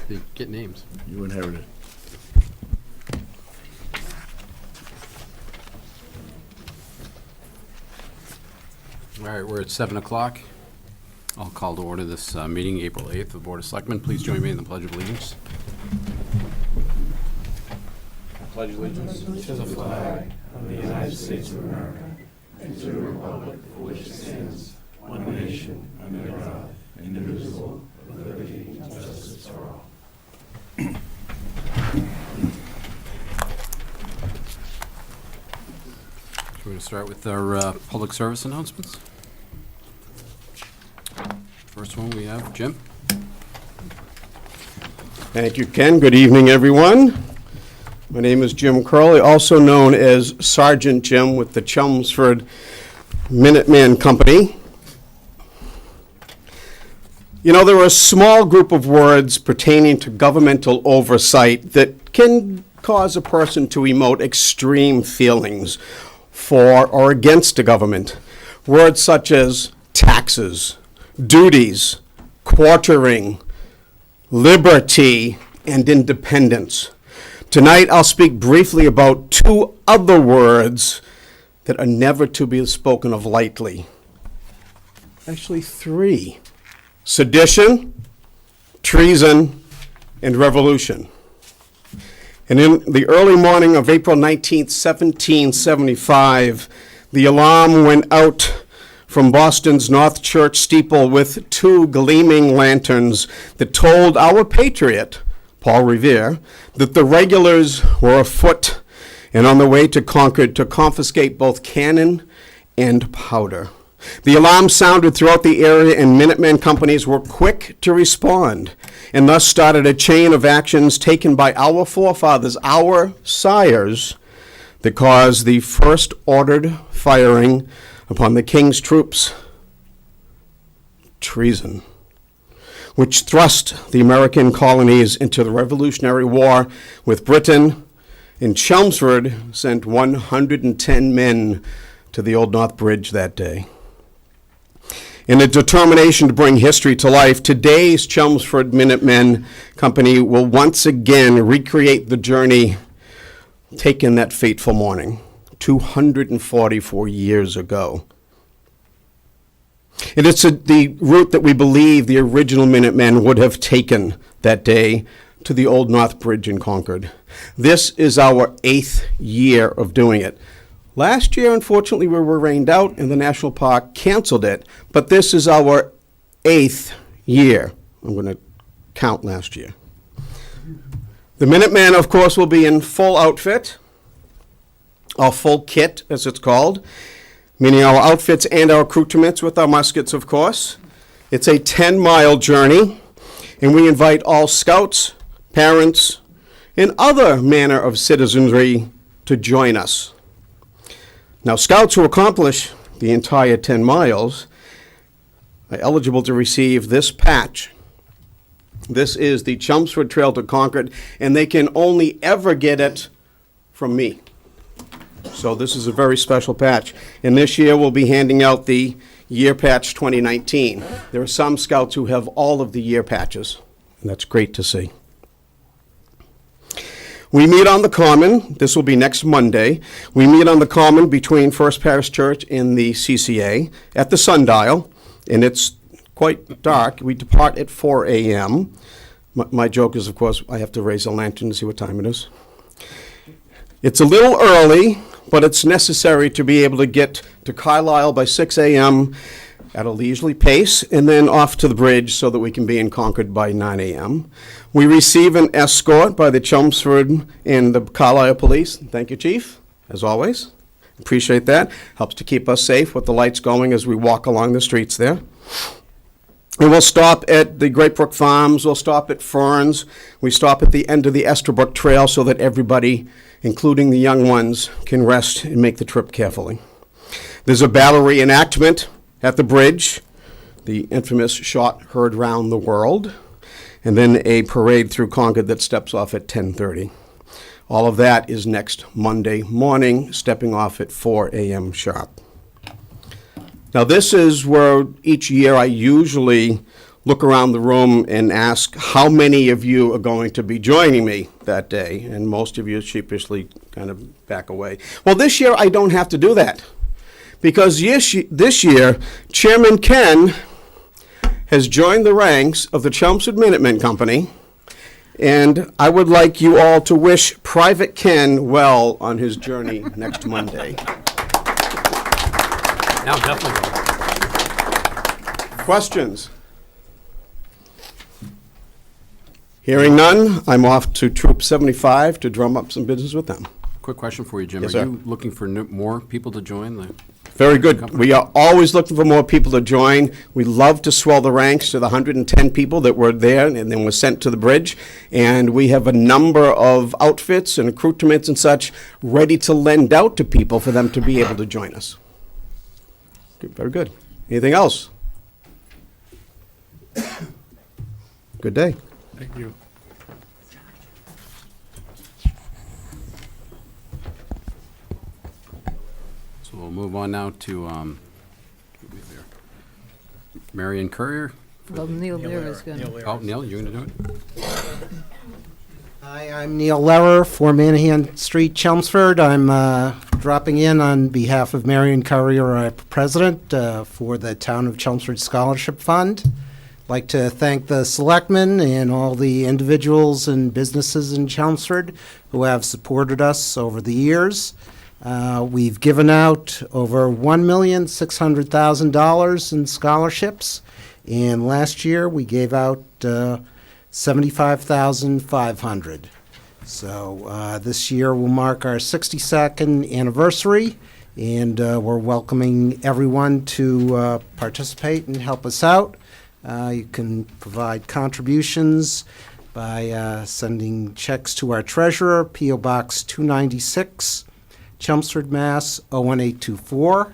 They get names. You inherited. All right, we're at 7 o'clock. I'll call to order this meeting, April 8th, of the Board of Selectmen. Please join me in the Pledge of Allegiance. Pledge allegiance To the flag of the United States of America and to the republic for which it stands, one nation, under God, indivisible, with liberty and justice for all. We're going to start with our public service announcements. First one we have Jim. Thank you, Ken. Good evening, everyone. My name is Jim Crowley, also known as Sergeant Jim with the Chelmsford Minutemen Company. You know, there are a small group of words pertaining to governmental oversight that can cause a person to emote extreme feelings for or against a government. Words such as taxes, duties, quartering, liberty, and independence. Tonight, I'll speak briefly about two other words that are never to be spoken of lightly. Actually, three: sedition, treason, and revolution. And in the early morning of April 19th, 1775, the alarm went out from Boston's North Church steeple with two gleaming lanterns that told our patriot, Paul Revere, that the regulars were afoot and on the way to Concord to confiscate both cannon and powder. The alarm sounded throughout the area, and Minutemen companies were quick to respond, and thus started a chain of actions taken by our forefathers, our sires, that caused the first ordered firing upon the king's troops. Treason, which thrust the American colonies into the Revolutionary War with Britain, and Chelmsford sent 110 men to the Old North Bridge that day. In a determination to bring history to life, today's Chelmsford Minutemen Company will once again recreate the journey taken that fateful morning, 244 years ago. And it's the route that we believe the original Minutemen would have taken that day to the Old North Bridge in Concord. This is our 8th year of doing it. Last year, unfortunately, we were rained out and the National Park canceled it, but this is our 8th year. I'm going to count last year. The Minutemen, of course, will be in full outfit, or full kit, as it's called, meaning our outfits and our accoutrements with our muskets, of course. It's a 10-mile journey, and we invite all scouts, parents, and other manner of citizenry to join us. Now, scouts who accomplish the entire 10 miles are eligible to receive this patch. This is the Chelmsford Trail to Concord, and they can only ever get it from me. So this is a very special patch. And this year we'll be handing out the Year Patch 2019. There are some scouts who have all of the year patches, and that's great to see. We meet on the Common. This will be next Monday. We meet on the Common between First Parish Church and the CCA at the Sundial, and it's quite dark. We depart at 4 a.m. My joke is, of course, I have to raise a lantern to see what time it is. It's a little early, but it's necessary to be able to get to Carlisle by 6 a.m. at a leisurely pace, and then off to the bridge so that we can be in Concord by 9 a.m. We receive an escort by the Chelmsford and the Carlisle Police. Thank you, Chief, as always. Appreciate that. Helps to keep us safe with the lights going as we walk along the streets there. And we'll stop at the Great Brook Farms. We'll stop at Ferns. We stop at the end of the Estabrook Trail so that everybody, including the young ones, can rest and make the trip carefully. There's a battle reenactment at the bridge, the infamous shot heard round the world, and then a parade through Concord that steps off at 10:30. All of that is next Monday morning, stepping off at 4 a.m. sharp. Now, this is where each year I usually look around the room and ask how many of you are going to be joining me that day, and most of you sheepishly kind of back away. Well, this year I don't have to do that, because this year Chairman Ken has joined the ranks of the Chelmsford Minutemen Company, and I would like you all to wish Private Ken well on his journey next Monday. Now definitely. Questions? Hearing none, I'm off to Troop 75 to drum up some business with them. Quick question for you, Jim. Yes, Are sir. you looking for more people to join the? Very good. We are always looking for more people to join. We love to swell the ranks to the 110 people that were there and then were sent to the bridge. And we have a number of outfits and accoutrements and such ready to lend out to people for them to be able to join us. Okay, very good. Anything else? Good day. Thank you. So we'll move on now to Marion Courier. Well, Neil Lear is going to. Oh, Neil, you're going to do it? Hi, I'm Neil Lehrer, 4 Manahan Street, Chelmsford. I'm dropping in on behalf of Marion Courier, our president, for the Town of Chelmsford Scholarship Fund. I'd like to thank the Selectmen and all the individuals and businesses in Chelmsford who have supported us over the years. We've given out over $1,600,000 in scholarships, and last year we gave out $75,500. So this year will mark our 62nd anniversary, and we're welcoming everyone to participate and help us out. You can provide contributions by sending checks to our treasurer, P.O. Box 296, Chelmsford, Mass. 01824.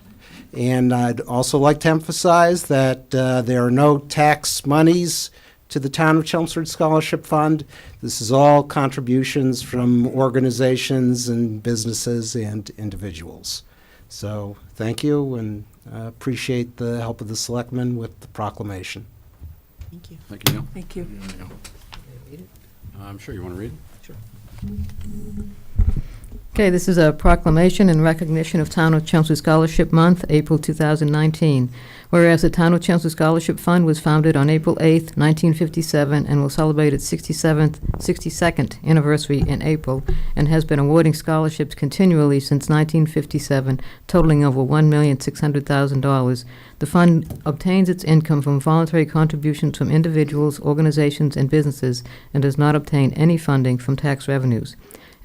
And I'd also like to emphasize that there are no tax monies to the Town of Chelmsford Scholarship Fund. This is all contributions from organizations and businesses and individuals. So thank you, and appreciate the help of the Selectmen with the proclamation. Thank you. Thank you, Neil. Thank you. I'm sure you want to read it? Sure. Okay, this is a proclamation in recognition of Town of Chelmsford Scholarship Month, April 2019. Whereas the Town of Chelmsford Scholarship Fund was founded on April 8th, 1957, and will celebrate its 62nd anniversary in April, and has been awarding scholarships continually since 1957, totaling over $1,600,000. The fund obtains its income from voluntary contributions from individuals, organizations, and businesses, and does not obtain any funding from tax revenues.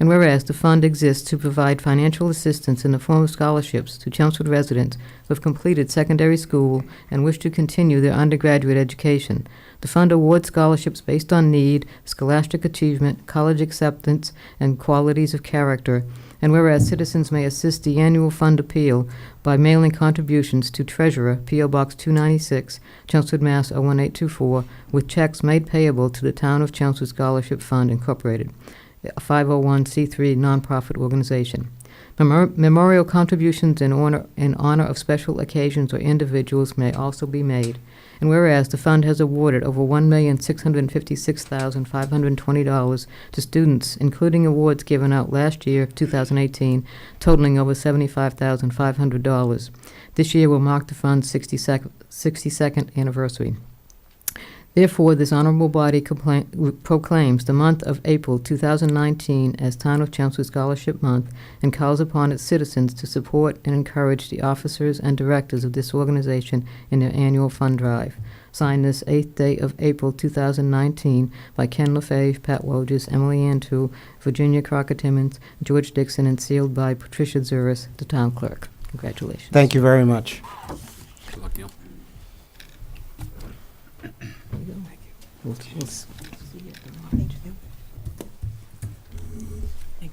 And whereas the fund exists to provide financial assistance in the form of scholarships to Chelmsford residents who have completed secondary school and wish to continue their undergraduate education, the fund awards scholarships based on need, scholastic achievement, college acceptance, and qualities of character. And whereas citizens may assist the annual fund appeal by mailing contributions to Treasurer, P.O. Box 296, Chelmsford, Mass. 01824, with checks made payable to the Town of Chelmsford Scholarship Fund, Incorporated, a 501c3 nonprofit organization. Memorial contributions in honor of special occasions or individuals may also be made. And whereas the fund has awarded over $1,656,520 to students, including awards given out last year, 2018, totaling over $75,500. This year will mark the fund's 62nd anniversary. Therefore, this honorable body proclaims the month of April 2019 as Town of Chelmsford Scholarship Month, and calls upon its citizens to support and encourage the officers and directors of this organization in their annual fund drive. Signed this 8th day of April 2019 by Ken LaFave, Pat Wojcik, Emily Antu, Virginia Crocker-Timmons, George Dixon, and sealed by Patricia Zuris, the town clerk. Congratulations. Thank you very much. Good luck, Neil. Thank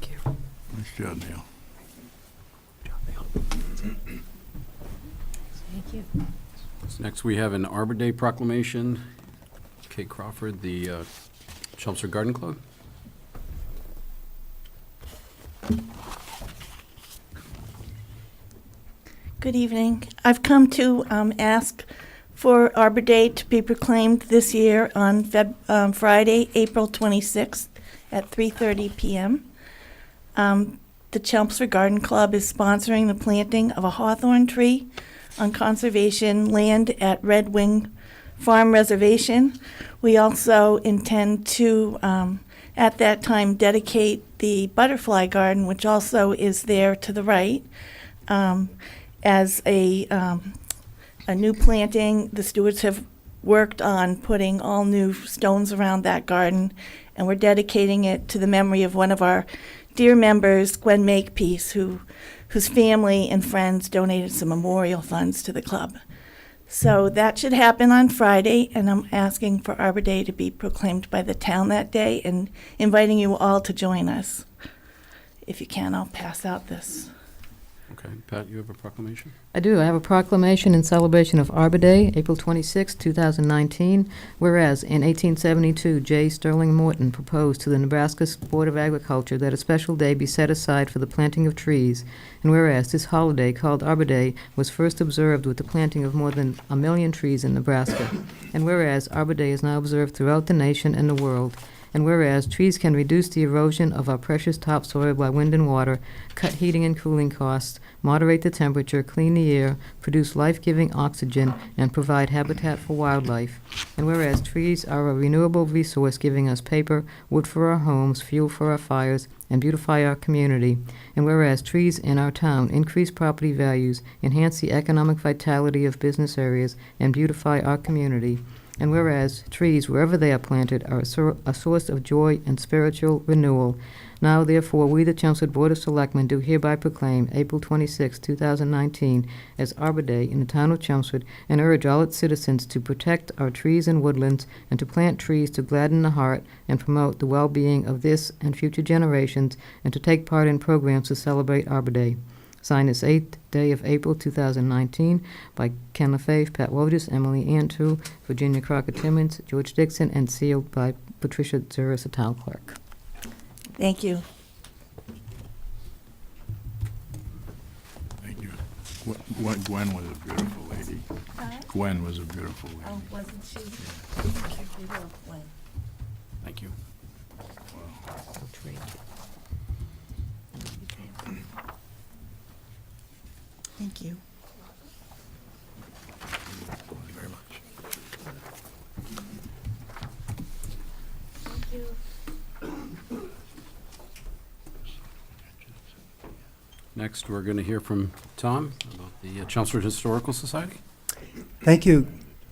you. Nice job, Neil. Thank you. So next, we have an Arbor Day proclamation. Kate Crawford, the Chelmsford Garden Club. Good evening. I've come to ask for Arbor Day to be proclaimed this year on Friday, April 26th at 3:30 p.m. The Chelmsford Garden Club is sponsoring the planting of a hawthorn tree on conservation land at Red Wing Farm Reservation. We also intend to, at that time, dedicate the butterfly garden, which also is there to the right, as a new planting. The stewards have worked on putting all new stones around that garden, and we're dedicating it to the memory of one of our dear members, Gwen Makepeace, whose family and friends donated some memorial funds to the club. So that should happen on Friday, and I'm asking for Arbor Day to be proclaimed by the town that day and inviting you all to join us. If you can, I'll pass out this. Okay, Pat, you have a proclamation? I do. I have a proclamation in celebration of Arbor Day, April 26, 2019. Whereas in 1872, J. Sterling Morton proposed to the Nebraska Board of Agriculture that a special day be set aside for the planting of trees. And whereas this holiday, called Arbor Day, was first observed with the planting of more than 1 million trees in Nebraska. And whereas Arbor Day is now observed throughout the nation and the world. And whereas trees can reduce the erosion of our precious topsoil by wind and water, cut heating and cooling costs, moderate the temperature, clean the air, produce life-giving oxygen, and provide habitat for wildlife. And whereas trees are a renewable resource giving us paper, wood for our homes, fuel for our fires, and beautify our community. And whereas trees in our town increase property values, enhance the economic vitality of business areas, and beautify our community. And whereas trees, wherever they are planted, are a source of joy and spiritual renewal. Now, therefore, we, the Chelmsford Board of Selectmen, do hereby proclaim April 26, 2019, as Arbor Day in the town of Chelmsford, and urge all its citizens to protect our trees and woodlands, and to plant trees to gladden the heart and promote the well-being of this and future generations, and to take part in programs to celebrate Arbor Day. Signed this 8th day of April 2019 by Ken LaFave, Pat Wojdas, Emily Antu, Virginia Crocker-Timmons, George Dixon, and sealed by Patricia Zuris, the town clerk. Thank you. Thank you. Gwen was a beautiful lady. Gwen was a beautiful lady. Oh, wasn't she? Thank you. Thank you. Thank you very much. Thank you. Next, we're going to hear from Tom about the Chelmsford Historical Society. Thank you,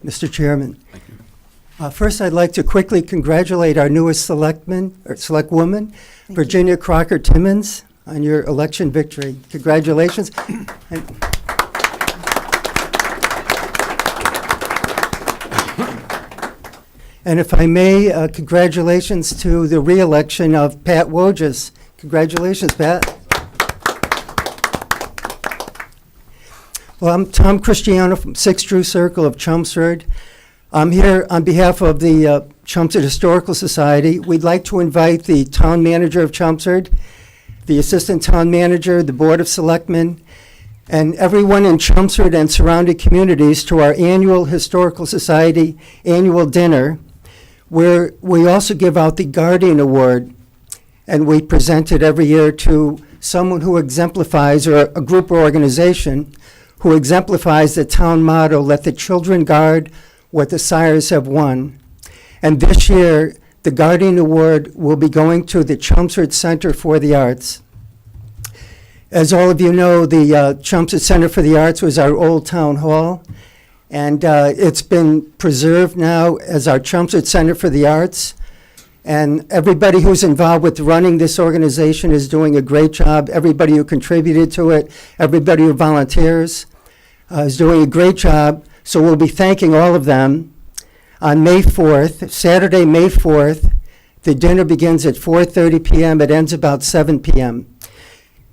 Mr. Chairman. Thank you. First, I'd like to quickly congratulate our newest selectwoman, Virginia Crocker-Timmons, on your election victory. Congratulations. And if I may, congratulations to the re-election of Pat Wojdas. Congratulations, Pat. Well, I'm Tom Cristiano from 6th Drew Circle of Chelmsford. I'm here on behalf of the Chelmsford Historical Society. We'd like to invite the town manager of Chelmsford, the assistant town manager, the Board of Selectmen, and everyone in Chelmsford and surrounding communities to our annual Historical Society annual dinner, where we also give out the Guardian Award, and we present it every year to someone who exemplifies, or a group or organization, who exemplifies the town motto, "Let the children guard what the sires have won." And this year, the Guardian Award will be going to the Chelmsford Center for the Arts. As all of you know, the Chelmsford Center for the Arts was our old town hall, and it's been preserved now as our Chelmsford Center for the Arts. And everybody who's involved with running this organization is doing a great job. Everybody who contributed to it, everybody who volunteers is doing a great job. So we'll be thanking all of them. On May 4th, Saturday, May 4th, the dinner begins at 4:30 p.m. It ends about 7 p.m.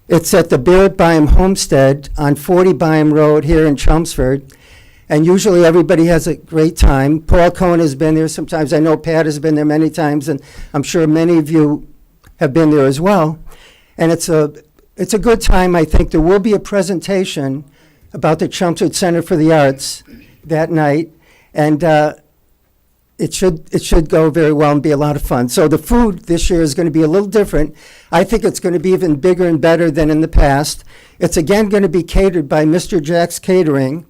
It's at the Barrett Byam Homestead on 40 Byam Road here in Chelmsford. And usually everybody has a great time. Paul Cohen has been there sometimes. I know Pat has been there many times, and I'm sure many of you have been there as well. And it's a good time. I think there will be a presentation about the Chelmsford Center for the Arts that night. And it should go very well and be a lot of fun. So the food this year is going to be a little different. I think it's going to be even bigger and better than in the past. It's again going to be catered by Mr. Jack's Catering,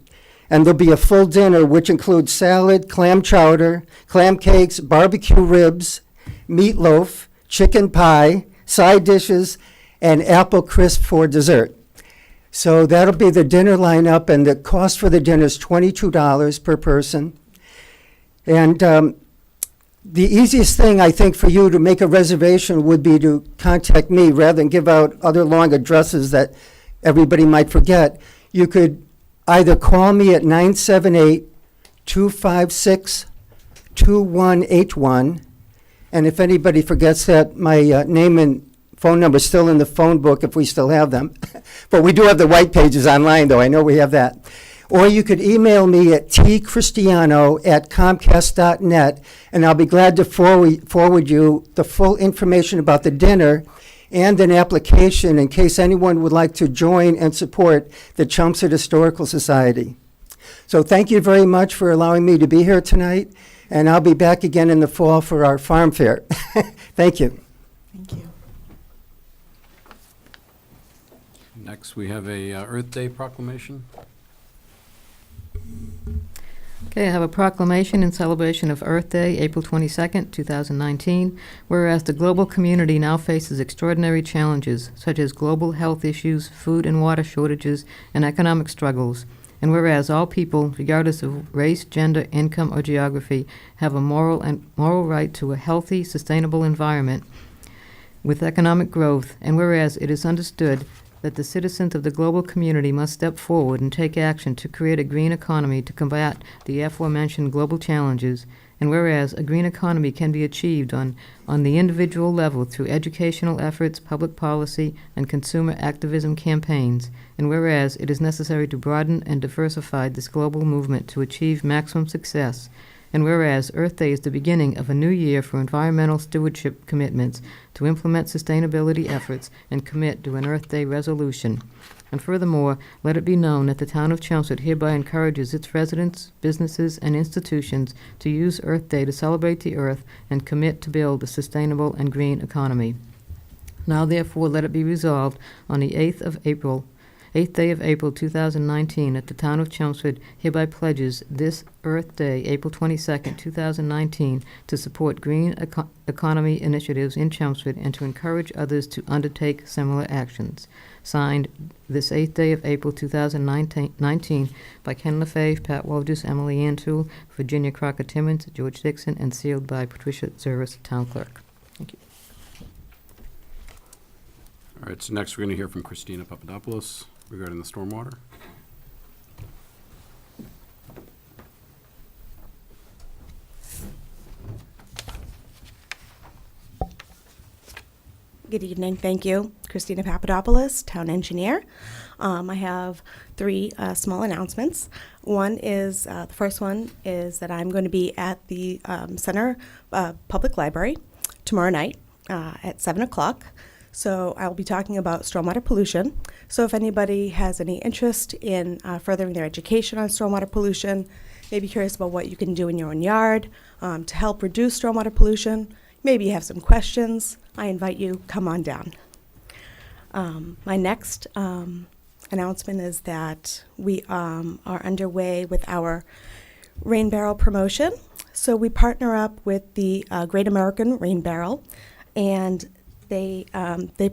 and there'll be a full dinner which includes salad, clam chowder, clam cakes, barbecue ribs, meatloaf, chicken pie, side dishes, and apple crisp for dessert. So that'll be the dinner lineup, and the cost for the dinner is $22 per person. And the easiest thing, I think, for you to make a reservation would be to contact me rather than give out other long addresses that everybody might forget. You could either call me at 978-256-2181. And if anybody forgets that, my name and phone number is still in the phone book if we still have them. But we do have the white pages online, though. I know we have that. Or you could email me at tcristiano@comcast.net, and I'll be glad to forward you the full information about the dinner and an application in case anyone would like to join and support the Chelmsford Historical Society. So thank you very much for allowing me to be here tonight, and I'll be back again in the fall for our farm fair. Thank you. Thank you. Next, we have a Earth Day proclamation. Okay, I have a proclamation in celebration of Earth Day, April 22nd, 2019, whereas the global community now faces extraordinary challenges such as global health issues, food and water shortages, and economic struggles, and whereas all people, regardless of race, gender, income, or geography, have a moral right to a healthy, sustainable environment with economic growth, and whereas it is understood that the citizens of the global community must step forward and take action to create a green economy to combat the aforementioned global challenges, and whereas a green economy can be achieved on the individual level through educational efforts, public policy, and consumer activism campaigns, and whereas it is necessary to broaden and diversify this global movement to achieve maximum success, and whereas Earth Day is the beginning of a new year for environmental stewardship commitments to implement sustainability efforts and commit to an Earth Day resolution. And furthermore, let it be known that the town of Chelmsford hereby encourages its residents, businesses, and institutions to use Earth Day to celebrate the earth and commit to build a sustainable and green economy. Now therefore let it be resolved on the 8th day of April 2019 that the town of Chelmsford hereby pledges this Earth Day, April 22nd, 2019, to support green economy initiatives in Chelmsford and to encourage others to undertake similar actions. Signed this 8th day of April 2019 by Ken LaFave, Pat Wojcik, Emily Antul, Virginia Crocker-Timmons, George Dixon, and sealed by Patricia Zuris, Town Clerk. Thank you. All right, so next we're going to hear from Christina Papadopoulos regarding the stormwater. Good evening. Thank you. Christina Papadopoulos, Town Engineer. I have three small announcements. One is, the first one is that I'm going to be at the Center Public Library tomorrow night at 7 o'clock. So I'll be talking about stormwater pollution. So if anybody has any interest in furthering their education on stormwater pollution, maybe curious about what you can do in your own yard to help reduce stormwater pollution, maybe you have some questions, I invite you, come on down. My next announcement is that we are underway with our rain barrel promotion. So we partner up with the Great American Rain Barrel, and they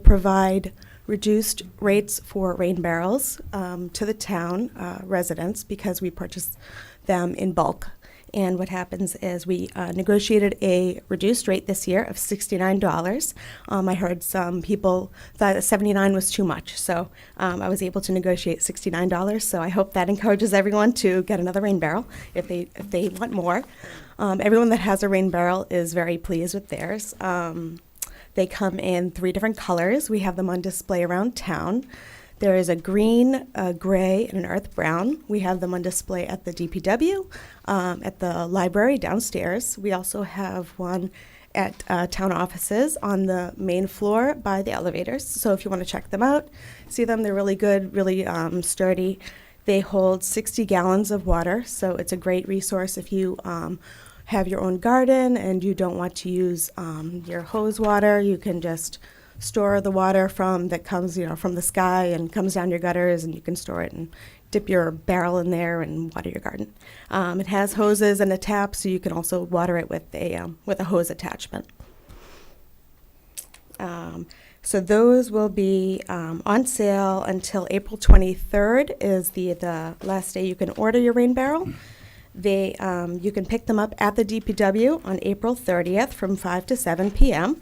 provide reduced rates for rain barrels to the town residents because we purchase them in bulk. And what happens is we negotiated a reduced rate this year of $69. I heard some people thought that $79 was too much, so I was able to negotiate $69. So I hope that encourages everyone to get another rain barrel if they want more. Everyone that has a rain barrel is very pleased with theirs. They come in 3 different colors. We have them on display around town. There is a green, a gray, and an earth brown. We have them on display at the DPW, at the library downstairs. We also have one at town offices on the main floor by the elevators. So if you want to check them out, see them, they're really good, really sturdy. They hold 60 gallons of water, so it's a great resource if you have your own garden and you don't want to use your hose water. You can just store the water that comes, from the sky and comes down your gutters, and you can store it and dip your barrel in there and water your garden. It has hoses and a tap, so you can also water it with a hose attachment. So those will be on sale until April 23rd is the last day you can order your rain barrel. You can pick them up at the DPW on April 30th from 5 to 7 p.m.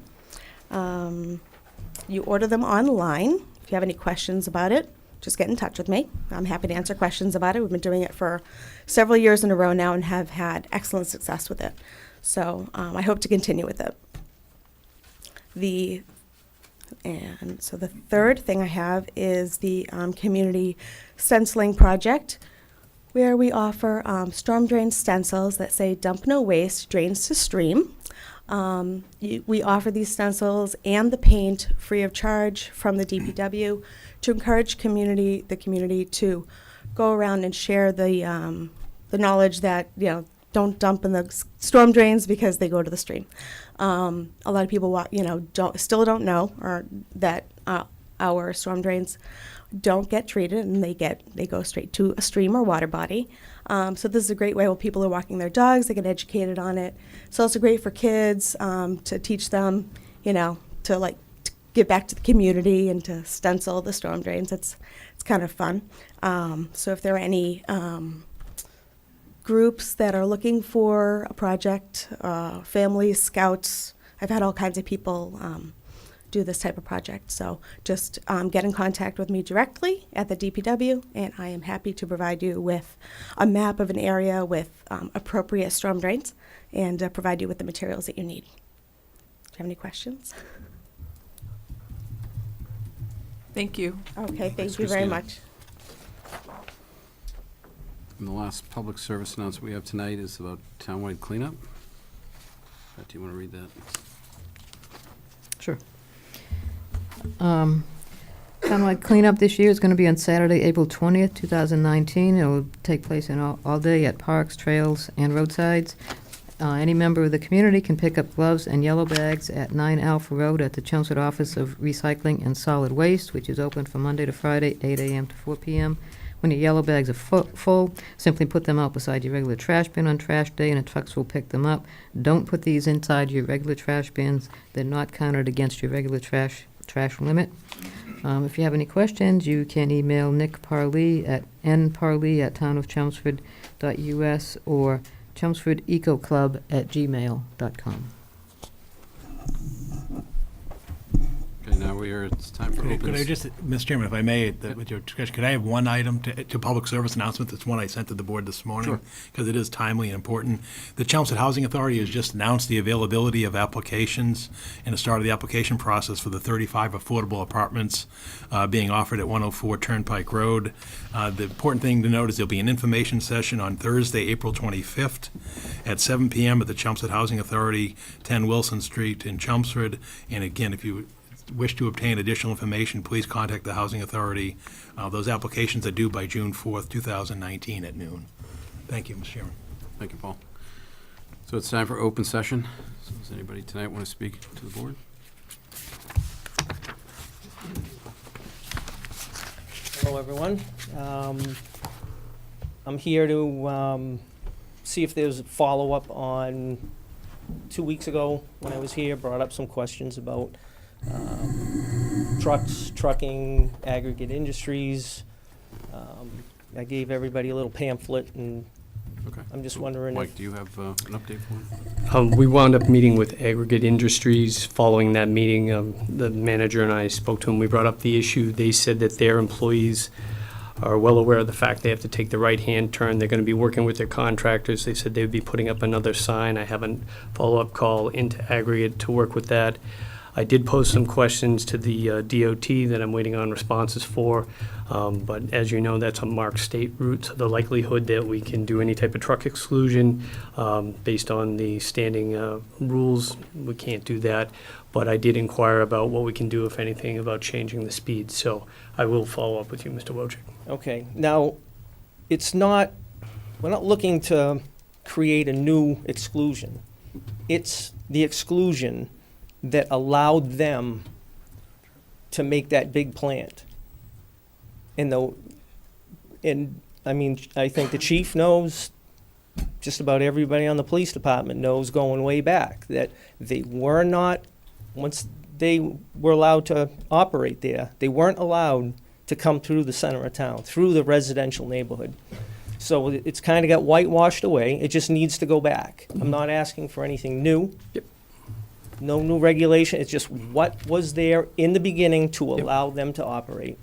You order them online. If you have any questions about it, just get in touch with me. I'm happy to answer questions about it. We've been doing it for several years in a row now and have had excellent success with it. So I hope to continue with it. So the third thing I have is the community stenciling project, where we offer storm drain stencils that say "Dump no waste, drains to stream." We offer these stencils and the paint free of charge from the DPW to encourage the community to go around and share the knowledge that, don't dump in the storm drains because they go to the stream. A lot of people, still don't know that our storm drains don't get treated, and they go straight to a stream or water body. So this is a great way while people are walking their dogs, they get educated on it. It's also great for kids to teach them, to give back to the community and to stencil the storm drains. It's kind of fun. So if there are any groups that are looking for a project, families, scouts, I've had all kinds of people do this type of project. So just get in contact with me directly at the DPW, and I am happy to provide you with a map of an area with appropriate storm drains and provide you with the materials that you need. Do you have any questions? Thank you. Okay, Thanks, thank you very Christina. much. And the last public service announcement we have tonight is about townwide cleanup. Do you want to read that? Sure. Townwide cleanup this year is going to be on Saturday, April 20th, 2019. It will take place all day at parks, trails, and roadsides. Any member of the community can pick up gloves and yellow bags at 9 Alpha Road at the Chelmsford Office of Recycling and Solid Waste, which is open from Monday to Friday, 8 a.m. to 4 p.m. When your yellow bags are full, simply put them out beside your regular trash bin on trash day, and the trucks will pick them up. Don't put these inside your regular trash bins. They're not counted against your regular trash limit. If you have any questions, you can email Nick Parley at nparley@townofchelmsford.us or chelmsfordecoclub@gmail.com. Okay, now it's time for Could I opens. just, Mr. Chairman, if I may, with your discretion, could I have one item to public service announcement? That's one I sent to the board this morning. Sure. Because it is timely and important. The Chelmsford Housing Authority has just announced the availability of applications and the start of the application process for the 35 affordable apartments being offered at 104 Turnpike Road. The important thing to note is there'll be an information session on Thursday, April 25th at 7 p.m. at the Chelmsford Housing Authority, 10 Wilson Street in Chelmsford. And again, if you wish to obtain additional information, please contact the Housing Authority. Those applications are due by June 4th, 2019 at noon. Thank you, Mr. Chairman. Thank you, Paul. So it's time for open session. So does anybody tonight want to speak to the board? Hello, everyone. I'm here to see if there's a follow-up on 2 weeks ago when I was here, brought up some questions about trucking, aggregate industries. I gave everybody a little pamphlet, and Okay. I'm just So, wondering Mike, if... do you have an update for him? We wound up meeting with Aggregate Industries. Following that meeting, the manager and I spoke to him. We brought up the issue. They said that their employees are well aware of the fact they have to take the right-hand turn. They're going to be working with their contractors. They said they would be putting up another sign. I have a follow-up call into Aggregate to work with that. I did pose some questions to the DOT that I'm waiting on responses for, but as you know, that's a marked state route, so the likelihood that we can do any type of truck exclusion based on the standing rules, we can't do that. But I did inquire about what we can do, if anything, about changing the speed, so I will follow up with you, Mr. Wojcik. Okay. Now, it's not, we're not looking to create a new exclusion. It's the exclusion that allowed them to make that big plant. And I mean, I think the chief knows, just about everybody on the police department knows going way back, that they were not, once they were allowed to operate there, they weren't allowed to come through the center of town, through the residential neighborhood. So it's kind of got whitewashed away. It just needs to go back. I'm not asking for anything new. Yep. No new regulation. It's just what was there in the beginning to allow them to operate.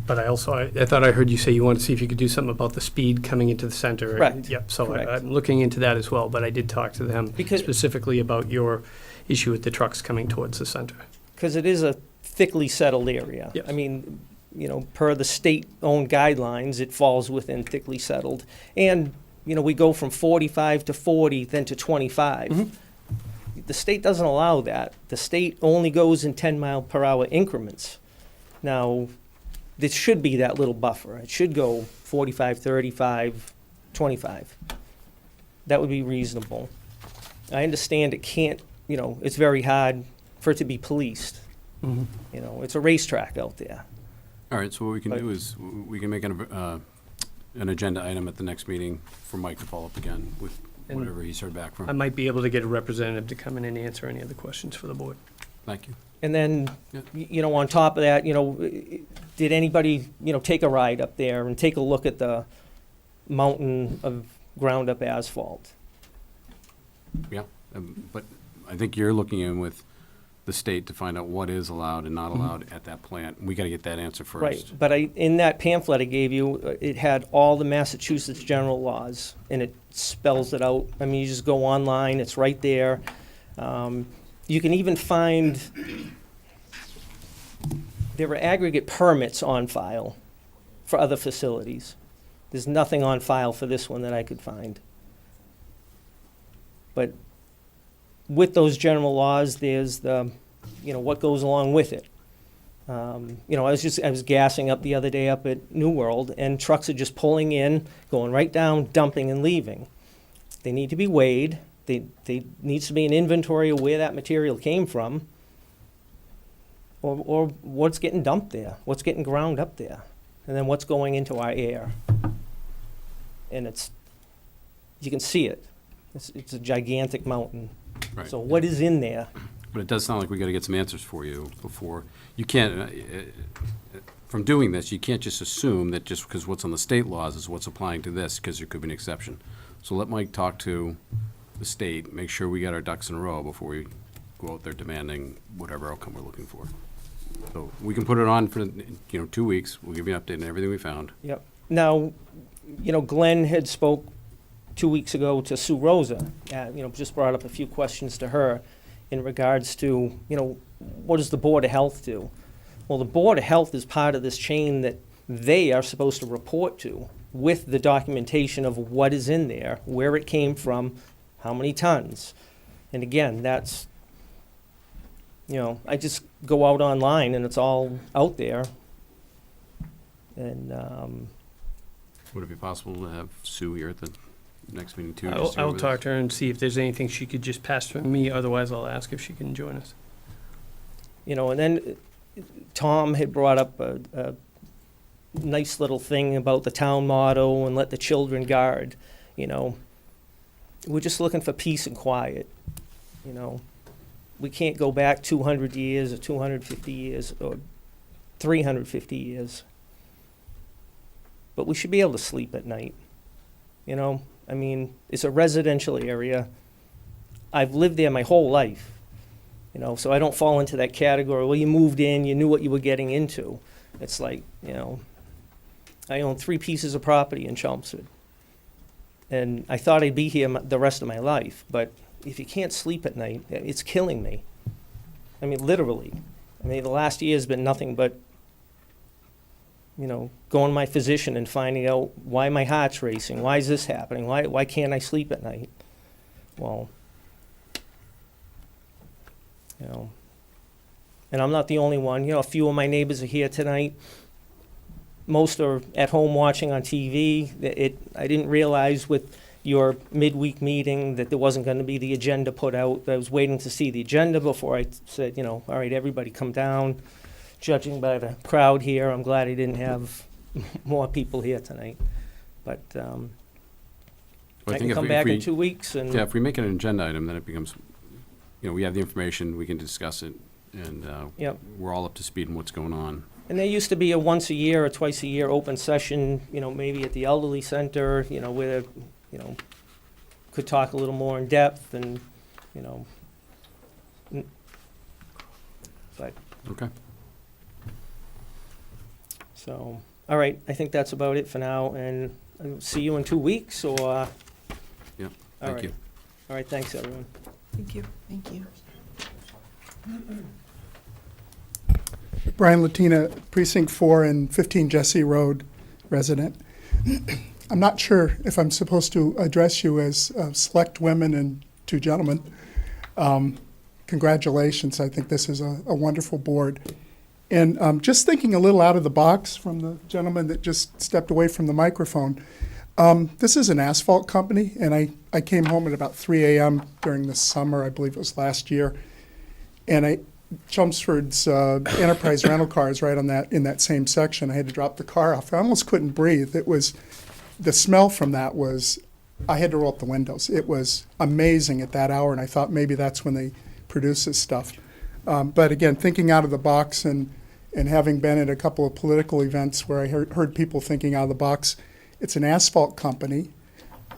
But I thought I heard you say you wanted to see if you could do something about the speed coming into the center. Correct. Yep, so Correct. I'm looking into that as well, but I did talk to them Because- specifically about your issue with the trucks coming towards the center. Because it is a thickly settled area. Yes. I mean, you know, per the state-owned guidelines, it falls within thickly settled. And, you know, we go from 45 to 40, then to 25. Mhm. The state doesn't allow that. The state only goes in 10-mile-per-hour increments. Now, there should be that little buffer. It should go 45, 35, 25. That would be reasonable. I understand it can't, you know, it's very hard for it to be policed. Mhm. You know, it's a racetrack out there. All right, so what we can But- do is, we can make an agenda item at the next meeting for Mike to follow up again with And whatever he's heard back I from. might be able to get a representative to come in and answer any of the questions for the board. Thank you. And then, Yeah. you know, on top of that, you know, did anybody, you know, take a ride up there and take a look at the mountain of ground-up asphalt? Yeah, but I think you're looking in with the state to find out what is allowed and not allowed at that plant. We gotta get that answer first. Right, but in that pamphlet I gave you, it had all the Massachusetts general laws, and it spells it out. I mean, you just go online, it's right there. You can even find, there are aggregate permits on file for other facilities. There's nothing on file for this one that I could find. But with those general laws, there's the, you know, what goes along with it. You know, I was gassing up the other day up at New World, and trucks are just pulling in, going right down, dumping and leaving. They need to be weighed. They needs to be an inventory of where that material came from, or what's getting dumped there, what's getting ground up there, and then what's going into our air. And you can see it. It's a gigantic mountain. Right. So what is in there? But it does sound like we gotta get some answers for you before, you can't, from doing this, you can't just assume that just because what's on the state laws is what's applying to this, because there could be an exception. So let Mike talk to the state, make sure we got our ducks in a row before we go out there demanding whatever outcome we're looking for. So we can put it on for, 2 weeks, we'll give you an update on everything we found. Yep. Now, you know, Glenn had spoke 2 weeks ago to Sue Rosa, just brought up a few questions to her in regards to, you know, what does the Board of Health do? Well, the Board of Health is part of this chain that they are supposed to report to with the documentation of what is in there, where it came from, how many tons. And again, that's, you know, I just go out online and it's all out there. And, Would it be possible to have Sue here at the next meeting too? I'll just to go over talk this? to her and see if there's anything she could just pass to me, otherwise I'll ask if she can join us. you know, and then Tom had brought up a nice little thing about the town motto and let the children guard, you know. We're just looking for peace and quiet, you know. We can't go back 200 years or 250 years or 350 years. But we should be able to sleep at night, you know. I mean, it's a residential area. I've lived there my whole life, you know, so I don't fall into that category. Well, you moved in, you knew what you were getting into. It's like, you know, I own 3 pieces of property in Chelmsford. And I thought I'd be here the rest of my life, but if you can't sleep at night, it's killing me. I mean, literally. I mean, the last year has been nothing but, you know, going to my physician and finding out why my heart's racing, why is this happening, why can't I sleep at night? Well, you know, and I'm not the only one. You know, a few of my neighbors are here tonight. most are at home watching on TV. I didn't realize with your midweek meeting that there wasn't going to be the agenda put out. I was waiting to see the agenda before I said, all right, everybody come down. Judging by the crowd here, I'm glad I didn't have more people here tonight. But Well, I can think come if back we- in 2 weeks and. Yeah, if we make it an agenda item, then it becomes, we have the information, we can discuss it, and Yep. we're all up to speed on what's going on. And there used to be a once a year or twice a year open session, maybe at the elderly center, where, could talk a little more in depth and, but, Okay. so, all right, I think that's about it for now, and I'll see you in 2 weeks, or? Yeah, All thank right. you. All right, thanks, everyone. Thank you. Thank you. Brian Latina, Precinct 4 and 15 Jesse Road resident. I'm not sure if I'm supposed to address you as select women and two gentlemen. Congratulations. I think this is a wonderful board. And just thinking a little out of the box from the gentleman that just stepped away from the microphone, this is an asphalt company, and I came home at about 3 a.m. during the summer, I believe it was last year, and Chelmsford's Enterprise rental cars right on in that same section. I had to drop the car off. I almost couldn't breathe. The smell from that was, I had to roll up the windows. It was amazing at that hour, and I thought maybe that's when they produce this stuff. But again, thinking out of the box and having been at a couple of political events where I heard people thinking out of the box, it's an asphalt company.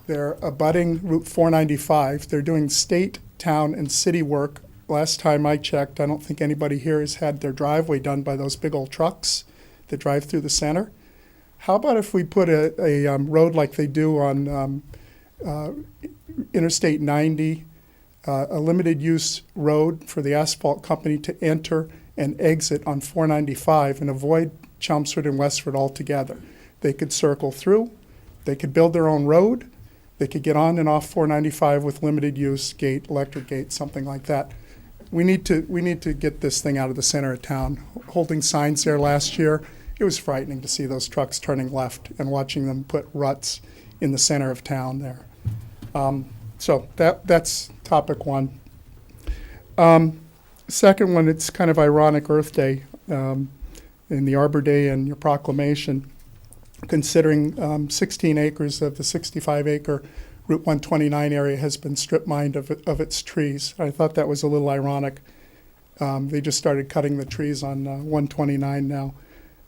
They're abutting Route 495. They're doing state, town, and city work. Last time I checked, I don't think anybody here has had their driveway done by those big old trucks that drive through the center. How about if we put a road like they do on Interstate 90, a limited use road for the asphalt company to enter and exit on 495 and avoid Chelmsford and Westford altogether. They could circle through, they could build their own road, they could get on and off 495 with limited use gate, electric gate, something like that. We need to get this thing out of the center of town. Holding signs there last year, it was frightening to see those trucks turning left and watching them put ruts in the center of town there. So that's topic one. Second one, it's kind of ironic Earth Day in the Arbor Day and your proclamation, considering 16 acres of the 65-acre Route 129 area has been strip mined of its trees. I thought that was a little ironic. They just started cutting the trees on 129 now.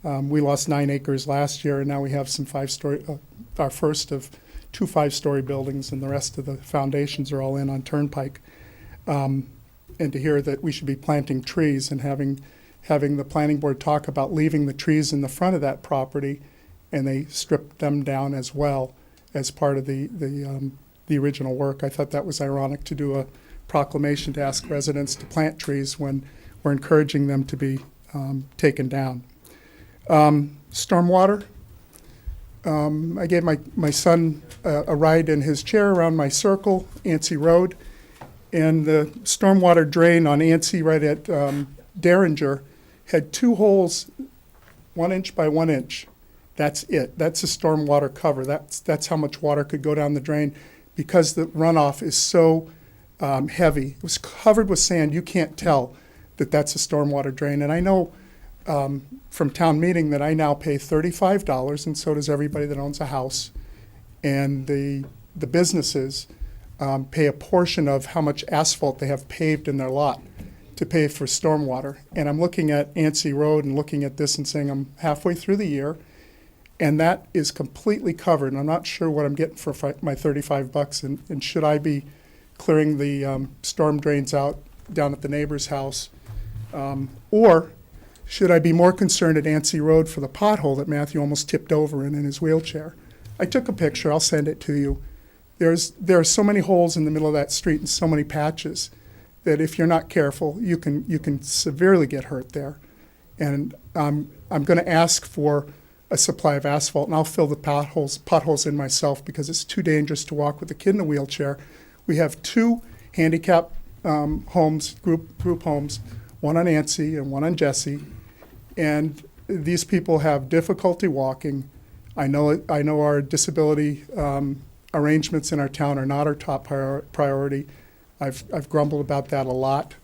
We lost 9 acres last year, and now we have some our first of 2 5-story buildings, and the rest of the foundations are all in on Turnpike. And to hear that we should be planting trees and having the planning board talk about leaving the trees in the front of that property, and they stripped them down as well as part of the original work. I thought that was ironic to do a proclamation to ask residents to plant trees when we're encouraging them to be taken down. Stormwater. I gave my son a ride in his chair around my circle, Anstey Road, and the stormwater drain on Anstey right at Derringer had 2 holes 1 inch by 1 inch. That's it. That's a stormwater cover. That's how much water could go down the drain because the runoff is so heavy. It was covered with sand. You can't tell that that's a stormwater drain. And I know from town meeting that I now pay $35, and so does everybody that owns a house. And the businesses pay a portion of how much asphalt they have paved in their lot to pay for stormwater. And I'm looking at Anstey Road and looking at this and saying I'm halfway through the year, and that is completely covered. And I'm not sure what I'm getting for my $35. And should I be clearing the storm drains out down at the neighbor's house? Or should I be more concerned at Anstey Road for the pothole that Matthew almost tipped over in his wheelchair? I took a picture. I'll send it to you. There are so many holes in the middle of that street and so many patches that if you're not careful, you can severely get hurt there. And I'm going to ask for a supply of asphalt, and I'll fill the potholes in myself because it's too dangerous to walk with a kid in a wheelchair. We have 2 handicap homes, group homes, one on Anstey and one on Jesse. And these people have difficulty walking. I know our disability arrangements in our town are not our top priority. I've grumbled about that a lot.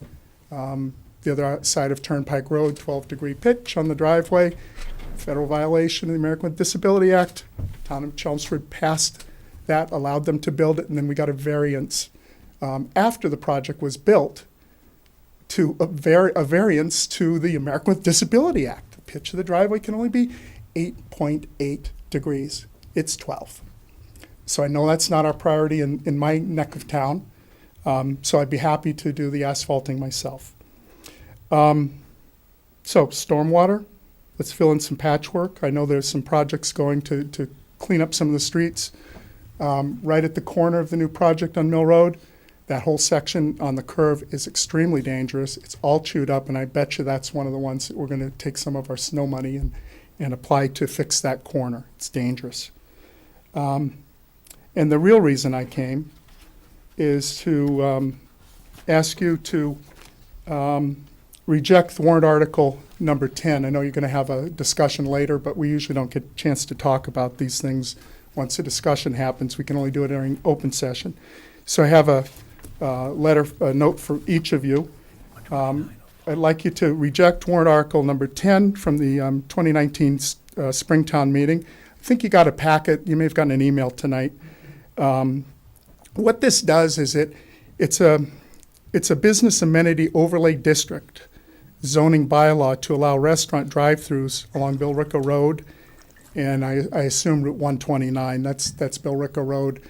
The other side of Turnpike Road, 12-degree pitch on the driveway, federal violation of the American with Disability Act. Town of Chelmsford passed that, allowed them to build it, and then we got a variance after the project was built to a variance to the American with Disability Act. The pitch of the driveway can only be 8.8 degrees. It's 12. So I know that's not our priority in my neck of town. So I'd be happy to do the asphalting myself. So stormwater, let's fill in some patchwork. I know there's some projects going to clean up some of the streets. Right at the corner of the new project on Mill Road, that whole section on the curve is extremely dangerous. It's all chewed up, and I bet you that's one of the ones that we're going to take some of our snow money and apply to fix that corner. It's dangerous. And the real reason I came is to ask you to reject warrant article number 10. I know you're going to have a discussion later, but we usually don't get a chance to talk about these things once a discussion happens. We can only do it during open session. So I have a note for each of you. I'd like you to reject warrant article number 10 from the 2019 Springtown meeting. I think you got a packet. You may have gotten an email tonight. What this does is it's a business amenity overlay district zoning bylaw to allow restaurant drive-throughs along Billerica Road, and I assume Route 129. That's Billerica Road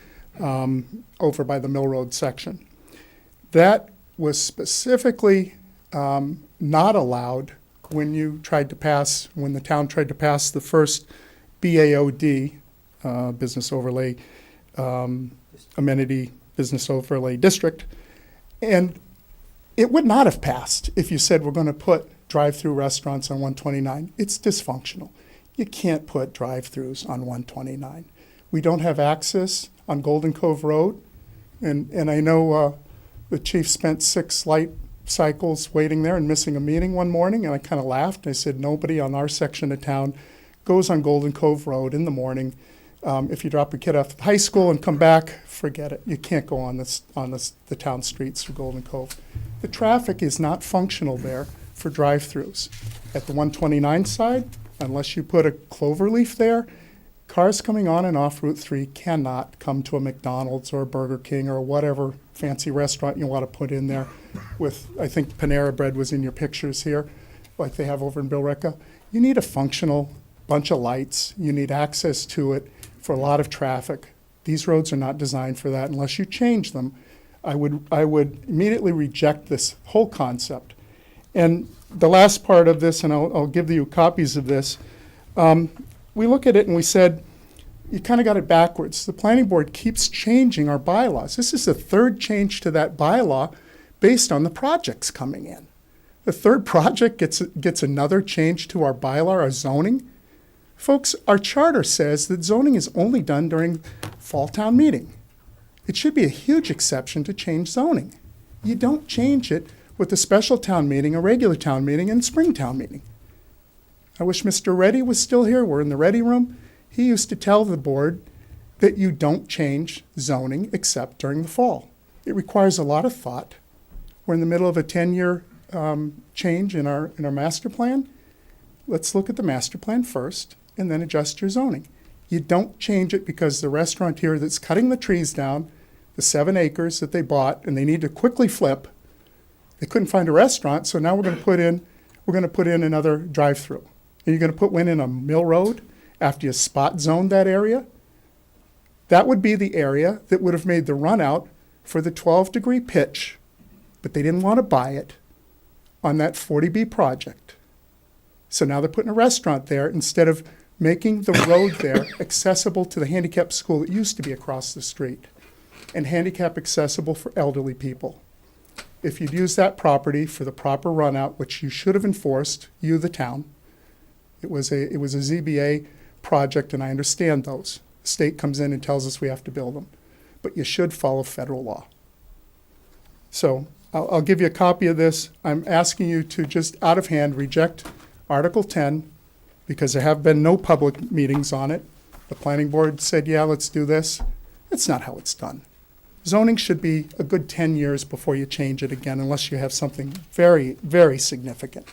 over by the Mill Road section. That was specifically not allowed when the town tried to pass the first BAOD, business overlay amenity business overlay district. And it would not have passed if you said we're going to put drive-through restaurants on 129. It's dysfunctional. You can't put drive-throughs on 129. We don't have access on Golden Cove Road. And I know the chief spent 6 light cycles waiting there and missing a meeting one morning, and I kind of laughed. I said, nobody on our section of town goes on Golden Cove Road in the morning. If you drop your kid off at high school and come back, forget it. You can't go on the town streets through Golden Cove. The traffic is not functional there for drive-throughs. At the 129 side, unless you put a clover leaf there, cars coming on and off Route 3 cannot come to a McDonald's or a Burger King or whatever fancy restaurant you want to put in there with, I think Panera Bread was in your pictures here, like they have over in Billerica. You need a functional bunch of lights. You need access to it for a lot of traffic. These roads are not designed for that unless you change them. I would immediately reject this whole concept. And the last part of this, and I'll give you copies of this, we look at it and we said, you kind of got it backwards. The planning board keeps changing our bylaws. This is the third change to that bylaw based on the projects coming in. The third project gets another change to our bylaw, our zoning. Folks, our charter says that zoning is only done during fall town meeting. It should be a huge exception to change zoning. You don't change it with a special town meeting, a regular town meeting, and spring town meeting. I wish Mr. Reddy was still here. We're in the Reddy room. He used to tell the board that you don't change zoning except during the fall. It requires a lot of thought. We're in the middle of a 10-year change in our master plan. Let's look at the master plan first and then adjust your zoning. You don't change it because the restaurant here that's cutting the trees down, the 7 acres that they bought, and they need to quickly flip, they couldn't find a restaurant, so now we're going to put in another drive-through. And you're going to put one in on Mill Road after you spot zoned that area? That would be the area that would have made the run out for the 12-degree pitch, but they didn't want to buy it on that 40B project. So now they're putting a restaurant there instead of making the road there accessible to the handicap school that used to be across the street and handicap accessible for elderly people. If you'd used that property for the proper run out, which you should have enforced, you, the town, it was a ZBA project, and I understand those. The state comes in and tells us we have to build them. But you should follow federal law. So I'll give you a copy of this. I'm asking you to just out of hand reject Article 10 because there have been no public meetings on it. The planning board said, yeah, let's do this. That's not how it's done. Zoning should be a good 10 years before you change it again, unless you have something very, very significant.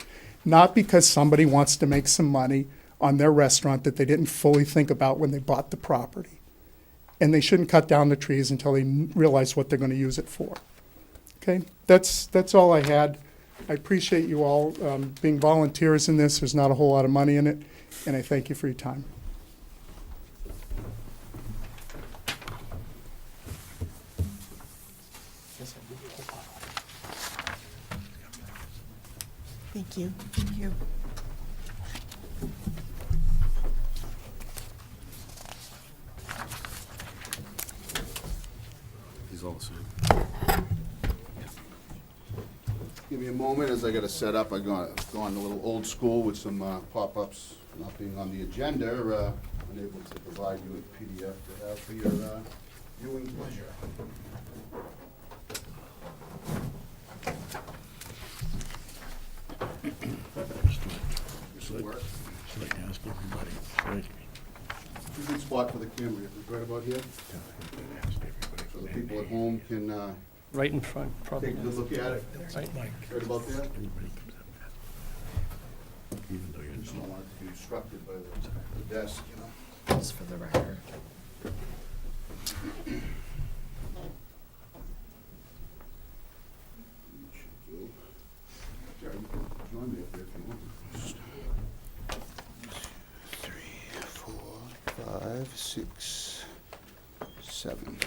Not because somebody wants to make some money on their restaurant that they didn't fully think about when they bought the property. And they shouldn't cut down the trees until they realize what they're going to use it for. Okay, that's all I had. I appreciate you all being volunteers in this. There's not a whole lot of money in it, and I thank you for your time. Thank you. Thank you. He's all the same. Give me a moment as I got to set up. I've gone a little old school with some pop-ups not being on the agenda. Unable to provide you with PDF to have for your viewing pleasure. This will work. It's a good spot for the camera. Is it right about here? So the people at home can Right in front, probably. take a good look at it. Right. Right about there? Just don't want it to be obstructed by the desk, you know? Just for the record. Jerry, you can join me up there if you want. 3, 4, 5, 6, 7.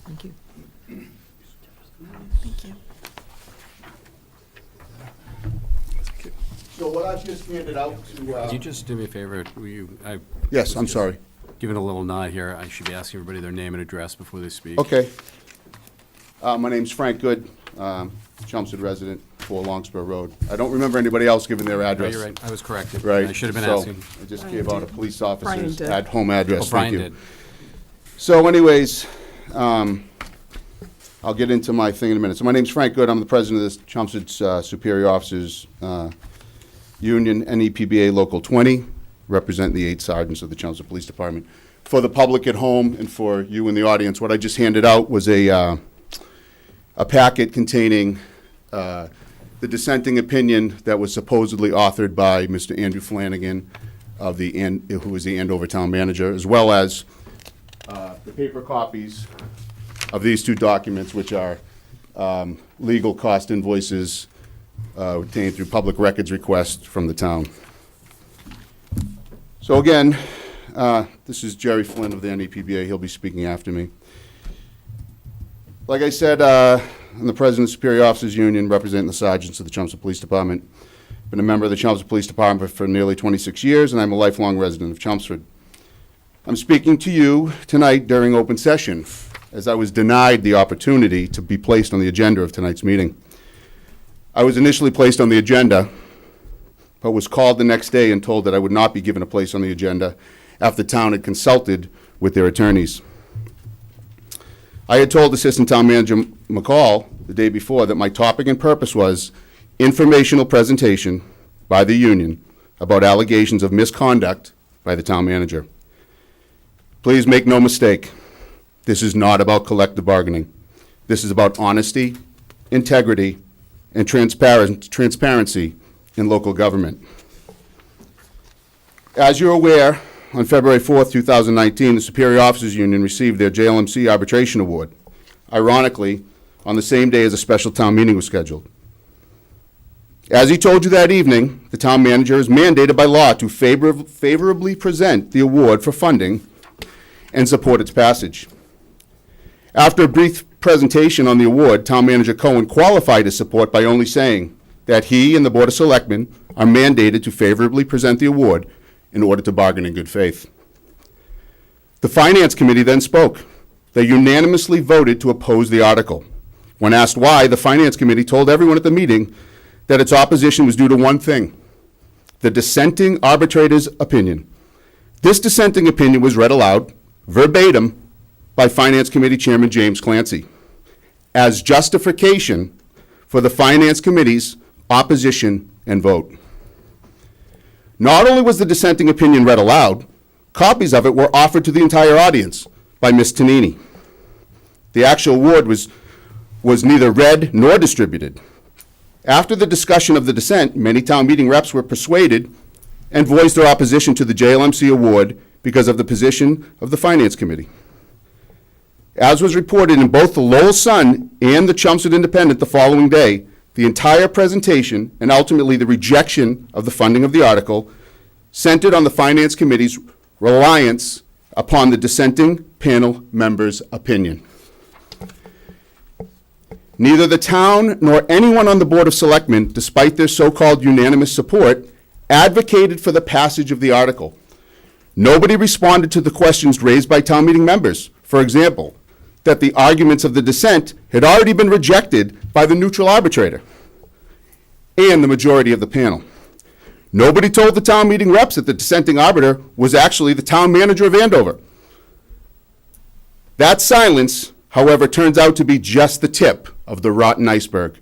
Thank you. Thank you. So what I've just handed out to, Could you just do me a favor? Will you, yes, I'm sorry. Given a little nod here, I should be asking everybody their name and address before they speak. Okay. My name's Frank Good, Chelmsford resident, 4 Longspur Road. I don't remember anybody else giving their No, address. you're right. I was corrected. Right. I should have been So, asking. I just Brian gave out a did. police Brian officer's did. at-home address. Oh, Thank Brian you. did. So anyways, I'll get into my thing in a minute. So my name's Frank Good. I'm the president of this Chelmsford Superior Officers Union, NEPBA Local 20, represent the 8 sergeants of the Chelmsford Police Department. For the public at home and for you in the audience, what I just handed out was a packet containing the dissenting opinion that was supposedly authored by Mr. Andrew Flanagan, who is the Andover Town Manager, as well as the paper copies of these 2 documents, which are legal cost invoices obtained through public records request from the town. So again, this is Jerry Flynn of the NEPBA. He'll be speaking after me. Like I said, I'm the president of the Superior Officers Union, representing the sergeants of the Chelmsford Police Department. Been a member of the Chelmsford Police Department for nearly 26 years, and I'm a lifelong resident of Chelmsford. I'm speaking to you tonight during open session, as I was denied the opportunity to be placed on the agenda of tonight's meeting. I was initially placed on the agenda, but was called the next day and told that I would not be given a place on the agenda after the town had consulted with their attorneys. I had told Assistant Town Manager McCall the day before that my topic and purpose was informational presentation by the union about allegations of misconduct by the town manager. Please make no mistake, this is not about collective bargaining. This is about honesty, integrity, and transparency in local government. As you're aware, on February 4th, 2019, the Superior Officers Union received their JLMC Arbitration Award, ironically, on the same day as a special town meeting was scheduled. As he told you that evening, the town manager is mandated by law to favorably present the award for funding and support its passage. After a brief presentation on the award, Town Manager Cohen qualified his support by only saying that he and the Board of Selectmen are mandated to favorably present the award in order to bargain in good faith. The Finance Committee then spoke. They unanimously voted to oppose the article. When asked why, the Finance Committee told everyone at the meeting that its opposition was due to one thing: the dissenting arbitrator's opinion. This dissenting opinion was read aloud, verbatim, by Finance Committee Chairman James Clancy as justification for the Finance Committee's opposition and vote. Not only was the dissenting opinion read aloud, copies of it were offered to the entire audience by Ms. Tonini. The actual award was neither read nor distributed. After the discussion of the dissent, many town meeting reps were persuaded and voiced their opposition to the JLMC award because of the position of the Finance Committee. As was reported in both the Lowell Sun and the Chelmsford Independent the following day, the entire presentation and ultimately the rejection of the funding of the article centered on the Finance Committee's reliance upon the dissenting panel members' opinion. Neither the town nor anyone on the Board of Selectmen, despite their so-called unanimous support, advocated for the passage of the article. Nobody responded to the questions raised by town meeting members. For example, that the arguments of the dissent had already been rejected by the neutral arbitrator and the majority of the panel. Nobody told the town meeting reps that the dissenting arbiter was actually the town manager of Andover. That silence, however, turns out to be just the tip of the rotten iceberg.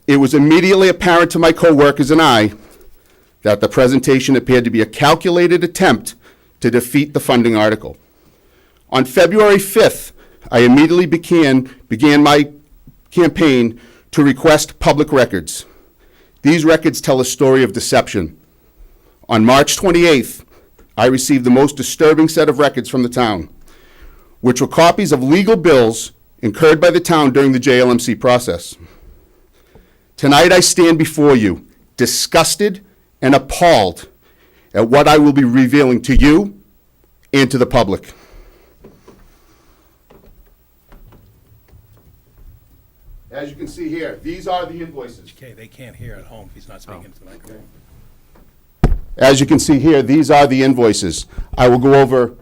It was immediately apparent to my co-workers and I that the presentation appeared to be a calculated attempt to defeat the funding article. On February 5th, I immediately began my campaign to request public records. These records tell a story of deception. On March 28th, I received the most disturbing set of records from the town, which were copies of legal bills incurred by the town during the JLMC process. Tonight I stand before you, disgusted and appalled at what I will be revealing to you and to the public. As you can see here, these are the invoices. Okay, they can't hear at home if he's not speaking to the microphone. As you can see here, these are the invoices. I will go over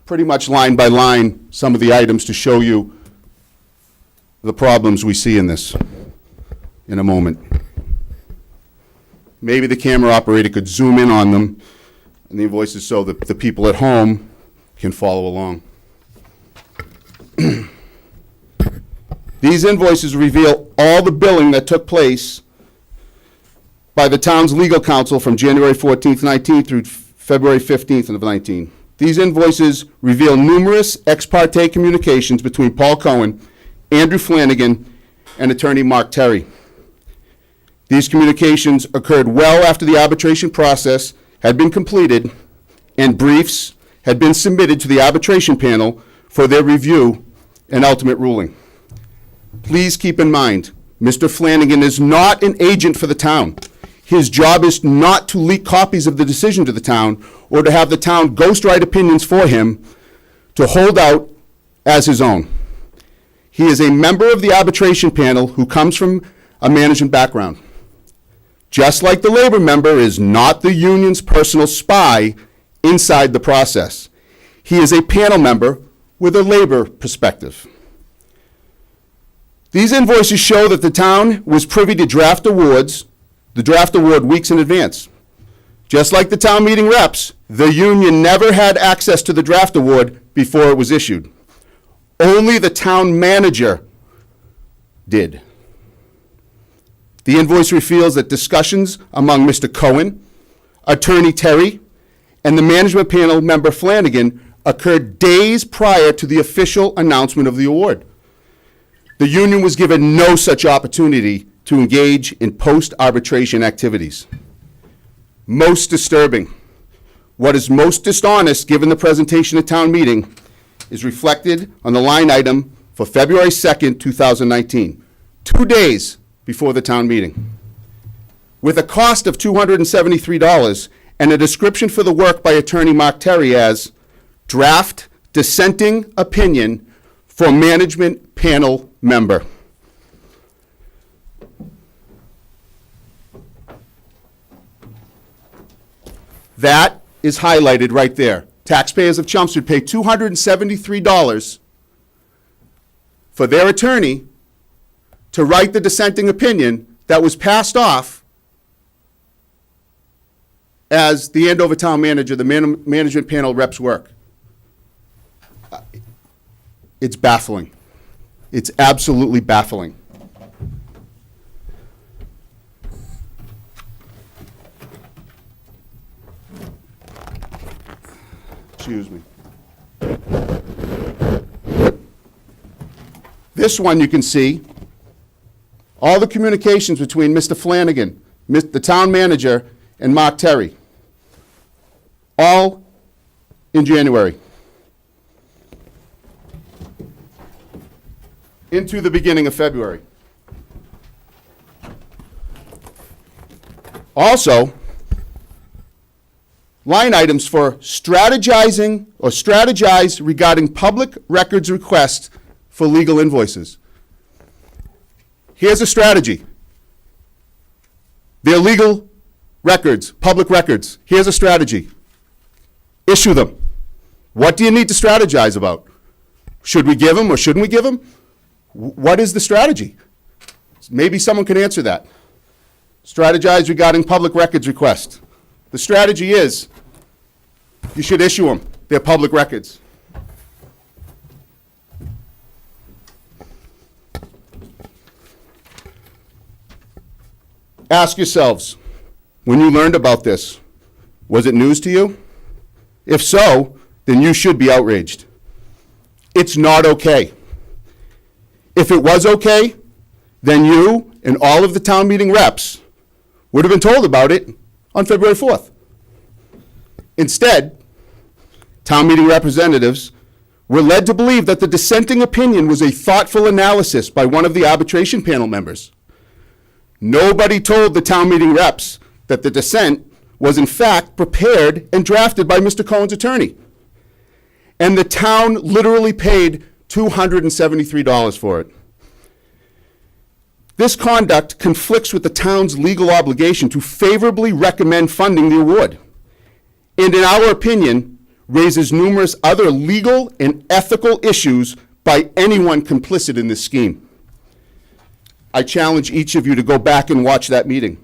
pretty much line by line some of the items to show you the problems we see in this in a moment. Maybe the camera operator could zoom in on them and the invoices so that the people at home can follow along. These invoices reveal all the billing that took place by the town's legal counsel from January 14th, 19 through February 15th of 19. These invoices reveal numerous ex parte communications between Paul Cohen, Andrew Flanagan, and attorney Mark Terry. These communications occurred well after the arbitration process had been completed and briefs had been submitted to the arbitration panel for their review and ultimate ruling. Please keep in mind, Mr. Flanagan is not an agent for the town. His job is not to leak copies of the decision to the town or to have the town ghostwrite opinions for him to hold out as his own. He is a member of the arbitration panel who comes from a management background. Just like the labor member is not the union's personal spy inside the process. He is a panel member with a labor perspective. These invoices show that the town was privy to draft awards, the draft award weeks in advance. Just like the town meeting reps, the union never had access to the draft award before it was issued. Only the town manager did. The invoice reveals that discussions among Mr. Cohen, Attorney Terry, and the management panel member Flanagan occurred days prior to the official announcement of the award. The union was given no such opportunity to engage in post-arbitration activities. Most disturbing, what is most dishonest given the presentation at town meeting is reflected on the line item for February 2nd, 2019, 2 days before the town meeting. With a cost of $273 and a description for the work by attorney Mark Terry as draft dissenting opinion for management panel member. That is highlighted right there. Taxpayers of Chelmsford pay $273 for their attorney to write the dissenting opinion that was passed off as the Andover town manager, the management panel rep's work. It's baffling. It's absolutely baffling. Excuse me. This one you can see, all the communications between Mr. Flanagan, the town manager, and Mark Terry, all in January. Into the beginning of February. Also, line items for strategizing or strategize regarding public records requests for legal invoices. Here's a strategy. They're legal records, public records. Here's a strategy. Issue them. What do you need to strategize about? Should we give them or shouldn't we give them? What is the strategy? Maybe someone can answer that. Strategize regarding public records request. The strategy is you should issue them. They're public records. Ask yourselves, when you learned about this, was it news to you? If so, then you should be outraged. It's not okay. If it was okay, then you and all of the town meeting reps would have been told about it on February 4th. Instead, town meeting representatives were led to believe that the dissenting opinion was a thoughtful analysis by one of the arbitration panel members. Nobody told the town meeting reps that the dissent was in fact prepared and drafted by Mr. Cohen's attorney. And the town literally paid $273 for it. This conduct conflicts with the town's legal obligation to favorably recommend funding the award, and in our opinion, raises numerous other legal and ethical issues by anyone complicit in this scheme. I challenge each of you to go back and watch that meeting.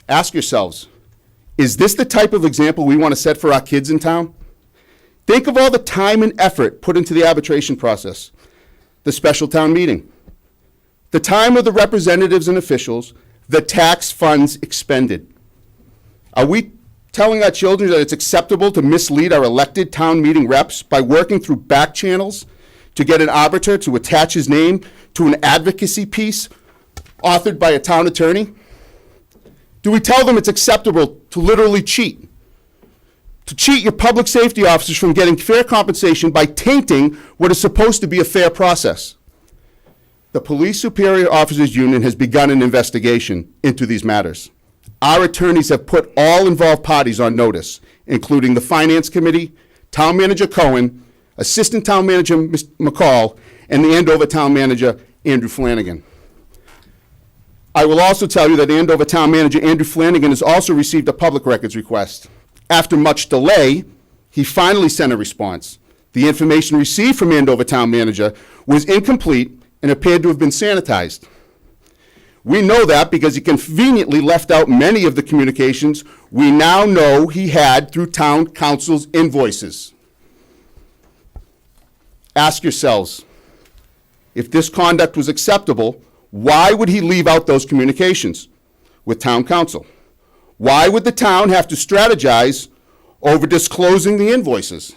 Ask yourselves, is this the type of example we want to set for our kids in town? Think of all the time and effort put into the arbitration process, the special town meeting, the time of the representatives and officials, the tax funds expended. Are we telling our children that it's acceptable to mislead our elected town meeting reps by working through back channels to get an arbiter to attach his name to an advocacy piece authored by a town attorney? Do we tell them it's acceptable to literally cheat? To cheat your public safety officers from getting fair compensation by tainting what is supposed to be a fair process? The Police Superior Officers Union has begun an investigation into these matters. Our attorneys have put all involved parties on notice, including the Finance Committee, Town Manager Cohen, Assistant Town Manager McCall, and the Andover Town Manager, Andrew Flanagan. I will also tell you that Andover Town Manager Andrew Flanagan has also received a public records request. After much delay, he finally sent a response. The information received from Andover Town Manager was incomplete and appeared to have been sanitized. We know that because he conveniently left out many of the communications we now know he had through town council's invoices. Ask yourselves, if this conduct was acceptable, why would he leave out those communications with town council? Why would the town have to strategize over disclosing the invoices?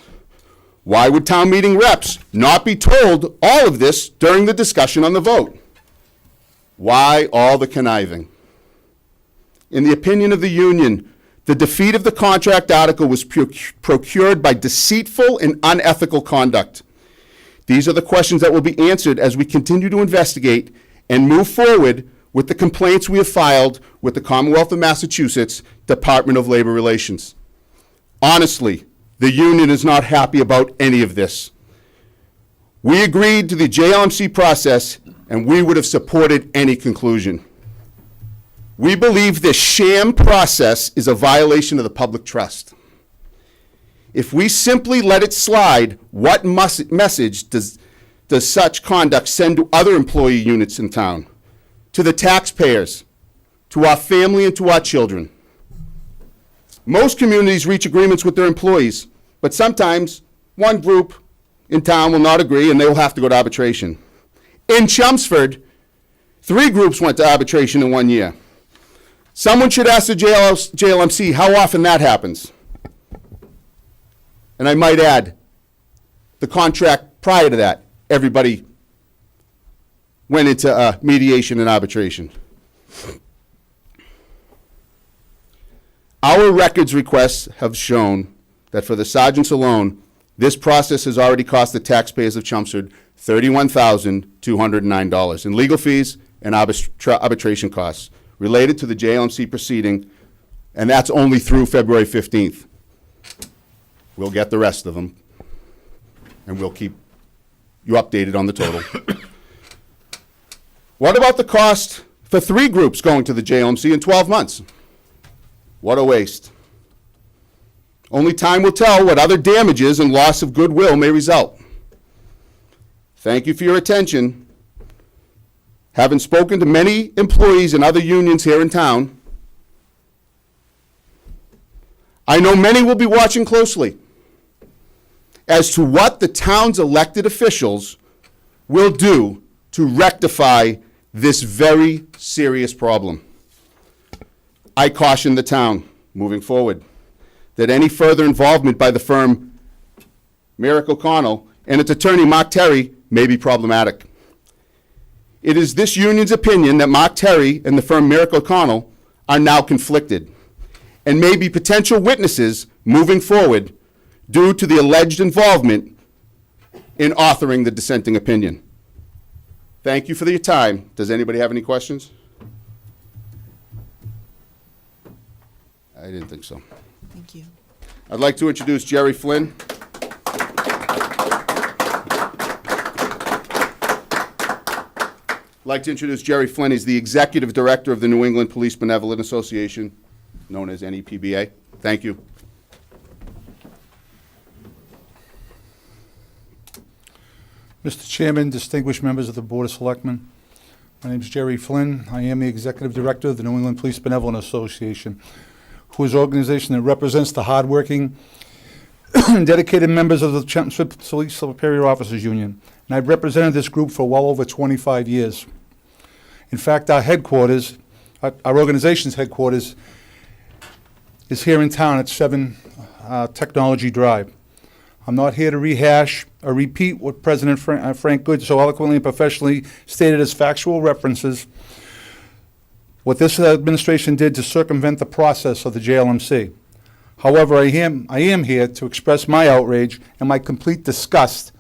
Why would town meeting reps not be told all of this during the discussion on the vote? Why all the conniving? In the opinion of the union, the defeat of the contract article was procured by deceitful and unethical conduct. These are the questions that will be answered as we continue to investigate and move forward with the complaints we have filed with the Commonwealth of Massachusetts Department of Labor Relations. Honestly, the union is not happy about any of this. We agreed to the JLMC process, and we would have supported any conclusion. We believe this sham process is a violation of the public trust. If we simply let it slide, what message does such conduct send to other employee units in town, to the taxpayers, to our family, and to our children? Most communities reach agreements with their employees, but sometimes one group in town will not agree, and they will have to go to arbitration. In Chelmsford, 3 groups went to arbitration in 1 year. Someone should ask the JLMC how often that happens. And I might add, the contract prior to that, everybody went into mediation and arbitration. Our records requests have shown that for the sergeants alone, this process has already cost the taxpayers of Chelmsford $31,209 in legal fees and arbitration costs related to the JLMC proceeding, and that's only through February 15th. We'll get the rest of them, and we'll keep you updated on the total. What about the cost for 3 groups going to the JLMC in 12 months? What a waste. Only time will tell what other damages and loss of goodwill may result. Thank you for your attention. Having spoken to many employees and other unions here in town, I know many will be watching closely as to what the town's elected officials will do to rectify this very serious problem. I caution the town, moving forward, that any further involvement by the firm Merrick O'Connell and its attorney Mark Terry may be problematic. It is this union's opinion that Mark Terry and the firm Merrick O'Connell are now conflicted and may be potential witnesses moving forward due to the alleged involvement in authoring the dissenting opinion. Thank you for your time. Does anybody have any questions? I didn't think so. Thank you. I'd like to introduce Jerry Flynn. I'd like to introduce Jerry Flynn. He's the Executive Director of the New England Police Benevolent Association, known as NEPBA. Thank you. Mr. Chairman, distinguished members of the Board of Selectmen, my name is Jerry Flynn. I am the Executive Director of the New England Police Benevolent Association, who is an organization that represents the hardworking and dedicated members of the Chelmsford Police Superior Officers Union. And I've represented this group for well over 25 years. In fact, our headquarters, our organization's headquarters, is here in town at 7 Technology Drive. I'm not here to rehash or repeat what President Frank Good so eloquently and professionally stated as factual references, what this administration did to circumvent the process of the JLMC. However, I am here to express my outrage and my complete disgust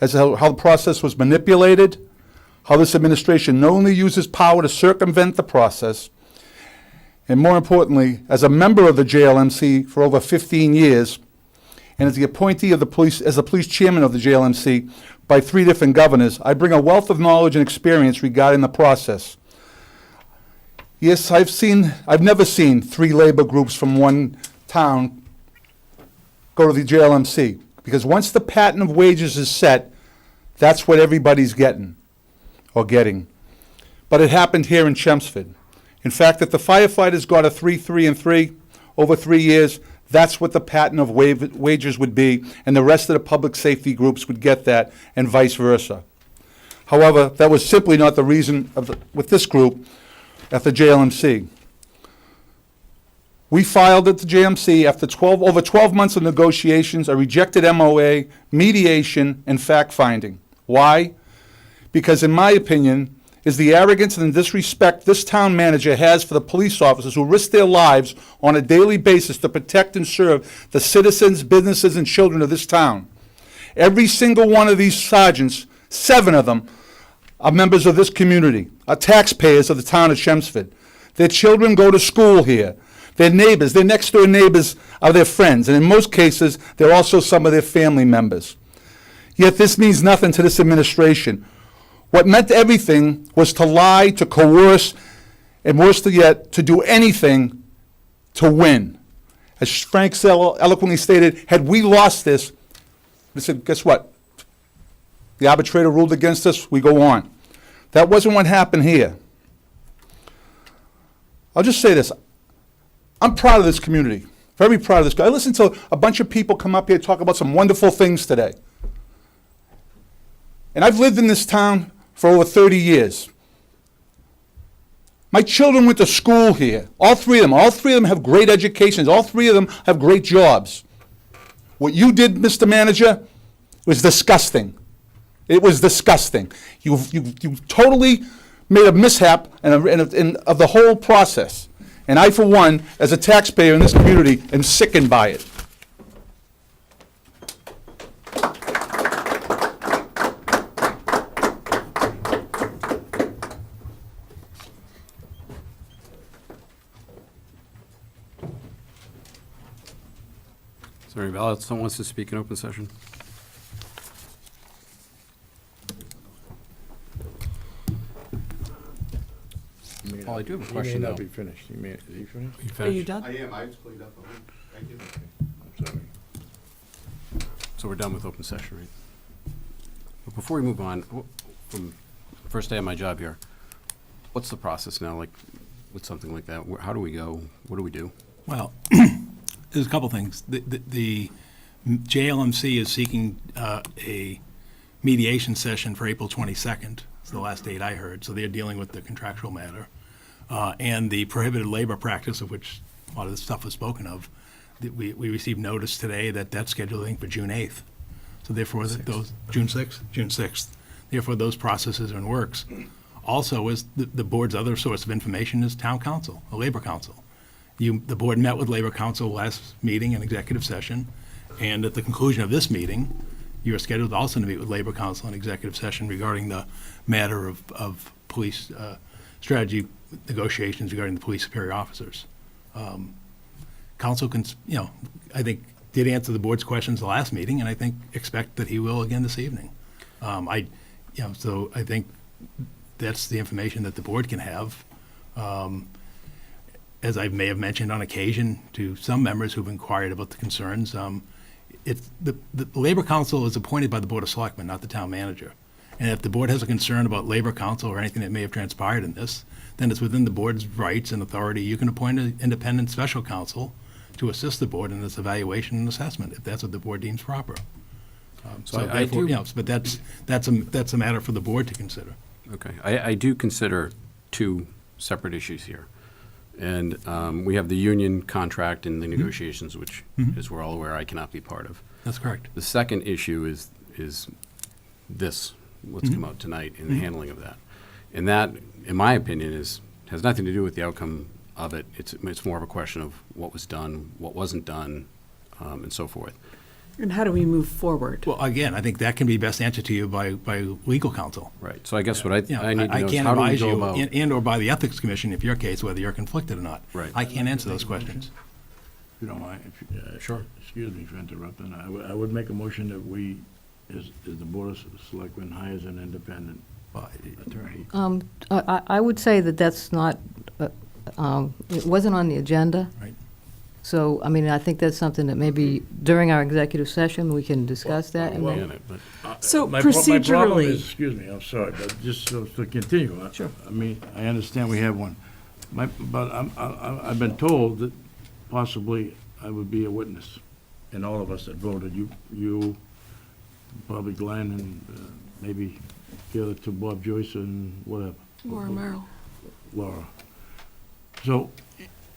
as to how the process was manipulated, how this administration knowingly uses power to circumvent the process, and more importantly, as a member of the JLMC for over 15 years, and as the appointee of the police, as the police chairman of the JLMC by 3 different governors, I bring a wealth of knowledge and experience regarding the process. Yes, I've never seen 3 labor groups from one town go to the JLMC, because once the pattern of wages is set, that's what everybody's getting. But it happened here in Chelmsford. In fact, if the firefighters got a 3, 3, and 3 over 3 years, that's what the pattern of wages would be, and the rest of the public safety groups would get that, and vice versa. However, that was simply not the reason with this group at the JLMC. We filed at the JLMC after over 12 months of negotiations, a rejected MOA, mediation, and fact-finding. Why? Because in my opinion, is the arrogance and disrespect this town manager has for the police officers who risk their lives on a daily basis to protect and serve the citizens, businesses, and children of this town. Every single one of these sergeants, 7 of them, are members of this community, are taxpayers of the town of Chelmsford. Their children go to school here. Their neighbors, their next door neighbors are their friends, and in most cases, they're also some of their family members. Yet this means nothing to this administration. What meant everything was to lie, to coerce, and worse yet, to do anything to win. As Frank eloquently stated, had we lost this, they said, guess what? The arbitrator ruled against us, we go on. That wasn't what happened here. I'll just say this. I'm proud of this community, very proud of this. I listened to a bunch of people come up here and talk about some wonderful things today. and I've lived in this town for over 30 years. My children went to school here, all three of them. All three of them have great educations. All three of them have great jobs. What you did, Mr. Manager, was disgusting. It was disgusting. You totally made a mishap of the whole process. And I, for one, as a taxpayer in this community, am sickened by it. Is there anybody else that wants to speak in open session? Paul, I do have a question, He may though. not be finished. Is he finished? You Are you finished? done? I am, I just cleaned up the room. Thank you. I'm sorry. So we're done with open session, right? But before we move on, from the first day of my job here, what's the process now, like, with something like that? How do we go? What do we do? Well, there's a couple things. The JLMC is seeking a mediation session for April 22nd. It's the last date I heard, so they're dealing with the contractual matter. And the prohibited labor practice, of which a lot of this stuff was spoken of, we received notice today that that's scheduled, I think, for June 8th. So therefore, June 6th? June 6th. Therefore, those processes are in works. Also, is the board's other source of information is town council, a labor council. The board met with labor council last meeting in executive session, and at the conclusion of this meeting, you are scheduled also to meet with labor council in executive session regarding the matter of police strategy negotiations regarding the police superior officers. Council can, I think, did answer the board's questions the last meeting, and I think expect that he will again this evening. So I think that's the information that the board can have. As I may have mentioned on occasion to some members who've inquired about the concerns, the Labor Council is appointed by the Board of Selectmen, not the town manager. And if the board has a concern about Labor Council or anything that may have transpired in this, then it's within the board's rights and authority. You can appoint an independent special counsel to assist the board in this evaluation and assessment, if that's what the board deems proper. So I therefore, do- but that's a matter for the board to consider. Okay, I do consider two separate issues here. And we have the union contract and the negotiations, which, as we're all aware, I cannot be part of. That's correct. The second issue is this, what's come out tonight, and the handling of that. And that, in my opinion, has nothing to do with the outcome of it. It's more of a question of what was done, what wasn't done, and so forth. And how do we move forward? Well, again, I think that can be best answered to you by legal counsel. Right, so I guess what I need to know I is can't how do we advise go you, about? and/or by the Ethics Commission, if your case, whether you're conflicted or not. Right. I can't answer those questions. If you don't mind, Sure. excuse me for interrupting. I would make a motion that we, as the Board of Selectmen hires an independent attorney. I would say that that's not, it wasn't on the agenda. Right. So, I mean, I think that's something that maybe during our executive session, we can discuss that. and well, then- So My problem procedurally- is, excuse me, I'm sorry, but just so to continue. Sure. I mean, I understand we have one, but I've been told that possibly I would be a witness, and all of us that voted, you, probably Glenn, and maybe the other two, Bob Joyce and whatever. Laura Merrill. Laura. So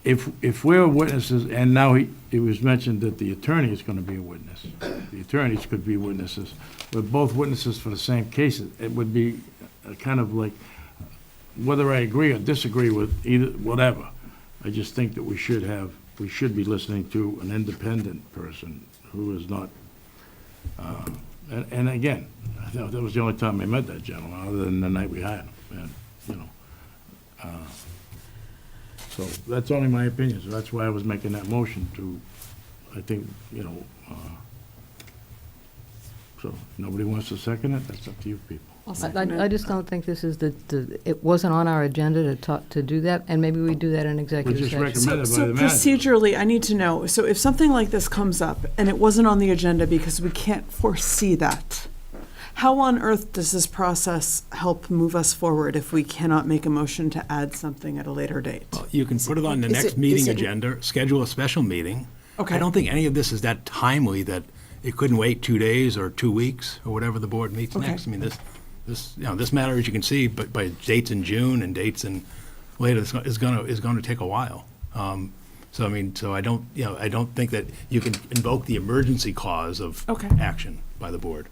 if we're witnesses, and now it was mentioned that the attorney is going to be a witness. The attorneys could be witnesses. We're both witnesses for the same cases. It would be kind of like, whether I agree or disagree with either, whatever, I just think that we should be listening to an independent person who is not, and again, I thought that was the only time I met that gentleman, other than the night we hired him, and, so that's only my opinion, so that's why I was making that motion to, I think, so if nobody wants to second it, that's up to you people. I just don't think this is it wasn't on our agenda to do that, and maybe we do that in executive just session. recommend- So by the manager. procedurally, I need to know, so if something like this comes up and it wasn't on the agenda because we can't foresee that, how on earth does this process help move us forward if we cannot make a motion to add something at a later date? Well, you can put it on the Is next it- meeting is it- agenda, schedule a special meeting. Okay. I don't think any of this is that timely that it couldn't wait 2 days or 2 weeks or whatever the board meets Okay. next. I mean, this matter, as you can see, but by dates in June and dates in later, is going to take a while. So I mean, so I don't think that you can invoke the emergency clause of Okay. action by the board.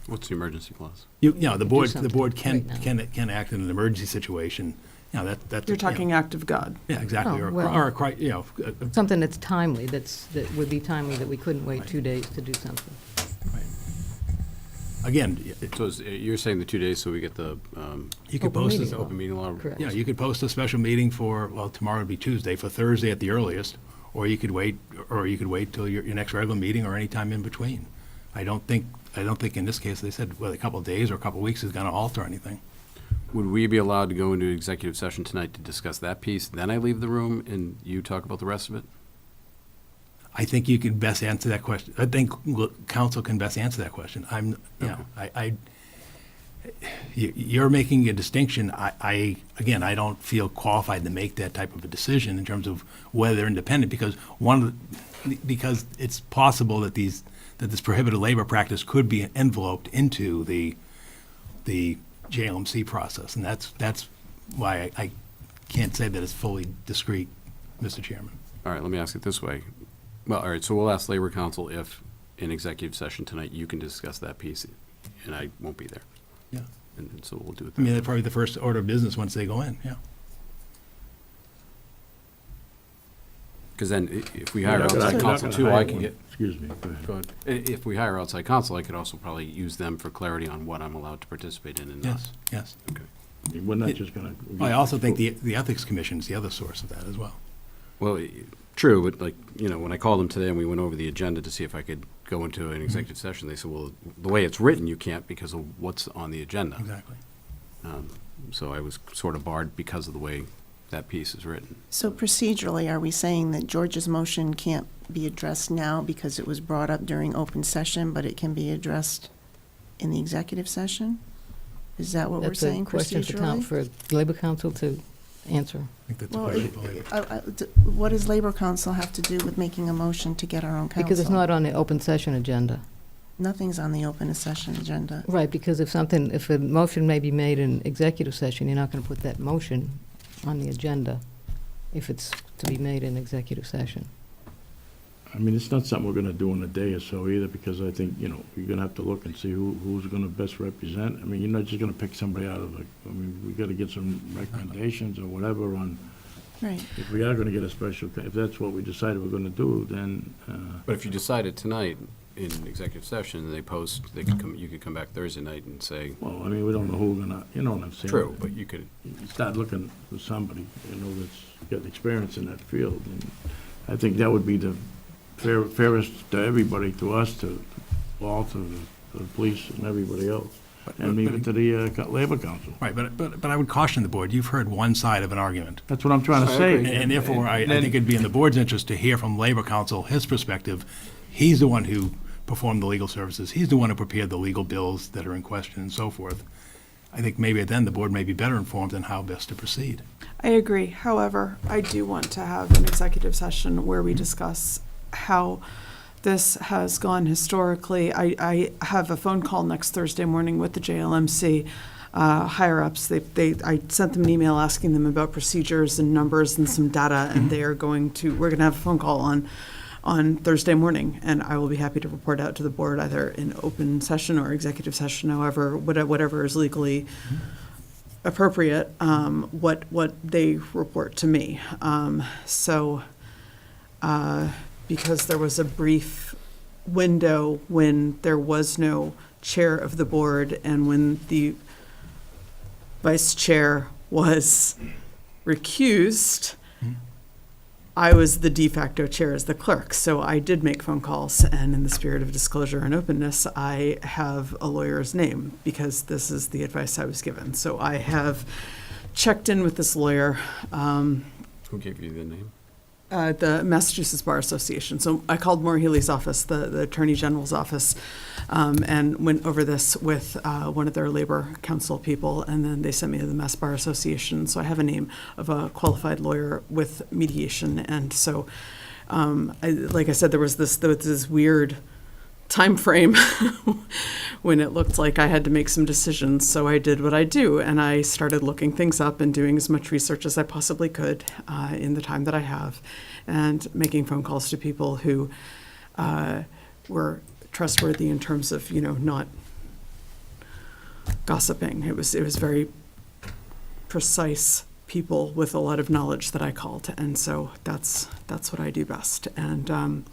What's the emergency clause? The board something can, right now. can act in an emergency situation. That's. You're talking act of God. Yeah, exactly, Oh, or, well. or, Something that's timely, that would be timely, that we couldn't wait 2 days to do something. again, So you're saying the 2 days so we get the you could Open post meeting this, law. open meeting law? Correct. you could post a special meeting for, well, tomorrow would be Tuesday, for Thursday at the earliest, or you could wait till your next regular meeting or any time in between. I don't think in this case, they said, well, a couple of days or a couple of weeks is gonna alter anything. Would we be allowed to go into executive session tonight to discuss that piece, then I leave the room and you talk about the rest of it? I think you can best answer that question. I think council can best answer that question. You're making a distinction. Again, I don't feel qualified to make that type of a decision in terms of whether they're independent, because because it's possible that this prohibited labor practice could be enveloped into the JLMC process, and that's why I can't say that it's fully discrete, Mr. Chairman. All right, let me ask it this way. Well, all right, so we'll ask Labor Council if in executive session tonight you can discuss that piece, and I won't be there. Yeah. And so we'll do it I mean, that that's probably the first order of business once they go in, yeah. Because then if we You're hire not gonna- outside you're not counsel gonna too, hire I can one. get, Excuse me, go ahead. go ahead. If we hire outside counsel, I could also probably use them for clarity on what I'm allowed to participate in and not. Yes. Okay. I mean, we're not just gonna. I also think the Ethics Commission is the other source of that as well. Well, true, but like, when I called them today and we went over the agenda to see if I could go into an executive session, they said, well, the way it's written, you can't because of what's on the agenda. Exactly. So I was sort of barred because of the way that piece is written. So procedurally, are we saying that George's motion can't be addressed now because it was brought up during open session, but it can be addressed in the executive session? Is that what we're saying That's a question procedurally? for Labor Council to answer. I think that's a Well, question for later. what does Labor Council have to do with making a motion to get our own counsel? Because it's not on the open session agenda. Nothing's on the open session agenda. Right, because if a motion may be made in executive session, you're not going to put that motion on the agenda if it's to be made in executive session. I mean, it's not something we're gonna do in a day or so either, because I think, you're gonna have to look and see who's gonna best represent. I mean, you're not just gonna pick somebody out of we gotta get some recommendations or whatever on, Right. if we are gonna get a special, if that's what we decided we're gonna do, then, But if you decided tonight in executive session, they you could come back Thursday night and say, well, I mean, we don't know who we're gonna, you know what I'm saying? true, but you could, You start looking for somebody, that's got experience in that field, and I think that would be the fairest to everybody, to us, to all, to the police and everybody else, and even to the Labor Council. Right, but I would caution the board, you've heard one side of an argument. That's what I'm trying to say. And therefore, I think it'd be in the board's interest to hear from Labor Council, his perspective. He's the one who performed the legal services. He's the one who prepared the legal bills that are in question and so forth. I think maybe then the board may be better informed on how best to proceed. I agree. However, I do want to have an executive session where we discuss how this has gone historically. I have a phone call next Thursday morning with the JLMC higher-ups. I sent them an email asking them about procedures and numbers and some data, and we're going to have a phone call on Thursday morning, and I will be happy to report out to the board either in open session or executive session, however, whatever is legally appropriate, what they report to me. Because there was a brief window when there was no chair of the board and when the vice chair was recused, I was the de facto chair as the clerk. So I did make phone calls, and in the spirit of disclosure and openness, I have a lawyer's name because this is the advice I was given. So I have checked in with this lawyer. who gave you the name? The Massachusetts Bar Association. So I called Maura Healy's office, the Attorney General's office, and went over this with one of their Labor Council people, and then they sent me to the Mass Bar Association. So I have a name of a qualified lawyer with mediation, and so, like I said, there was this weird time frame when it looked like I had to make some decisions. So I did what I do, and I started looking things up and doing as much research as I possibly could in the time that I have, and making phone calls to people who were trustworthy in terms of, not gossiping. It was very precise people with a lot of knowledge that I called, and so that's what I do best. And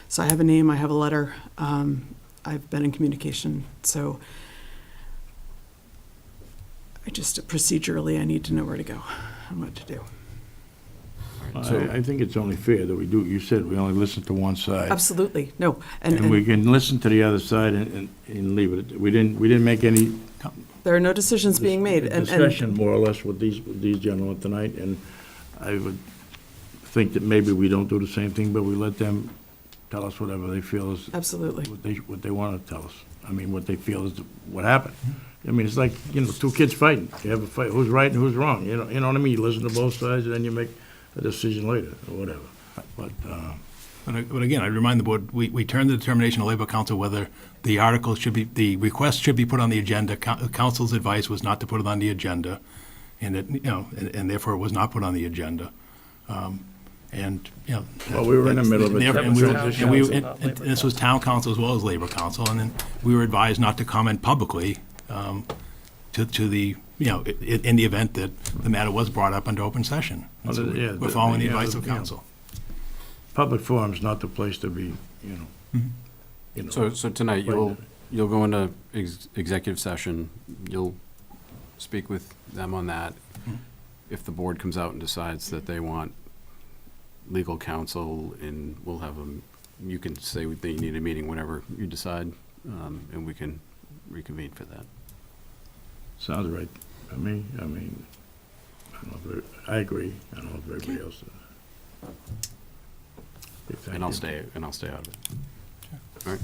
so I have a name, I have a letter, I've been in communication, so procedurally I need to know where to go and what to do. I think it's only fair that we do, you said we only listen to one side. Absolutely, no. And we can listen to the other side and leave it. We didn't make any there are no decisions being made. discussion, more or less, with these gentlemen tonight, and I would think that maybe we don't do the same thing, but we let them tell us whatever they feel is Absolutely. what they want to tell us. I mean, what they feel is what happened. I mean, it's like, two kids fighting. You have a fight, who's right and who's wrong, you know what I mean? You listen to both sides, and then you make a decision later, or whatever. But again, I remind the board, we turned the determination to Labor Council whether the article the request should be put on the agenda. Council's advice was not to put it on the agenda, and and therefore it was not put on the agenda. Well, we were in the middle of it. And this was town council as well as Labor Council, and then we were advised not to comment publicly to the, in the event that the matter was brought up under open session. And so we're following the advice of council. Public forum's not the place to be, So tonight, you'll go into executive session, you'll speak with them on that. If the board comes out and decides that they want legal counsel, and we'll have them, you can say that you need a meeting whenever you decide, and we can reconvene for that. Sounds right to me. I mean, I agree. I don't know if everybody else does. And I'll stay out of it. All right.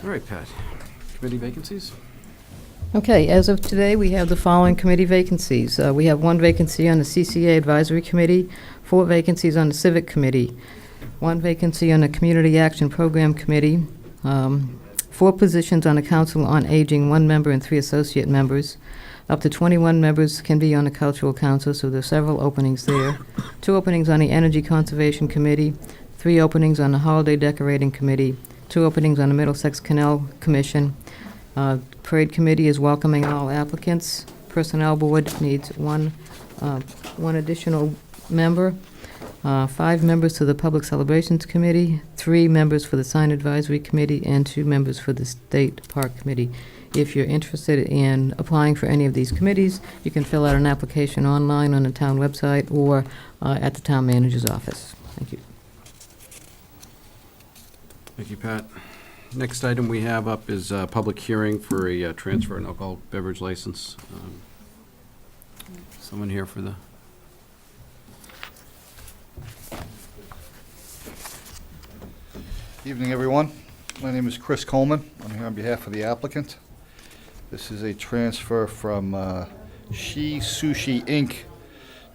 All right, Pat. Committee vacancies? Okay, as of today, we have the following committee vacancies. We have 1 vacancy on the CCA Advisory Committee, 4 vacancies on the Civic Committee, 1 vacancy on the Community Action Program Committee, 4 positions on the Council on Aging, 1 member and 3 associate members. Up to 21 members can be on the Cultural Council, so there's several openings there. 2 openings on the Energy Conservation Committee, 3 openings on the Holiday Decorating Committee, 2 openings on the Middlesex Canal Commission. Parade Committee is welcoming all applicants. Personnel Board needs one additional member. 5 members to the Public Celebrations Committee, 3 members for the Sign Advisory Committee, and 2 members for the State Park Committee. If you're interested in applying for any of these committees, you can fill out an application online on the town website or at the town manager's office. Thank you. Thank you, Pat. Next item we have up is a public hearing for a transfer an alcohol beverage license. Someone here for the... Evening, everyone. My name is Chris Coleman. I'm here on behalf of the applicant. This is a transfer from Shi Sushi Inc.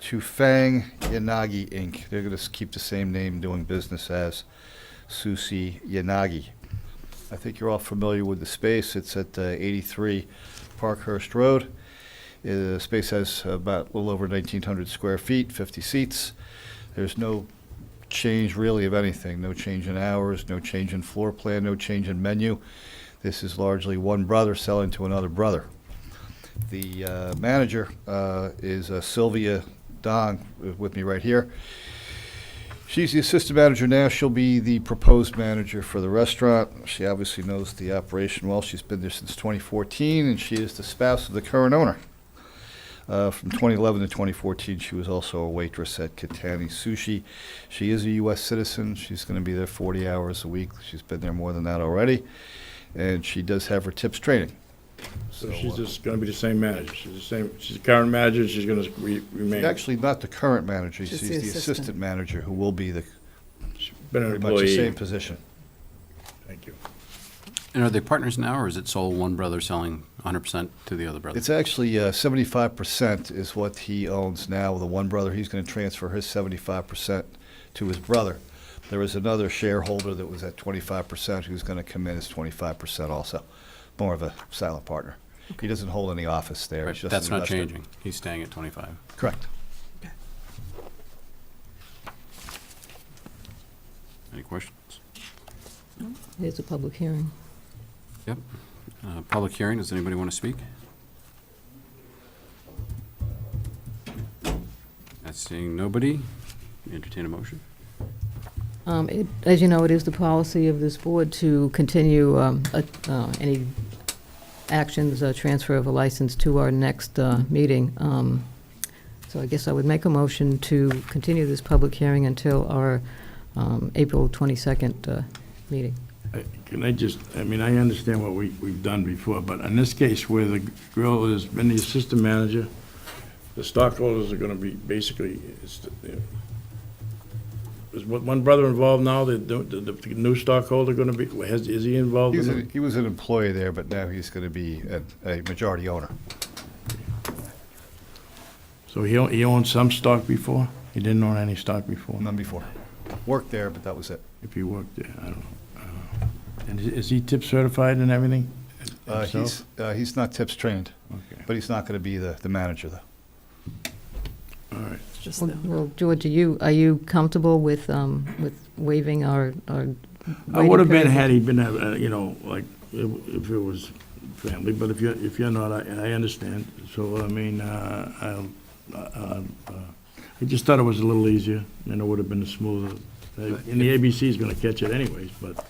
to Fang Yanagi Inc. They're going to keep the same name doing business as Sushi Yanagi. I think you're all familiar with the space. It's at 83 Parkhurst Road. The space has about a little over 1,900 square feet, 50 seats. There's no change really of anything. No change in hours, no change in floor plan, no change in menu. This is largely one brother selling to another brother. The manager is Sylvia Dong, with me right here. She's the assistant manager now. She'll be the proposed manager for the restaurant. She obviously knows the operation well. She's been there since 2014, and she is the spouse of the current owner. From 2011 to 2014, she was also a waitress at Katani Sushi. She is a U.S. citizen. She's going to be there 40 hours a week. She's been there more than that already. And she does have her tips training. So she's just going to be the same manager. She's the current manager. She's going to remain. Actually, not the current manager. She's She's the the assistant. assistant manager who will be Been an pretty much the employee. same position. Thank you. And are they partners now, or is it sole one brother selling 100% to the other brother? It's actually 75% is what he owns now. The one brother, he's going to transfer his 75% to his brother. There is another shareholder that was at 25% who's going to come in as 25% also. More of a silent partner. He doesn't hold any office there. Right, He's just that's an not investor. changing. He's staying at 25. Correct. Any questions? Here's a public hearing. Yep. Public hearing, does anybody want to speak? Seeing nobody, entertain a motion. As you know, it is the policy of this board to continue any actions, transfer of a license to our next meeting. So I guess I would make a motion to continue this public hearing until our April 22nd meeting. Can I just, I mean, I understand what we've done before, but in this case where the girl has been the assistant manager, the stockholders are gonna be basically, is one brother involved now, the new stockholder gonna be, is he involved in it? He was an employee there, but now he's going to be a majority owner. So he owned some stock before? He didn't own any stock before? None before. Worked there, but that was it. If he worked there, I don't know. And is he tip certified and everything? He's not TIPS trained, Okay, but he's not going to be the manager, though. all right. Just Well, George, are you comfortable with waiving our I waiting would have been period? had he been, you know, like, if it was family, but if you're not, I understand. So, I mean, I just thought it was a little easier, and it would have been smoother. And the ABC is gonna catch it anyways, but.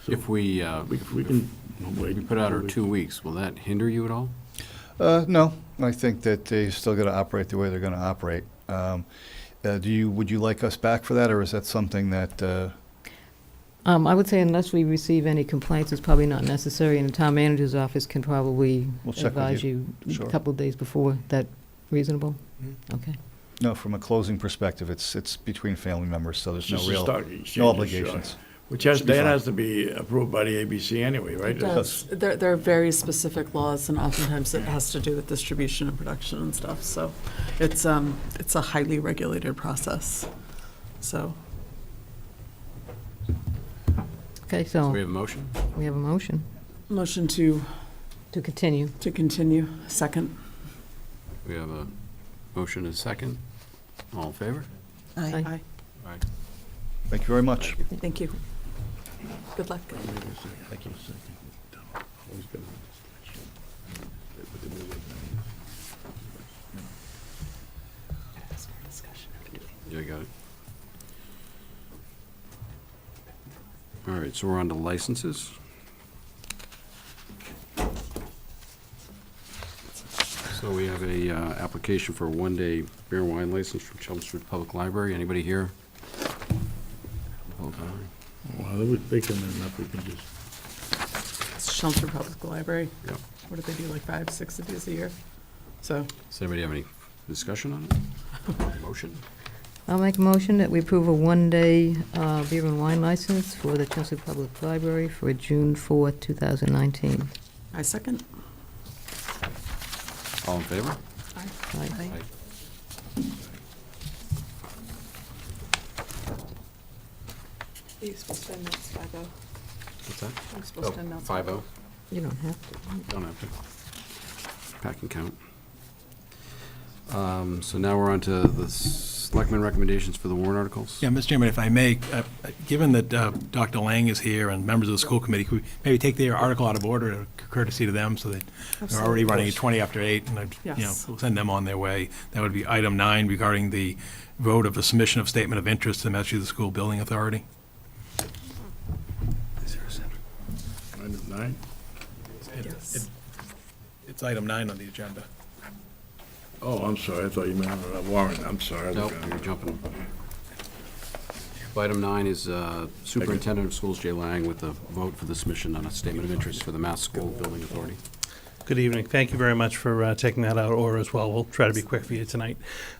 So If we we can wait. put out our 2 weeks, will that hinder you at all? No, I think that they're still going to operate the way they're going to operate. Would you like us back for that, or is that something that, I would say unless we receive any complaints, it's probably not necessary, and the town manager's office can probably We'll check with advise you Sure. a couple of days before. That reasonable? Okay. no, from a closing perspective, it's between family members, so there's no Just a real, stock exchange, no sure. obligations. Which Should be that fine. has to be approved by the ABC anyway, right? It does. There are very specific laws, and oftentimes it has to do with distribution and production and stuff, so it's a highly regulated process, so. Okay, So we so have a motion? we have a motion Motion to continue. continue, second. We have a motion and a second. All in favor? Aye. Aye. Thank you very much. Thank you. Good luck. Thank you. Yeah, I got it. All right, so we're on to licenses. So we have a application for a one-day beer and wine license from Chelmsford Public Library. Anybody here? Hold on. Well, they come in enough, we can just. It's Chelmsford Public Library. Yep. What do they do, like 5, 6 of these a year? So, Does anybody have any discussion on it? Motion? I'll make a motion that we approve a one-day beer and wine license for the Chelmsford Public Library for June 4th, 2019. I second. All in favor? Aye. Aye. Are you supposed to announce 5-0? What's that? Are you supposed to announce? 5-0? You don't have to. Don't have to. Pack and count. So now we're on to the Selectmen recommendations for the warrant articles. Yeah, Mr. Chairman, if I may, given that Dr. Lang is here and members of the school committee, could we maybe take their article out of order, courtesy to them, so that they're already running at 20 after 8, and Yes. we'll send them on their way. That would be item 9 regarding the vote of a submission of statement of interest to the Massachusetts School Building Authority. Item 9? Yes. It's item 9 on the agenda. Oh, I'm sorry, I thought you meant warrant, I'm sorry. Nope, you're jumping. Item 9 is Superintendent of Schools Jay Lang with a vote for the submission on a statement of interest for the Mass School Building Authority. Good evening. Thank you very much for taking that out of order as well. We'll try to be quick for you tonight.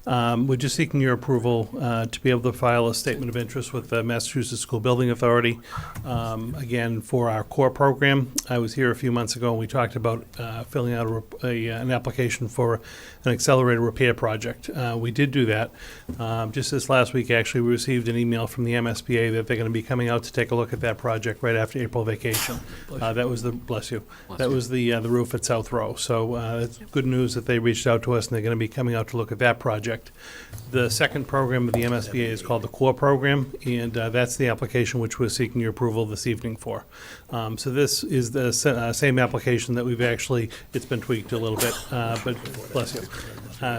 We're just seeking your approval to be able to file a statement of interest with the Massachusetts School Building Authority. Again, for our core program. I was here a few months ago and we talked about filling out an application for an accelerated repair project. We did do that. Just this last week, actually, we received an email from the MSBA that they're going to be coming out to take a look at that project right after April vacation. That was the, bless you, that was the roof at South Row. So it's good news that they reached out to us and they're going to be coming out to look at that project. The second program of the MSBA is called the Core Program, and that's the application which we're seeking your approval this evening for. So this is the same application that we've actually, it's been tweaked a little bit, but bless you.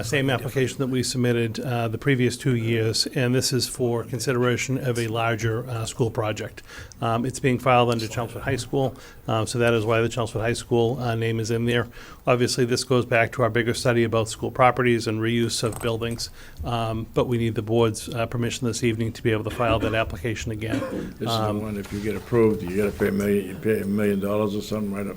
Same application that we submitted the previous 2 years, and this is for consideration of a larger school project. It's being filed under Chelmsford High School, so that is why the Chelmsford High School name is in there. Obviously, this goes back to our bigger study about school properties and reuse of buildings, but we need the board's permission this evening to be able to file that application again. This is the one, if you get approved, you gotta pay $1 million or something right up.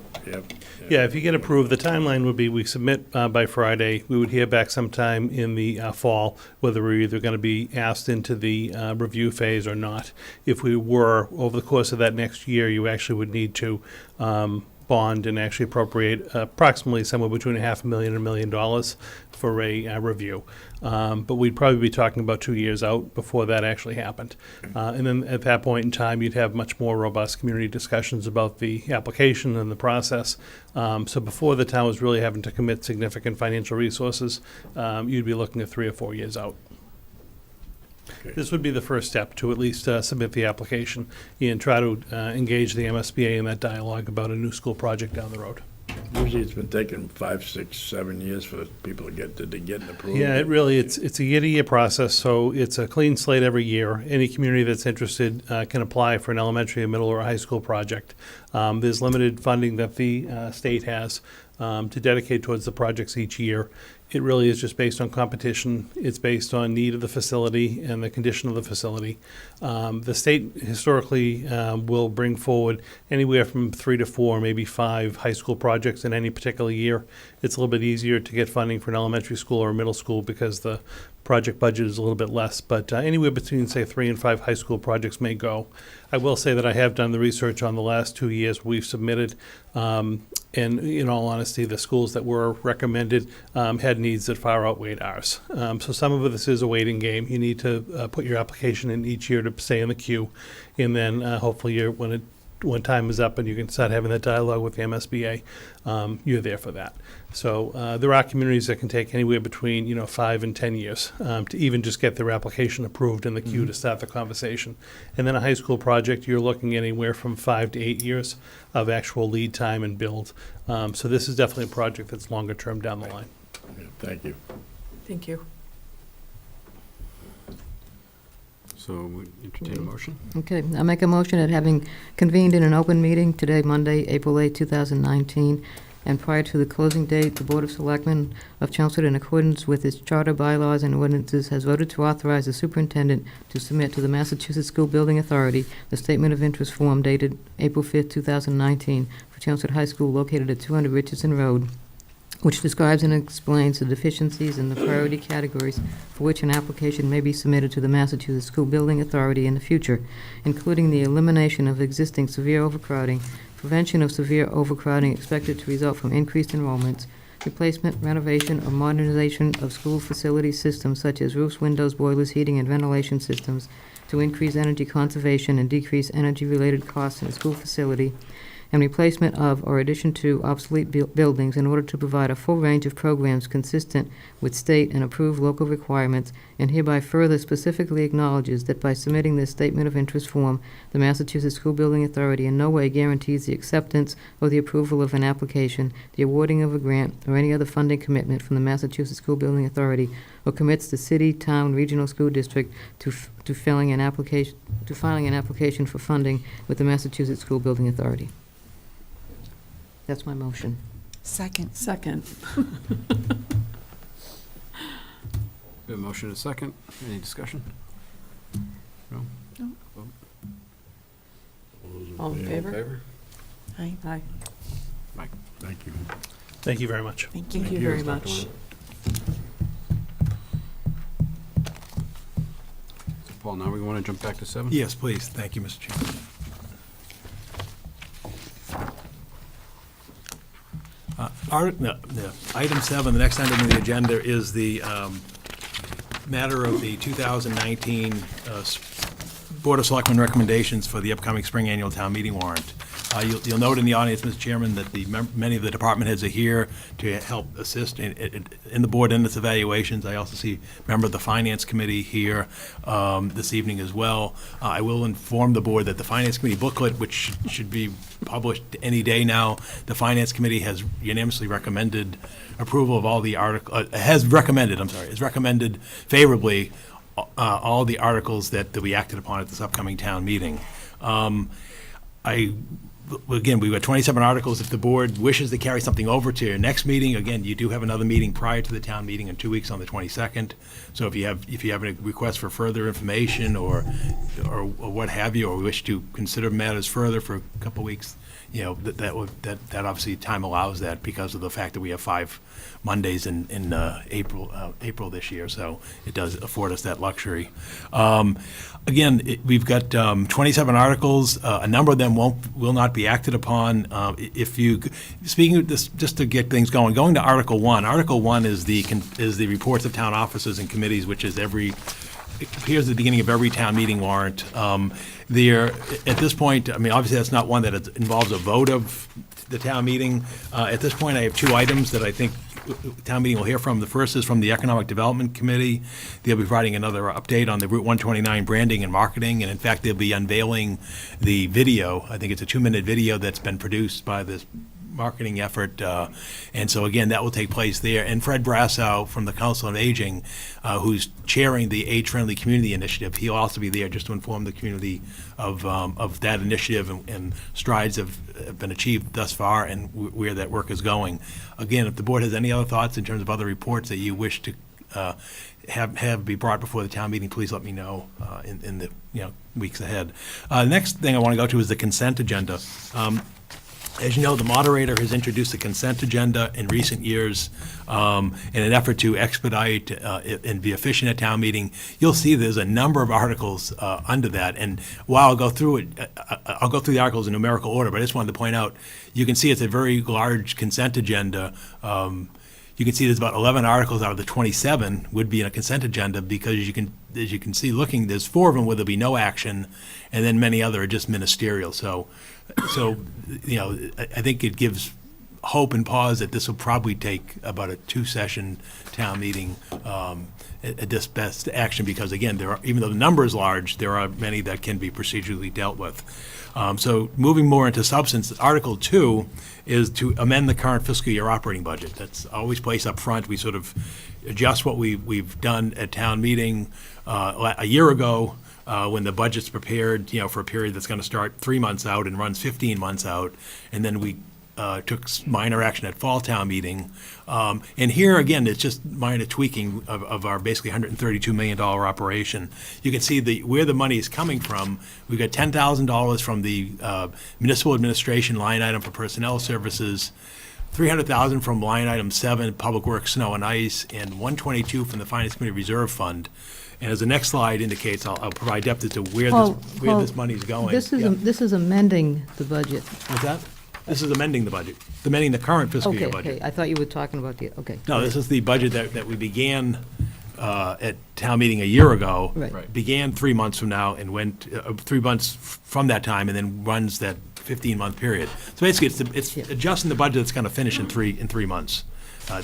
Yeah, if you get approved, the timeline would be we submit by Friday. We would hear back sometime in the fall whether we're either going to be asked into the review phase or not. If we were, over the course of that next year, you actually would need to bond and actually appropriate approximately somewhere between $500,000 and $1 million for a review. But we'd probably be talking about 2 years out before that actually happened. And then at that point in time, you'd have much more robust community discussions about the application and the process. So before the town was really having to commit significant financial resources, you'd be looking at 3 or 4 years out. This would be the first step to at least submit the application and try to engage the MSBA in that dialogue about a new school project down the road. Usually it's been taking 5, 6, 7 years for people to get approved. Yeah, it's a year-to-year process, so it's a clean slate every year. Any community that's interested can apply for an elementary, a middle, or a high school project. There's limited funding that the state has to dedicate towards the projects each year. It really is just based on competition. It's based on need of the facility and the condition of the facility. The state historically will bring forward anywhere from 3 to 4, maybe 5 high school projects in any particular year. It's a little bit easier to get funding for an elementary school or a middle school because the project budget is a little bit less, but anywhere between, say, 3 and 5 high school projects may go. I will say that I have done the research on the last 2 years we've submitted, and in all honesty, the schools that were recommended had needs that far outweighed ours. So some of this is a waiting game. You need to put your application in each year to stay in the queue, and then hopefully when time is up and you can start having that dialogue with the MSBA, you're there for that. So there are communities that can take anywhere between 5 and 10 years to even just get their application approved in the queue to start the conversation. And then a high school project, you're looking anywhere from 5 to 8 years of actual lead time and build. So this is definitely a project that's longer term down the line. Yeah, thank you. Thank you. So we entertain a motion? Okay, I make a motion that having convened in an open meeting today, Monday, April 8, 2019, and prior to the closing date, the Board of Selectmen of Chelmsford, in accordance with its charter, bylaws, and ordinances, has voted to authorize the superintendent to submit to the Massachusetts School Building Authority the statement of interest form dated April 5, 2019, for Chelmsford High School located at 200 Richardson Road, which describes and explains the deficiencies in the priority categories for which an application may be submitted to the Massachusetts School Building Authority in the future, including the elimination of existing severe overcrowding, prevention of severe overcrowding expected to result from increased enrollments, replacement, renovation, or modernization of school facility systems such as roofs, windows, boilers, heating, and ventilation systems to increase energy conservation and decrease energy-related costs in a school facility, and replacement of or addition to obsolete buildings in order to provide a full range of programs consistent with state and approved local requirements, and hereby further specifically acknowledges that by submitting this statement of interest form, the Massachusetts School Building Authority in no way guarantees the acceptance or the approval of an application, the awarding of a grant, or any other funding commitment from the Massachusetts School Building Authority, or commits the city, town, regional school district to filing an application for funding with the Massachusetts School Building Authority. That's my motion. Second. We have a motion and a second. Any discussion? No? No. Vote. All in favor? Aye. Aye. Thank you. Thank you very much. Thank you. Thank you very much. Paul, now we want to jump back to 7? Yes, please. Thank you, Mr. Chairman. Item 7, the next item on the agenda is the matter of the 2019 Board of Selectmen recommendations for the upcoming spring annual town meeting warrant. You'll note in the audience, Mr. Chairman, that many of the department heads are here to help assist in the board in its evaluations. I also see a member of the Finance Committee here this evening as well. I will inform the board that the Finance Committee booklet, which should be published any day now, the Finance Committee has unanimously recommended approval of all the has recommended favorably all the articles that we acted upon at this upcoming town meeting. Again, we've got 27 articles. If the board wishes to carry something over to your next meeting, again, you do have another meeting prior to the town meeting in 2 weeks on the 22nd. So if you have a request for further information or what have you, or wish to consider matters further for a couple of weeks, that obviously time allows that because of the fact that we have 5 Mondays in April this year. So it does afford us that luxury. Again, we've got 27 articles. A number of them will not be acted upon. Speaking of this, just to get things going to Article 1. Article 1 is the reports of town officers and committees, which is appears at the beginning of every town meeting warrant. At this point, I mean, obviously that's not one that involves a vote of the town meeting. At this point, I have 2 items that I think town meeting will hear from. The first is from the Economic Development Committee. They'll be providing another update on the Route 129 branding and marketing, and in fact, they'll be unveiling the video. I think it's a 2-minute video that's been produced by this marketing effort, and so again, that will take place there. And Fred Brassow from the Council on Aging, who's chairing the Age-Friendly Community Initiative, he'll also be there just to inform the community of that initiative and strides have been achieved thus far and where that work is going. Again, if the board has any other thoughts in terms of other reports that you wish to have be brought before the town meeting, please let me know in the weeks ahead. The next thing I want to go to is the consent agenda. As you know, the moderator has introduced the consent agenda in recent years in an effort to expedite and be efficient at town meeting. You'll see there's a number of articles under that, and while I'll go through it, I'll go through the articles in numerical order, but I just wanted to point out, you can see it's a very large consent agenda. You can see there's about 11 articles out of the 27 would be in a consent agenda because as you can see looking, there's 4 of them where there'll be no action, and then many other are just ministerial. So I think it gives hope and pause that this will probably take about a 2-session town meeting at this best action because, again, even though the number is large, there are many that can be procedurally dealt with. So moving more into substance, Article 2 is to amend the current fiscal year operating budget. That's always placed up front. We sort of adjust what we've done at town meeting a year ago. When the budget's prepared, for a period that's going to start 3 months out and runs 15 months out, and then we took minor action at fall town meeting. And here, again, it's just minor tweaking of our basically $132 million operation. You can see where the money is coming from. We've got $10,000 from the municipal administration line item for personnel services, $300,000 from line item 7, public works, snow and ice, and $122 from the Finance Committee Reserve Fund. And as the next slide indicates, I'll provide depth as to where this money is going. This is amending the budget. What's that? This is amending the budget, amending the current fiscal year budget. Okay, I thought you were talking about okay. No, this is the budget that we began at town meeting a year ago. Right. Began 3 months from now and went 3 months from that time and then runs that 15-month period. So basically, it's adjusting the budget that's going to finish in 3 months.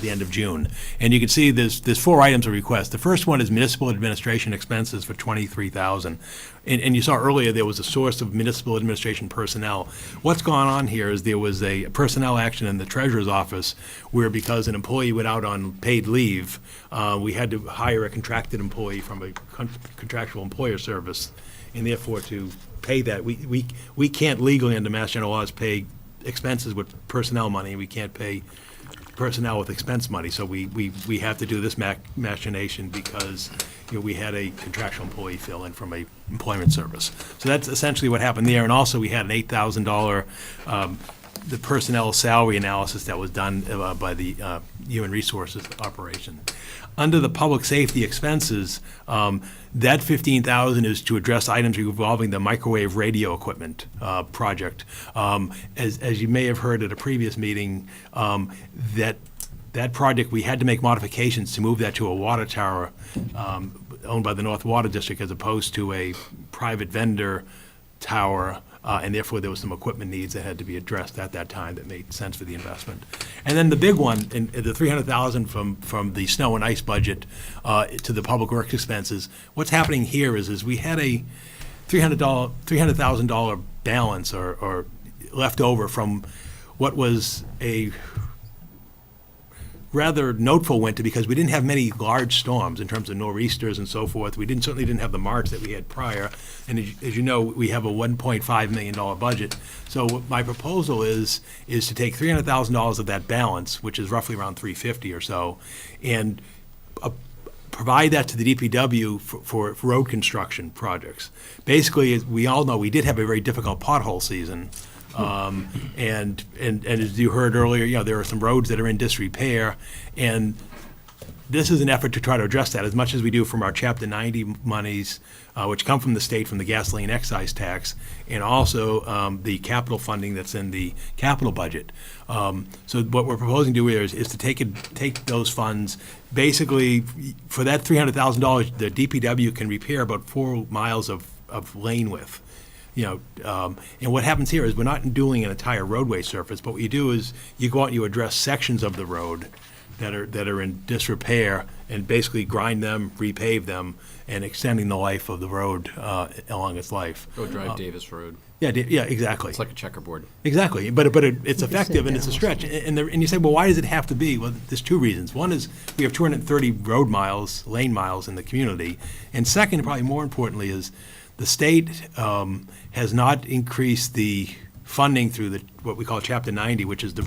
The end of June. And you can see there's 4 items of request. The first one is municipal administration expenses for $23,000. And you saw earlier there was a source of municipal administration personnel. What's gone on here is there was a personnel action in the treasurer's office where because an employee went out on paid leave, we had to hire a contracted employee from a contractual employer service, and therefore to pay that, we can't legally under Mass General laws pay expenses with personnel money. We can't pay personnel with expense money, so we have to do this machination because we had a contractual employee fill in from a employment service. So that's essentially what happened there, and also we had an $8,000 the personnel salary analysis that was done by the Human Resources operation. Under the public safety expenses, that $15,000 is to address items involving the microwave radio equipment project. As you may have heard at a previous meeting, that project, we had to make modifications to move that to a water tower owned by the North Water District as opposed to a private vendor tower, and therefore there was some equipment needs that had to be addressed at that time that made sense for the investment. And then the big one, the $300,000 from the snow and ice budget to the public works expenses. What's happening here is we had a $300,000 balance or left over from what was a rather noteful winter because we didn't have many large storms in terms of nor'easters and so forth. We certainly didn't have the March that we had prior. And as you know, we have a $1.5 million budget. So what my proposal is to take $300,000 of that balance, which is roughly around $350 or so, and provide that to the DPW for road construction projects. Basically, as we all know, we did have a very difficult pothole season. And as you heard earlier, there are some roads that are in disrepair, and this is an effort to try to address that as much as we do from our Chapter 90 monies, which come from the state from the gasoline excise tax, and also the capital funding that's in the capital budget. So what we're proposing to do here is to take those funds. Basically, for that $300,000, the DPW can repair about 4 miles of lane width. And what happens here is we're not doing an entire roadway surface, but what you do is you go out and you address sections of the road that are in disrepair and basically grind them, repave them, and extending the life of the road along its life. Go drive Davis Road. Yeah, exactly. It's like a checkerboard. Exactly, but it's effective and it's a stretch. And you say, well, why does it have to be? Well, there's 2 reasons. One is we have 230 road miles, lane miles in the community, and second, probably more importantly, is the state has not increased the funding through what we call Chapter 90, which is the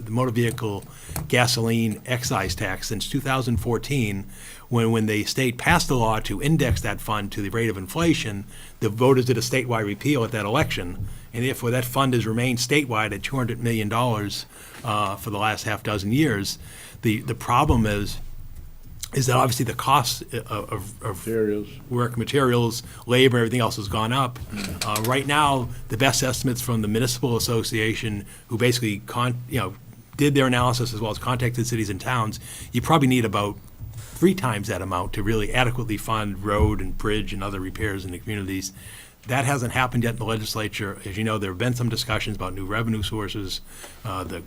motor vehicle gasoline excise tax since 2014, when the state passed a law to index that fund to the rate of inflation. The voters did a statewide repeal at that election, and therefore that fund has remained statewide at $200 million for the last half dozen years. The problem is that obviously the cost of work, materials, labor, everything else has gone up. Right now, the best estimates from the Municipal Association, who basically did their analysis as well as contacted cities and towns, you probably need about 3 times that amount to really adequately fund road and bridge and other repairs in the communities. That hasn't happened yet in the legislature. As you know, there have been some discussions about new revenue sources. That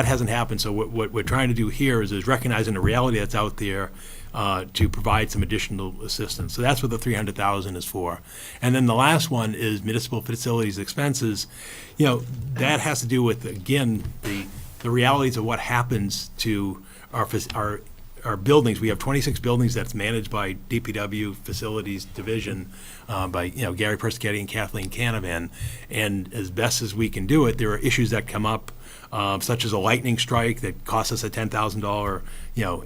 hasn't happened. So what we're trying to do here is recognizing the reality that's out there to provide some additional assistance. So that's what the $300,000 is for. And then the last one is municipal facilities expenses. That has to do with, again, the realities of what happens to our buildings. We have 26 buildings that's managed by DPW Facilities Division by Gary Persichetti and Kathleen Canavan. And as best as we can do it, there are issues that come up, such as a lightning strike that costs us a $10,000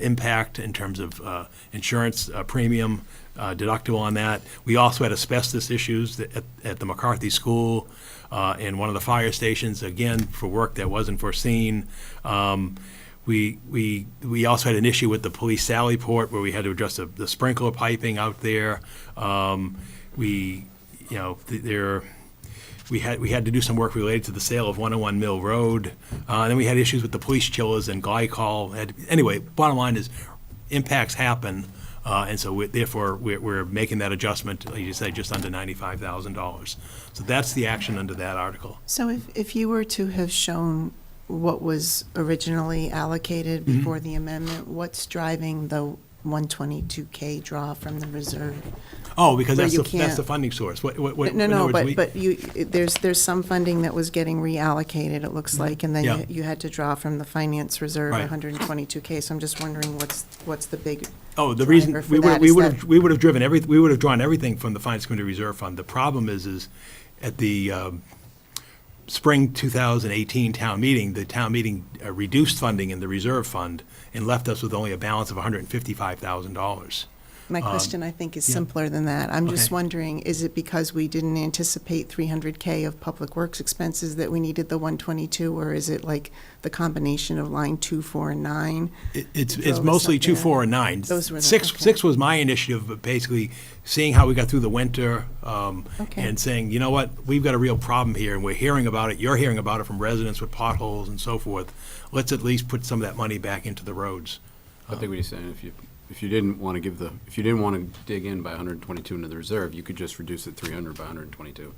impact in terms of insurance premium deductible on that. We also had asbestos issues at the McCarthy School and one of the fire stations, again, for work that wasn't foreseen. We also had an issue with the police Sally Port where we had to address the sprinkler piping out there. We had to do some work related to the sale of 101 Mill Road. And then we had issues with the police chillers and glycol. Anyway, bottom line is impacts happen. And so therefore, we're making that adjustment, like you say, just under $95,000. So that's the action under that article. So if you were to have shown what was originally allocated before the amendment, what's driving the 122K draw from the reserve? Oh, because that's the funding source. There's some funding that was getting reallocated, it looks like, and then you had to draw from the finance reserve, Right. 122K. So I'm just wondering what's the big Oh, the reason driver for we that? would have drawn everything from the Finance Committee Reserve Fund. The problem is at the spring 2018 town meeting, the town meeting reduced funding in the reserve fund and left us with only a balance of $155,000. My question, I think, is yeah. simpler than that. I'm just Okay. wondering, is it because we didn't anticipate 300K of public works expenses that we needed the 122, or is it like the combination of line 2, 4, and 9? It's drove us mostly up 2, there? 4, and 9. Those were the- Six okay. was my initiative, but basically seeing how we got through the winter, Okay. and saying, you know what, we've got a real problem here, and we're hearing about it, you're hearing about it from residents with potholes and so forth. Let's at least put some of that money back into the roads. I think what he's saying, if you didn't want to if you didn't want to dig in by 122 into the reserve, you could just reduce it 300 by 122.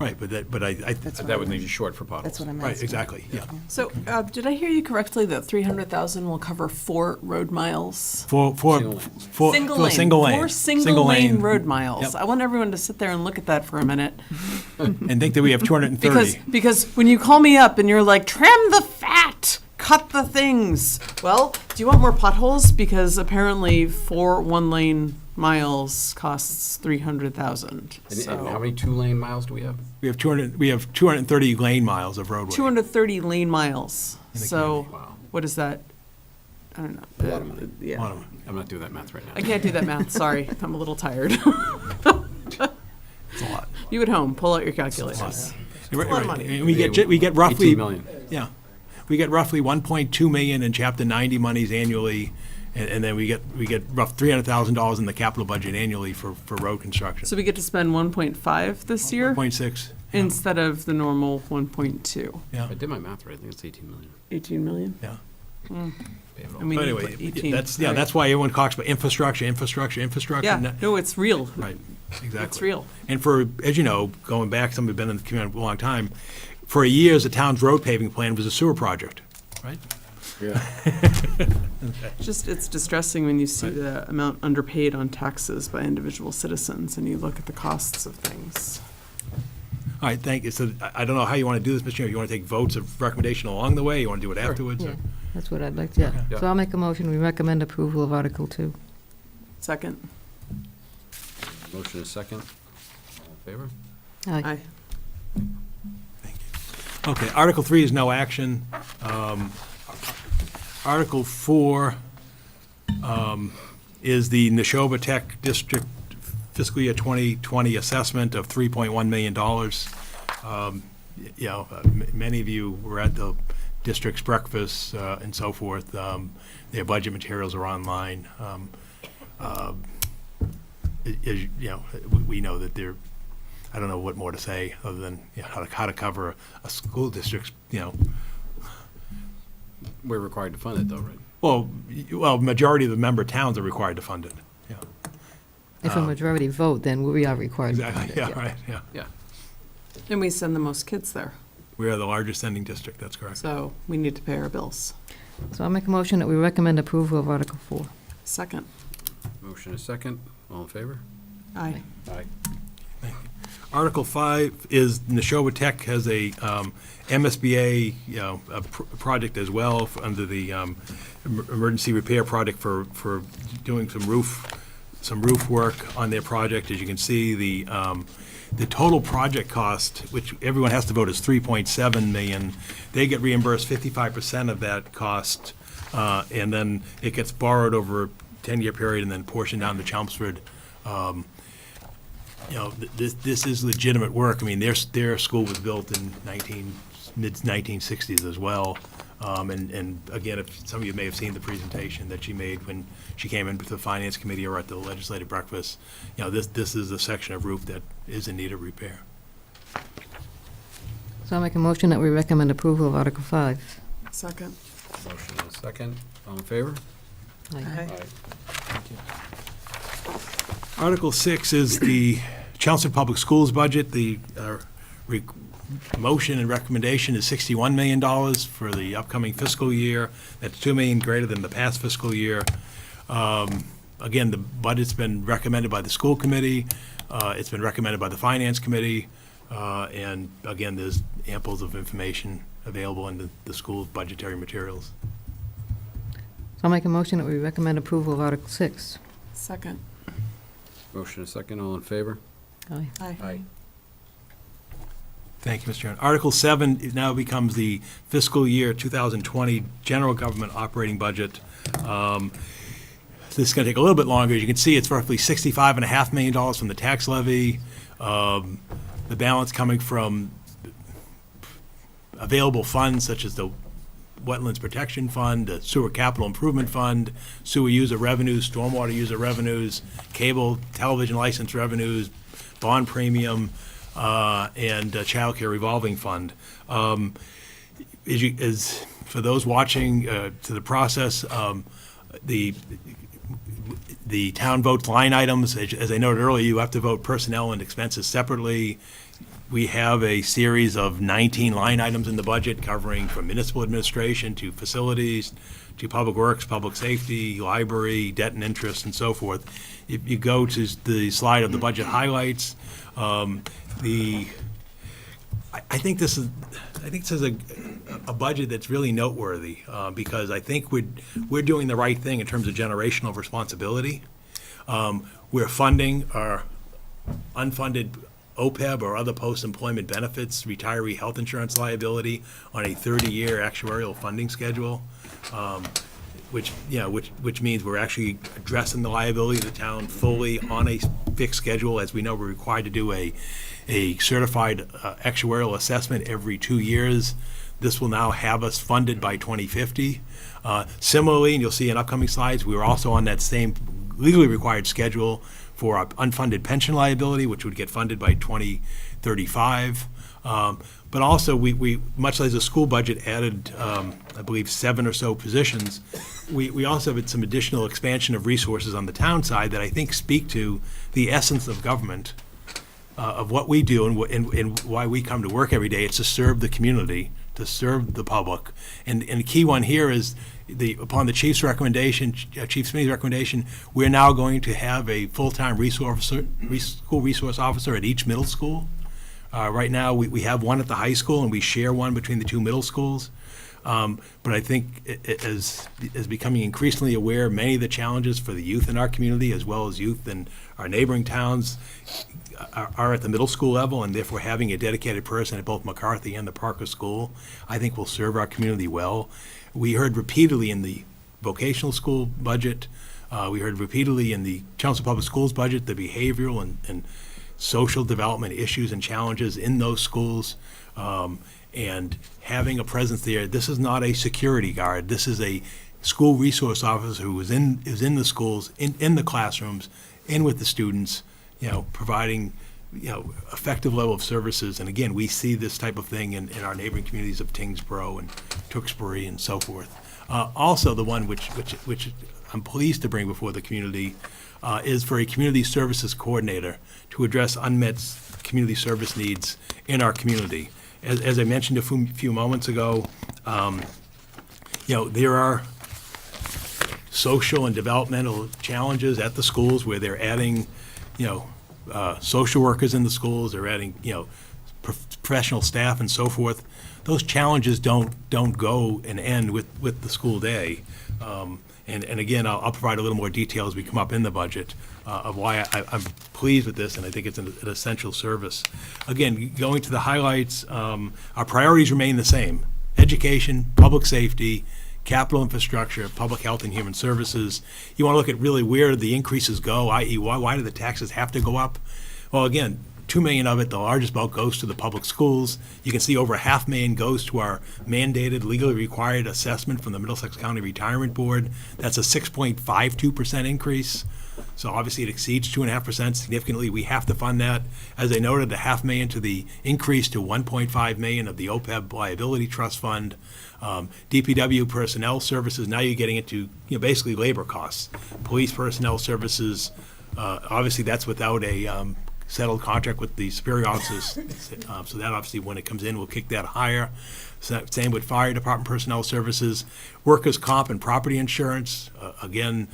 Right, but I That's what That I would leave meant. you short for potholes. That's what I'm right, asking. exactly, yeah. So, did I hear you correctly that 300,000 will cover 4 road miles? For Single for lane. single lane. 4 single lane road Yep. miles. I want everyone to sit there and look at that for a minute. And think that we have 230. Because when you call me up and you're like, trim the fat, cut the things. Well, do you want more potholes? Because apparently 4 one-lane miles costs 300,000. And how many 2-lane miles do we have? We have 230 lane miles of roadway. 230 lane miles. In the So community. Wow. what is that? I don't know. A lot of money. A Yeah. lot of them. I'm not doing that math right now. I can't do that math. Sorry. I'm a little tired. It's a lot. You at home, pull out your calculators. Right, a lot of right. money. And we get roughly 18 million. Yeah, we get roughly 1.2 million in Chapter 90 monies annually, and then we get rough $300,000 in the capital budget annually for road construction. So we get to spend 1.5 this year 1.6. instead of the normal 1.2. Yeah. If I did my math right, I think it's 18 million. 18 million? Yeah. Pay it all. I mean, But anyway, 18. that's why everyone talks about infrastructure. Yeah, no, it's real. Right, exactly. It's real. And for, as you know, going back, some have been in the community a long time, for years, the town's road paving plan was a sewer project, right? Yeah. It's distressing when you see the amount underpaid on taxes by individual citizens and you look at the costs of things. All right, thank you. So I don't know how you want to do this, Mr. Chairman. You want to take votes of recommendation along the way? You want to do it afterwards? Yeah, or- that's what I'd like to, yeah. Yeah. So I'll make a motion, we recommend approval of Article 2. Second. Motion is second. All in favor? Aye. Okay, Article 3 is no action. Article 4 is the Neshoba Tech District fiscal year 2020 assessment of $3.1 million. You know, many of you were at the district's breakfast and so forth. Their budget materials are online. You know, we know that they're, I don't know what more to say other than, you know, how to cover a school district's, you know, We're required to fund it though, right? well, majority of the member towns are required to fund it. Yeah, If a majority vote, then we are required to exactly, fund it, yeah, right, yeah. Yeah. And we send the most kids there, We are the largest sending district, that's correct. so we need to pay our bills. So I'll make a motion that we recommend approval of Article 4. Second. Motion is second. All in favor? Aye. Aye. Article 5 is Neshoba Tech has a MSBA, you know, a project as well under the emergency repair project for doing some roof work on their project. As you can see, the total project cost, which everyone has to vote, is $3.7 million. They get reimbursed 55% of that cost, and then it gets borrowed over a 10-year period and then portioned down to Chelmsford. You know, this is legitimate work. I mean, their school was built in mid-1960s as well. And again, if some of you may have seen the presentation that she made when she came into the Finance Committee or at the legislative breakfast, you know, this is a section of roof that is in need of repair. So I'll make a motion that we recommend approval of Article 5. Second. Motion is second. All in favor? Aye. Article 6 is the Chelmsford Public Schools budget. The motion and recommendation is $61 million for the upcoming fiscal year. That's $2 million greater than the past fiscal year. Again, the budget's been recommended by the school committee. It's been recommended by the finance committee. And again, there's amples of information available in the school's budgetary materials. So I'll make a motion that we recommend approval of Article 6. Second. Motion is second. All in favor? Aye. Aye. Thank you, Mr. Chairman. Article 7 it now becomes the fiscal year 2020 general government operating budget. So this is going to take a little bit longer. As you can see, it's roughly $65.5 million from the tax levy. The balance coming from available funds such as the Wetlands Protection Fund, the Sewer Capital Improvement Fund, sewer user revenues, stormwater user revenues, cable, television license revenues, bond premium, and child care revolving fund. As for those watching to the process, the town votes line items. As I noted earlier, you have to vote personnel and expenses separately. We have a series of 19 line items in the budget covering from municipal administration to facilities to public works, public safety, library, debt and interest, and so forth. If you go to the slide of the budget highlights, I think this is a budget that's really noteworthy because I think we're doing the right thing in terms of generational responsibility. We're funding our unfunded OPEB or other post-employment benefits, retiree health insurance liability on a 30-year actuarial funding schedule, which means we're actually addressing the liability of the town fully on a fixed schedule. As we know, we're required to do a certified actuarial assessment every 2 years. This will now have us funded by 2050. Similarly, and you'll see in upcoming slides, we were also on that same legally required schedule for our unfunded pension liability, which would get funded by 2035. But also, we much like the school budget added, I believe, 7 or so positions, we also have some additional expansion of resources on the town side that I think speak to the essence of government, of what we do and why we come to work every day. It's to serve the community, to serve the public. And the key one here is upon the chief's recommendation, Chief Smitty's recommendation, we're now going to have a full-time school resource officer at each middle school. Right now, we have one at the high school, and we share one between the 2 middle schools. But I think as becoming increasingly aware, many of the challenges for the youth in our community, as well as youth in our neighboring towns, are at the middle school level, and therefore having a dedicated person at both McCarthy and the Parker School, I think will serve our community well. We heard repeatedly in the vocational school budget, we heard repeatedly in the Chelmsford Public Schools budget, the behavioral and social development issues and challenges in those schools, and having a presence there. This is not a security guard. This is a school resource officer who is in the schools, in the classrooms, in with the students, providing, effective level of services. And again, we see this type of thing in our neighboring communities of Tingsboro and Tewksbury and so forth. Also, the one which I'm pleased to bring before the community is for a community services coordinator to address unmet community service needs in our community. As I mentioned a few moments ago, there are social and developmental challenges at the schools where they're adding, social workers in the schools, they're adding, professional staff and so forth. Those challenges don't go and end with the school day. And again, I'll provide a little more detail as we come up in the budget of why I'm pleased with this, and I think it's an essential service. Again, going to the highlights, our priorities remain the same: education, public safety, capital infrastructure, public health and human services. You want to look at really where the increases go, i.e. why do the taxes have to go up? Well, again, $2 million of it, the largest bulk, goes to the public schools. You can see over $500,000 goes to our mandated, legally required assessment from the Middlesex County Retirement Board. That's a 6.52% increase. So obviously it exceeds 2.5% significantly. We have to fund that. As I noted, the $500,000 to the increase to $1.5 million of the OPEB liability trust fund. DPW personnel services, now you're getting into basically labor costs. Police personnel services, obviously that's without a settled contract with the superior officers. So that obviously, when it comes in, we'll kick that higher. Same with fire department personnel services. Workers' comp and property insurance, again,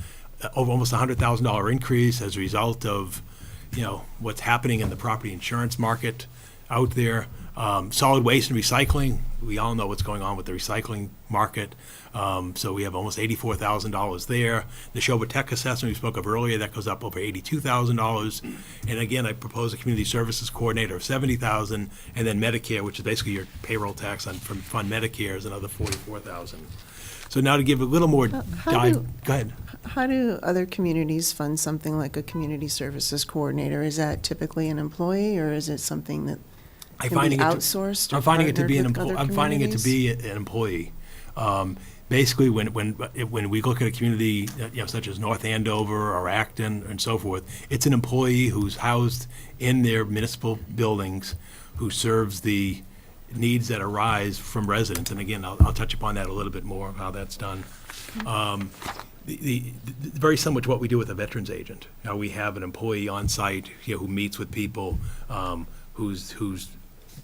over almost $100,000 increase as a result of, what's happening in the property insurance market out there. Solid waste and recycling, we all know what's going on with the recycling market. So we have almost $84,000 there. The Neshoba Tech assessment we spoke of earlier, that goes up over $82,000. And again, I propose a community services coordinator of $70,000, and then Medicare, which is basically your payroll tax from Fund Medicare, is another $44,000. So now to give a little more how dive, do- go ahead. How do other communities fund something like a community services coordinator? Is that typically an employee, or is it something that I'm can be finding it to- outsourced or I'm finding it to be an partnered with other I'm finding it to communities? be an employee. Basically, when we look at a community, such as North Andover or Acton and so forth, it's an employee who's housed in their municipal buildings, who serves the needs that arise from residents. And again, I'll touch upon that a little bit more, how that's done. Very similar to what we do with a veterans agent. We have an employee on site, who meets with people, who's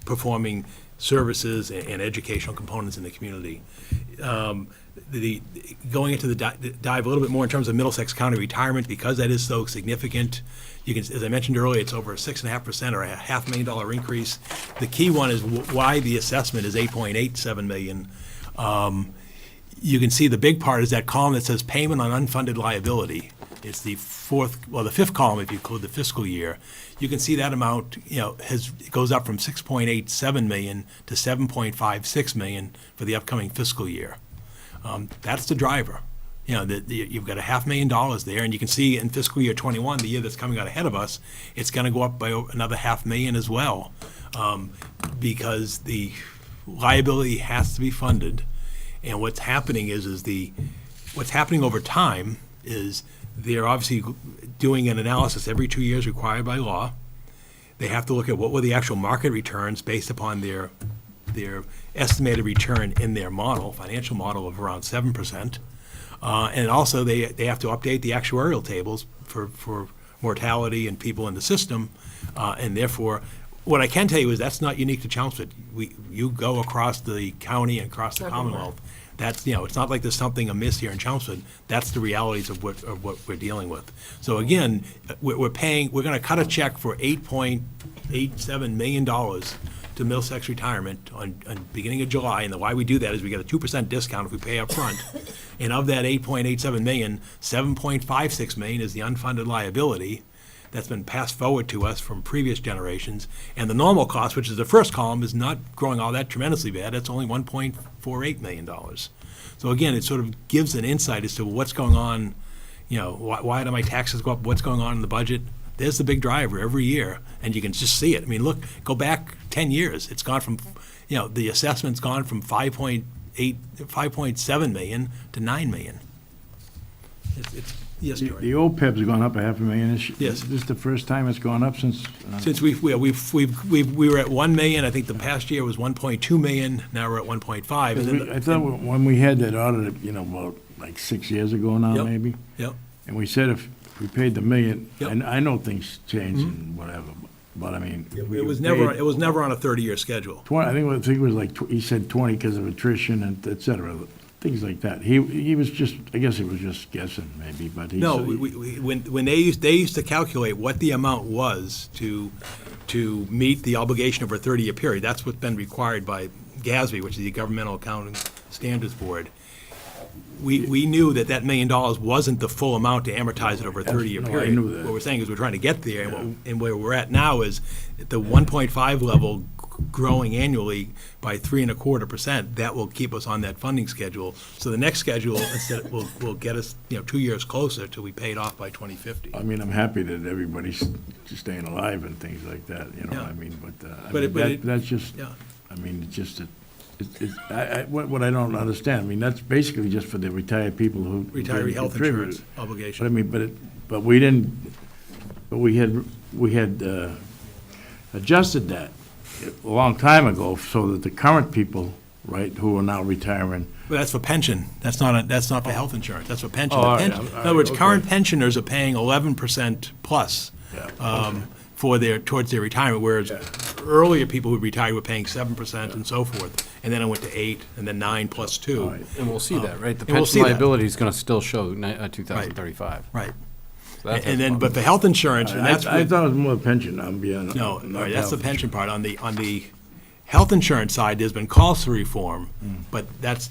performing services and educational components in the community. Going into the dive a little bit more in terms of Middlesex County retirement, because that is so significant, you can, as I mentioned earlier, it's over 6.5% or a $500,000 increase. The key one is why the assessment is $8.87 million. You can see the big part is that column that says payment on unfunded liability. It's the the fifth column if you include the fiscal year. You can see that amount, it goes up from 6.87 million to 7.56 million for the upcoming fiscal year. That's the driver. You've got $500,000 there, and you can see in fiscal year 21, the year that's coming out ahead of us, it's going to go up by another $500,000 as well, because the liability has to be funded. And what's happening what's happening over time is they're obviously doing an analysis every 2 years required by law. They have to look at what were the actual market returns based upon their estimated return in their model, financial model of around 7%. And also they have to update the actuarial tables for mortality and people in the system. And therefore, what I can tell you is that's not unique to Chelmsford. You go across the county and across the Commonwealth. That's, it's not like there's something amiss here in Chelmsford. That's the realities of what we're dealing with. So again, we're going to cut a check for $8.87 million to Middlesex Retirement on beginning of July. And why we do that is we get a 2% discount if we pay up front. And of that $8.87 million, $7.56 million is the unfunded liability that's been passed forward to us from previous generations. And the normal cost, which is the first column, is not growing all that tremendously bad. It's only $1.48 million. So again, it sort of gives an insight as to what's going on, why do my taxes go up, what's going on in the budget. There's the big driver every year, and you can just see it. I mean, look, go back 10 years. It's gone from, the assessment's gone from 5.7 million to 9 million. Yes, The George. OPEB's gone up $500,000. Yes. This is the first time it's gone up since. Since we were at 1 million, I think the past year was 1.2 million, now we're at 1.5. And then I thought when we had that audit, about like 6 years ago now, Yep. maybe. Yep. And we said if we paid the million, Yep. and I know things change and whatever, but I mean. if we It was paid never on a 30-year schedule. 20, I think it was like, he said 20 because of attrition and et cetera, things like that. He was just, I guess he was just guessing maybe, but he. No, said- when they used to calculate what the amount was to meet the obligation over a 30-year period, that's what's been required by GASB, which is the Governmental Accounting Standards Board. We knew that $1 million wasn't the full amount to amortize it over a 30-year No, I period. knew that. What we're saying is we're trying to get there, and where we're at now is at the 1.5 level, growing annually by 3.25%. That will keep us on that funding schedule. So the next schedule instead will get us 2 years closer till we pay it off by 2050. I mean, I'm happy that everybody's staying alive and things like that, Yeah. I mean, but, That's just, yeah. I mean, it's just, what I don't understand, I mean, that's basically just for the retired people who. Retiree health contributed. insurance obligation. But I mean, but we didn't, but we had adjusted that a long time ago so that the current people, right, who are now retiring. But that's for pension. That's not for health insurance. That's for pension. Oh, all right, In all right, other words, okay. current pensioners are paying 11% plus Yeah, towards their retirement, whereas earlier people who retired were paying 7% and so forth, and then it went to 8, and then 9 plus 2. All right. And we'll see that, right? The and we'll see pension that. liability is going to still show 2035. Right. So that And has then, but the health insurance, and that's I what- thought it was more pension, I'm being. no, not that's the health pension part. On the health insurance side, there's been calls for reform, but that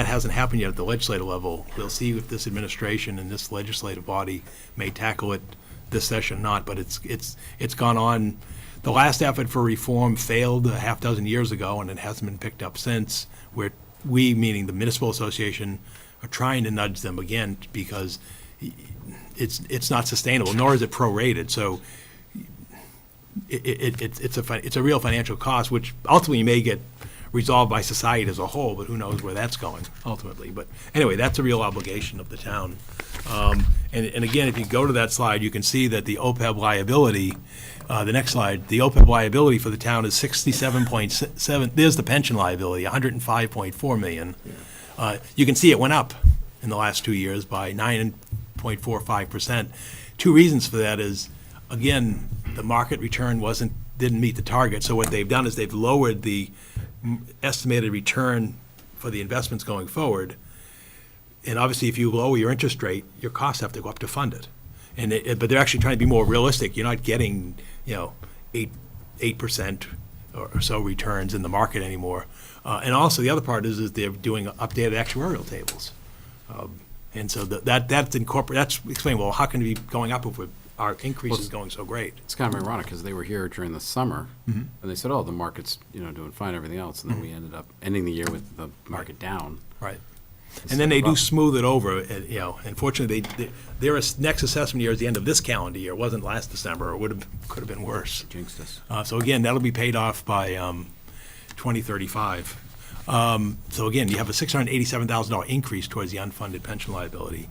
hasn't happened yet at the legislative level. We'll see if this administration and this legislative body may tackle it this session or not, but it's gone on. The last effort for reform failed a half dozen years ago, and it hasn't been picked up since. We're we, meaning the municipal association, are trying to nudge them again because it's not sustainable, nor is it prorated. So it's a real financial cost, which ultimately may get resolved by society as a whole, but who knows where that's going ultimately. But anyway, that's a real obligation of the town. And again, if you go to that slide, you can see that the OPEB liability, the next slide, the OPEB liability for the town is 67.7, there's the pension liability, 105.4 million. You can see it went up in the last 2 years by 9.45%. Two reasons for that is, again, the market return didn't meet the target. So what they've done is they've lowered the estimated return for the investments going forward. And obviously, if you lower your interest rate, your costs have to go up to fund it. But they're actually trying to be more realistic. You're not getting, 8% or so returns in the market anymore. And also, the other part is they're doing updated actuarial tables. And so that's explaining, well, how can it be going up if our increase is going so great? It's kind of ironic because they were here during the summer, and they said, "Oh, the market's doing fine, everything else," and then we ended up ending the year with the market down. Right. And then they do smooth it over. Unfortunately, their next assessment year is the end of this calendar year. It wasn't last December. It could have been worse. Jinxed us. So again, that'll be paid off by 2035. So again, you have a $687,000 increase towards the unfunded pension liability.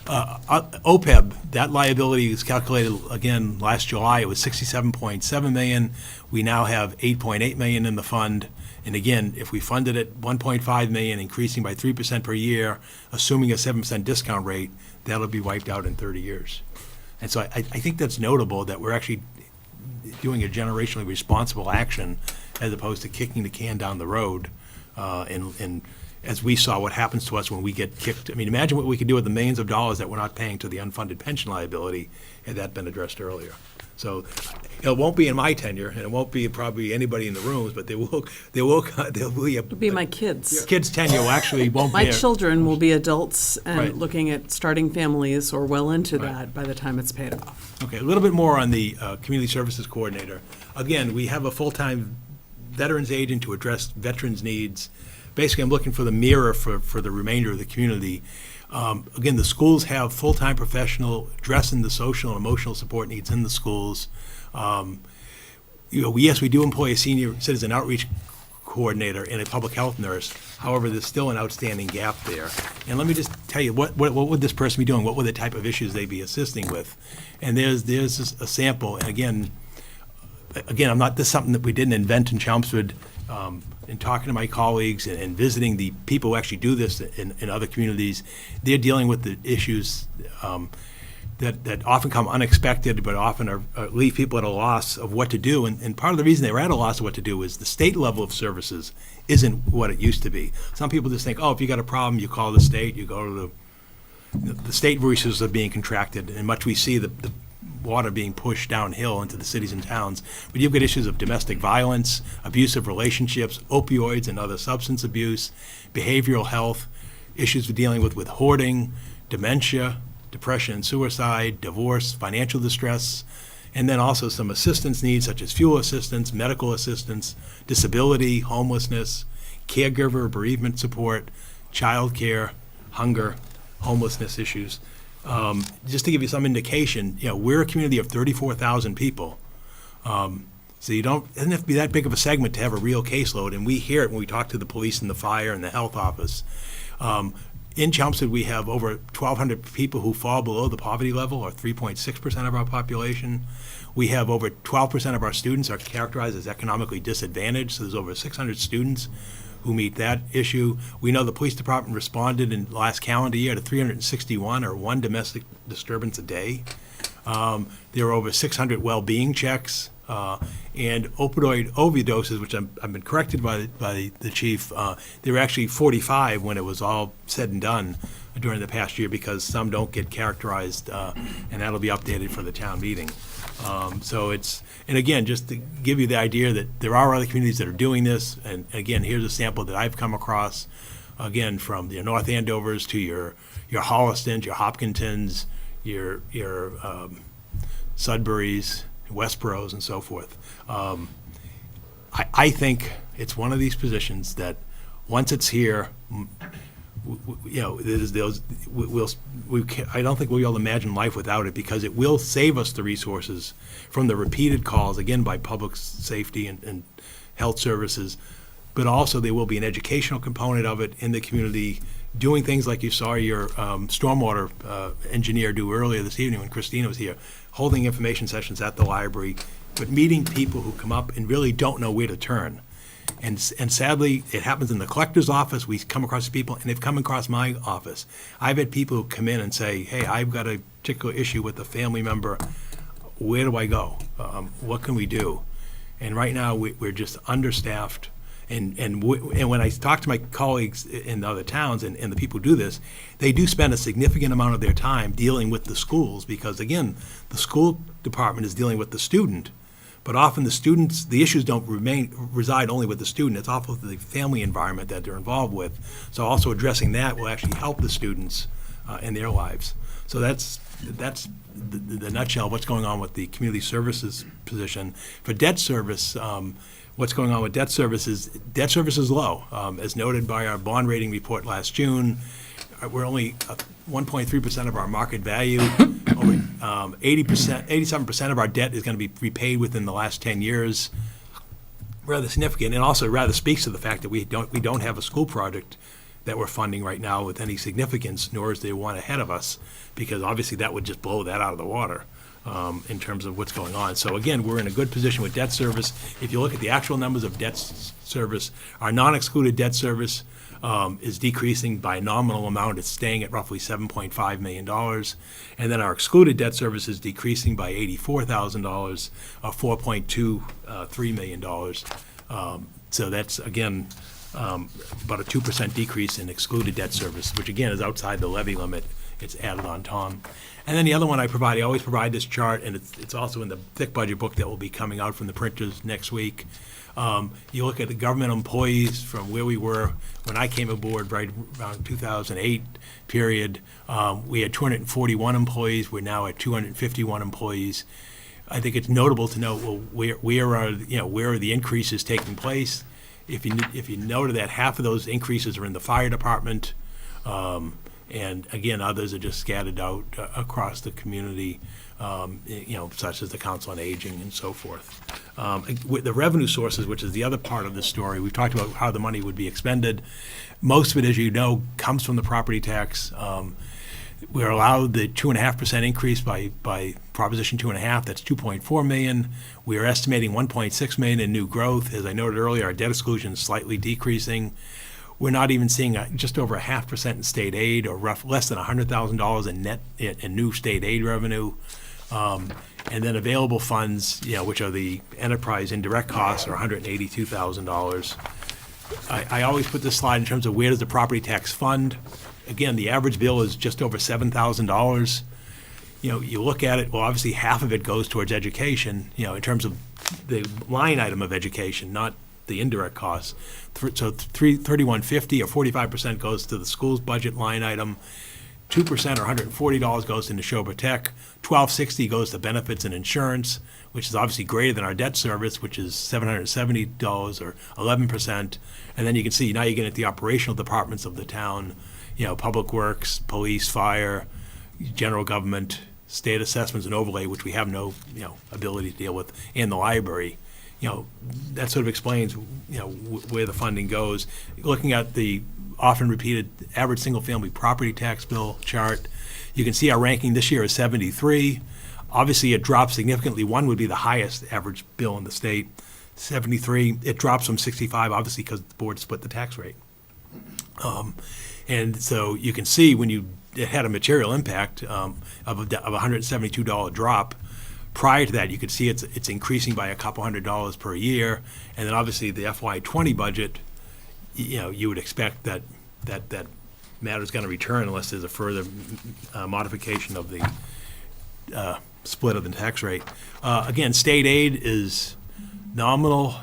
OPEB, that liability was calculated again last July. It was 67.7 million. We now have 8.8 million in the fund. And again, if we funded it 1.5 million, increasing by 3% per year, assuming a 7% discount rate, that'll be wiped out in 30 years. And so I think that's notable that we're actually doing a generationally responsible action as opposed to kicking the can down the road. And as we saw what happens to us when we get kicked. I mean, imagine what we could do with the millions of dollars that we're not paying to the unfunded pension liability had that been addressed earlier. So it won't be in my tenure, and it won't be probably anybody in the rooms, but there'll Be my kids. Your kids' tenure actually won't My be. children will be adults and Right. looking at starting families or well into that by the time it's paid off. Okay, a little bit more on the community services coordinator. Again, we have a full-time veterans agent to address veterans' needs. Basically, I'm looking for the mirror for the remainder of the community. Again, the schools have full-time professional addressing the social and emotional support needs in the schools. Yes, we do employ a senior citizen outreach coordinator and a public health nurse. However, there's still an outstanding gap there. And let me just tell you, what would this person be doing? What would the type of issues they be assisting with? And there's a sample. And again, this is something that we didn't invent in Chelmsford. In talking to my colleagues and visiting the people who actually do this in other communities, they're dealing with the issues that often come unexpected, but often leave people at a loss of what to do. And part of the reason they were at a loss of what to do is the state level of services isn't what it used to be. Some people just think, oh, if you got a problem, you call the state, you go to the state resources are being contracted, and much we see the water being pushed downhill into the cities and towns. But you've got issues of domestic violence, abusive relationships, opioids and other substance abuse, behavioral health, issues we're dealing with hoarding, dementia, depression and suicide, divorce, financial distress, and then also some assistance needs such as fuel assistance, medical assistance, disability, homelessness, caregiver bereavement support, child care, hunger, homelessness issues. Just to give you some indication, we're a community of 34,000 people. So it doesn't have to be that big of a segment to have a real caseload, and we hear it when we talk to the police and the fire and the health office. In Chelmsford, we have over 1,200 people who fall below the poverty level, or 3.6% of our population. We have over 12% of our students are characterized as economically disadvantaged, so there's over 600 students who meet that issue. We know the police department responded in the last calendar year to 361, or one domestic disturbance a day. There are over 600 well-being checks, and opioid overdoses, which I've been corrected by the chief. There were actually 45 when it was all said and done during the past year, because some don't get characterized, and that'll be updated for the town meeting. And again, just to give you the idea that there are other communities that are doing this, and again, here's a sample that I've come across, again, from the North Andovers to your Hollistons, your Hopkintons, your Sudburys, Westboroughs, and so forth. I think it's one of these positions that Once it's here, you know, I don't think we'll be able to imagine life without it, because it will save us the resources from the repeated calls, again, by public safety and health services, but also there will be an educational component of it in the community, doing things like you saw your stormwater engineer do earlier this evening when Christina was here, holding information sessions at the library, but meeting people who come up and really don't know where to turn. And sadly, it happens in the collector's office. We come across people, and they've come across my office. I've had people who come in and say, hey, I've got a particular issue with a family member. Where do I go? What can we do? And right now, we're just understaffed. And when I talk to my colleagues in other towns and the people who do this, they do spend a significant amount of their time dealing with the schools, because, again, the school department is dealing with the student. But often the issues don't reside only with the student. It's also the family environment that they're involved with. So also addressing that will actually help the students in their lives. So that's the nutshell of what's going on with the community services position. For debt service, what's going on with debt service is low. As noted by our bond rating report last June, we're only 1.3% of our market value. 87% of our debt is going to be repaid within the last 10 years. Rather significant, and also rather speaks to the fact that we don't have a school project that we're funding right now with any significance, nor is there one ahead of us, because obviously that would just blow that out of the water in terms of what's going on. So again, we're in a good position with debt service. If you look at the actual numbers of debt service, our non-excluded debt service is decreasing by a nominal amount. It's staying at roughly $7.5 million. And then our excluded debt service is decreasing by $84,000, $4.23 million. So that's, again, about a 2% decrease in excluded debt service, which again is outside the levy limit. It's added on, Tom. And then the other one I always provide this chart, and it's also in the thick budget book that will be coming out from the printers next week. You look at the government employees from where we were when I came aboard, right around 2008 period. We had 241 employees. We're now at 251 employees. I think it's notable to note, well, where are the increases taking place? If you noted that half of those increases are in the fire department, and again, others are just scattered out across the community, such as the Council on Aging and so forth. With the revenue sources, which is the other part of the story, we've talked about how the money would be expended. Most of it, as you know, comes from the property tax. We're allowed the 2.5% increase by Proposition 2.5. That's $2.4 million. We are estimating $1.6 million in new growth. As I noted earlier, our debt exclusion is slightly decreasing. We're not even seeing just over 0.5% in state aid, or less than $100,000 in net in new state aid revenue. And then available funds, which are the enterprise indirect costs, are $182,000. I always put this slide in terms of where does the property tax fund. Again, the average bill is just over $7,000. You look at it, well, obviously half of it goes towards education, in terms of the line item of education, not the indirect costs. So $31.50 or 45% goes to the school's budget line item. 2% or $140 goes into Neshoba Tech. $12.60 goes to benefits and insurance, which is obviously greater than our debt service, which is $770 or 11%. And then you can see now you get at the operational departments of the town, public works, police, fire, general government, state assessments and overlay, which we have no ability to deal with, and the library. That sort of explains where the funding goes. Looking at the often repeated average single-family property tax bill chart, you can see our ranking this year is 73. Obviously, it drops significantly. 1 would be the highest average bill in the state. 73. It drops from 65, obviously, because the board split the tax rate. And so you can see it had a material impact of a $172 drop. Prior to that, you could see it's increasing by a couple $100 per year, and then obviously the FY20 budget, you would expect that matter is going to return unless there's a further modification of the split of the tax rate. Again, state aid is nominal.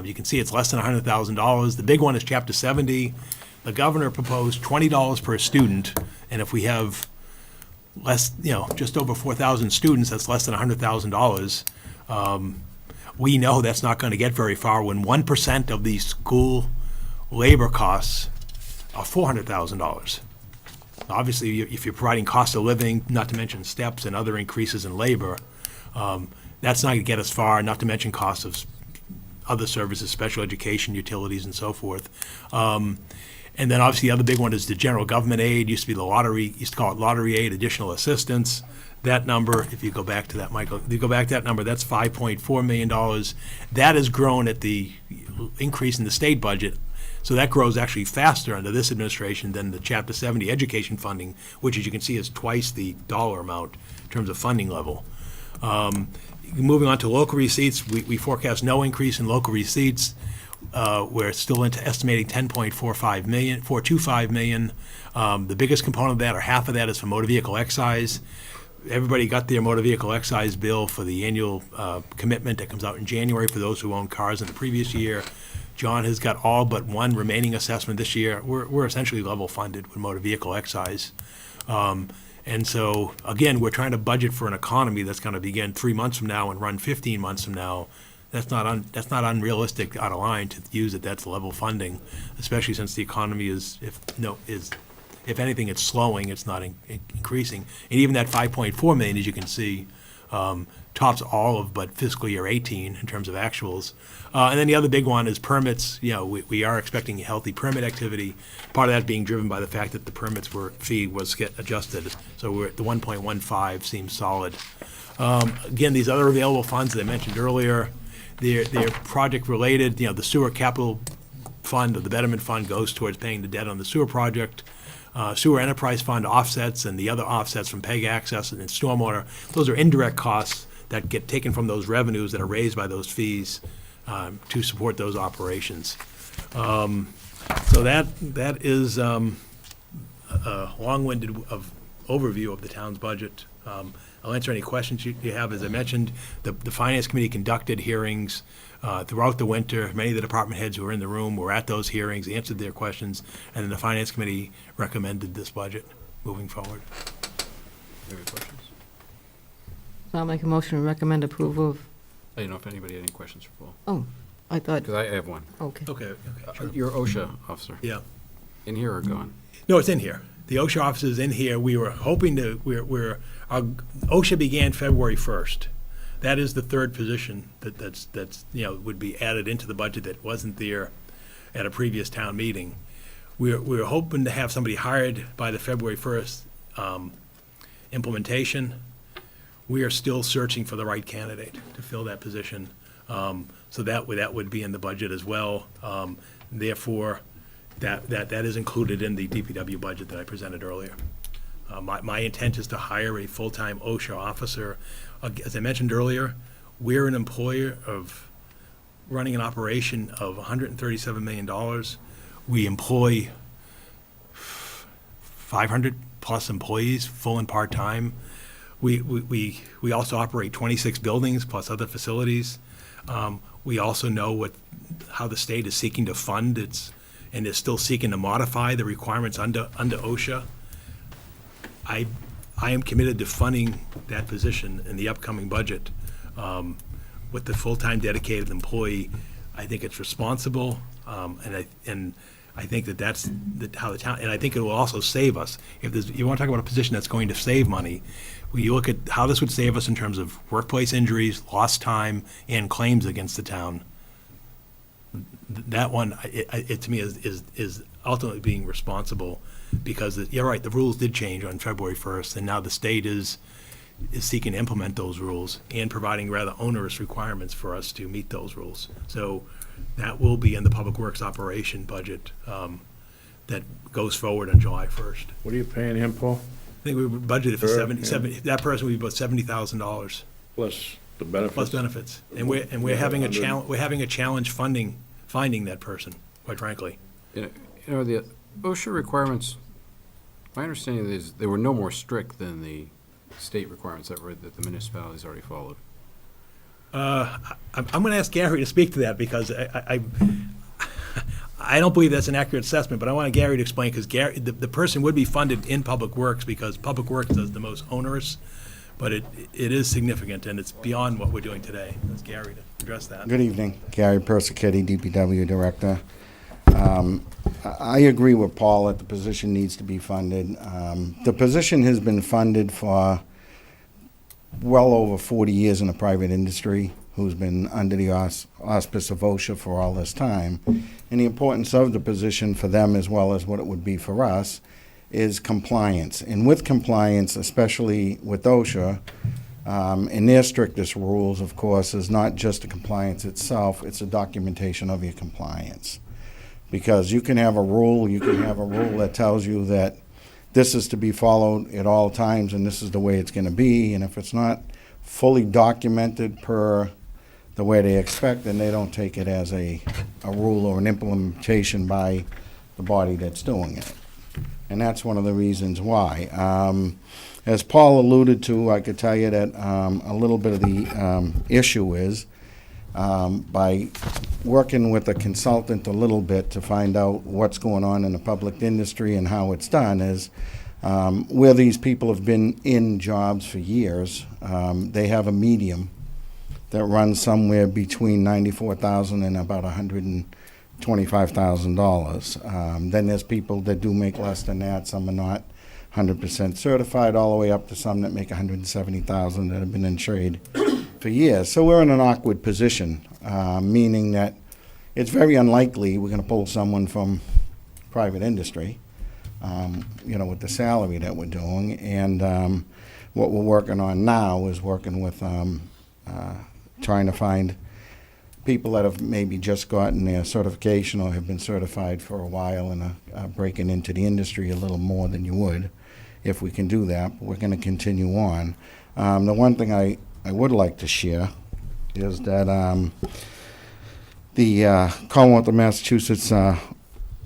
You can see it's less than $100,000. The big one is Chapter 70. The governor proposed $20 per student, and if we have less, just over 4,000 students, that's less than $100,000. We know that's not going to get very far when 1% of the school labor costs are $400,000. Obviously, if you're providing cost of living, not to mention steps and other increases in labor, that's not going to get us far, not to mention costs of other services, special education, utilities, and so forth. And then obviously the other big one is the general government aid, used to be the lottery, used to call it lottery aid, additional assistance. That number, if you go back to that, Michael, if you go back to that number, that's $5.4 million. That has grown at the increase in the state budget. So that grows actually faster under this administration than the Chapter 70 education funding, which, as you can see, is twice the dollar amount in terms of funding level. Moving on to local receipts, we forecast no increase in local receipts. We're still estimating $10.425 million. The biggest component of that, or half of that, is for motor vehicle excise. Everybody got their motor vehicle excise bill for the annual commitment that comes out in January for those who own cars in the previous year. John has got all but one remaining assessment this year. We're essentially level funded with motor vehicle excise. And so, again, we're trying to budget for an economy that's going to begin 3 months from now and run 15 months from now. That's not unrealistic out of line to use it. That's level funding, especially since the economy is, if anything, it's slowing. It's not increasing. And even that 5.4 million, as you can see, tops all of but fiscal year 18 in terms of actuals. And then the other big one is permits. We are expecting a healthy permit activity. Part of that being driven by the fact that the fee was get adjusted. So we're at the 1.15 seems solid. Again, these other available funds that I mentioned earlier, they're project related. The sewer capital fund or the betterment fund goes towards paying the debt on the sewer project. Sewer enterprise fund offsets and the other offsets from PEG access and stormwater. Those are indirect costs that get taken from those revenues that are raised by those fees to support those operations. So that is a long-winded overview of the town's budget. I'll answer any questions you have. As I mentioned, the Finance Committee conducted hearings throughout the winter. Many of the department heads who were in the room were at those hearings, answered their questions, and then the Finance Committee recommended this budget moving forward. Any questions? So I'll make a motion to recommend approval of, I don't know if anybody had any questions for Paul. oh, I thought, Because I have one. okay. Okay, sure. Your OSHA officer. Yeah. In here or gone? No, it's in here. The OSHA office is in here. We were hoping to, our OSHA began February 1st. That is the third position that's would be added into the budget that wasn't there at a previous town meeting. We're hoping to have somebody hired by the February 1st implementation. We are still searching for the right candidate to fill that position. So that would be in the budget as well. Therefore, that is included in the DPW budget that I presented earlier. My intent is to hire a full-time OSHA officer. As I mentioned earlier, we're an employer of running an operation of $137 million. We employ 500 plus employees, full and part-time. We also operate 26 buildings plus other facilities. We also know how the state is seeking to fund and is still seeking to modify the requirements under OSHA. I am committed to funding that position in the upcoming budget with the full-time dedicated employee. I think it's responsible, and I think that's how the town. And I think it will also save us. If you want to talk about a position that's going to save money, when you look at how this would save us in terms of workplace injuries, lost time, and claims against the town. That one, it to me is ultimately being responsible, because you're right, the rules did change on February 1st, and now the state is seeking to implement those rules and providing rather onerous requirements for us to meet those rules. So that will be in the Public Works operation budget that goes forward on July 1st. What are you paying him, Paul? I think we budgeted for Sure, 70, yeah. that person would be about $70,000 Plus the benefits? plus benefits. And we're having a challenge finding that person, quite frankly. The OSHA requirements, my understanding is they were no more strict than the state requirements that the municipalities already followed. I'm going to ask Gary to speak to that, because I don't believe that's an accurate assessment, but I want Gary to explain, because the person would be funded in Public Works, because Public Works does the most onerous, but it is significant, and it's beyond what we're doing today. That's Gary to address that. Good evening, Gary Persichetti, DPW Director. I agree with Paul that the position needs to be funded. The position has been funded for well over 40 years in the private industry, who's been under the auspice of OSHA for all this time. And the importance of the position for them, as well as what it would be for us, is compliance. And with compliance, especially with OSHA, and their strictest rules, of course, is not just the compliance itself, it's the documentation of your compliance. Because you can have a rule that tells you that this is to be followed at all times and this is the way it's going to be, and if it's not fully documented per the way they expect, then they don't take it as a rule or an implementation by the body that's doing it. And that's one of the reasons why. As Paul alluded to, I could tell you that a little bit of the issue is by working with a consultant a little bit to find out what's going on in the public industry and how it's done is where these people have been in jobs for years, they have a medium that runs somewhere between $94,000 and about $125,000. Then there's people that do make less than that. Some are not 100% certified, all the way up to some that make $170,000 that have been in trade for years. So we're in an awkward position, meaning that it's very unlikely we're going to pull someone from private industry, with the salary that we're doing. And what we're working on now is working with trying to find people that have maybe just gotten their certification or have been certified for a while and are breaking into the industry a little more than you would if we can do that. But we're going to continue on. The one thing I would like to share is that the Commonwealth of Massachusetts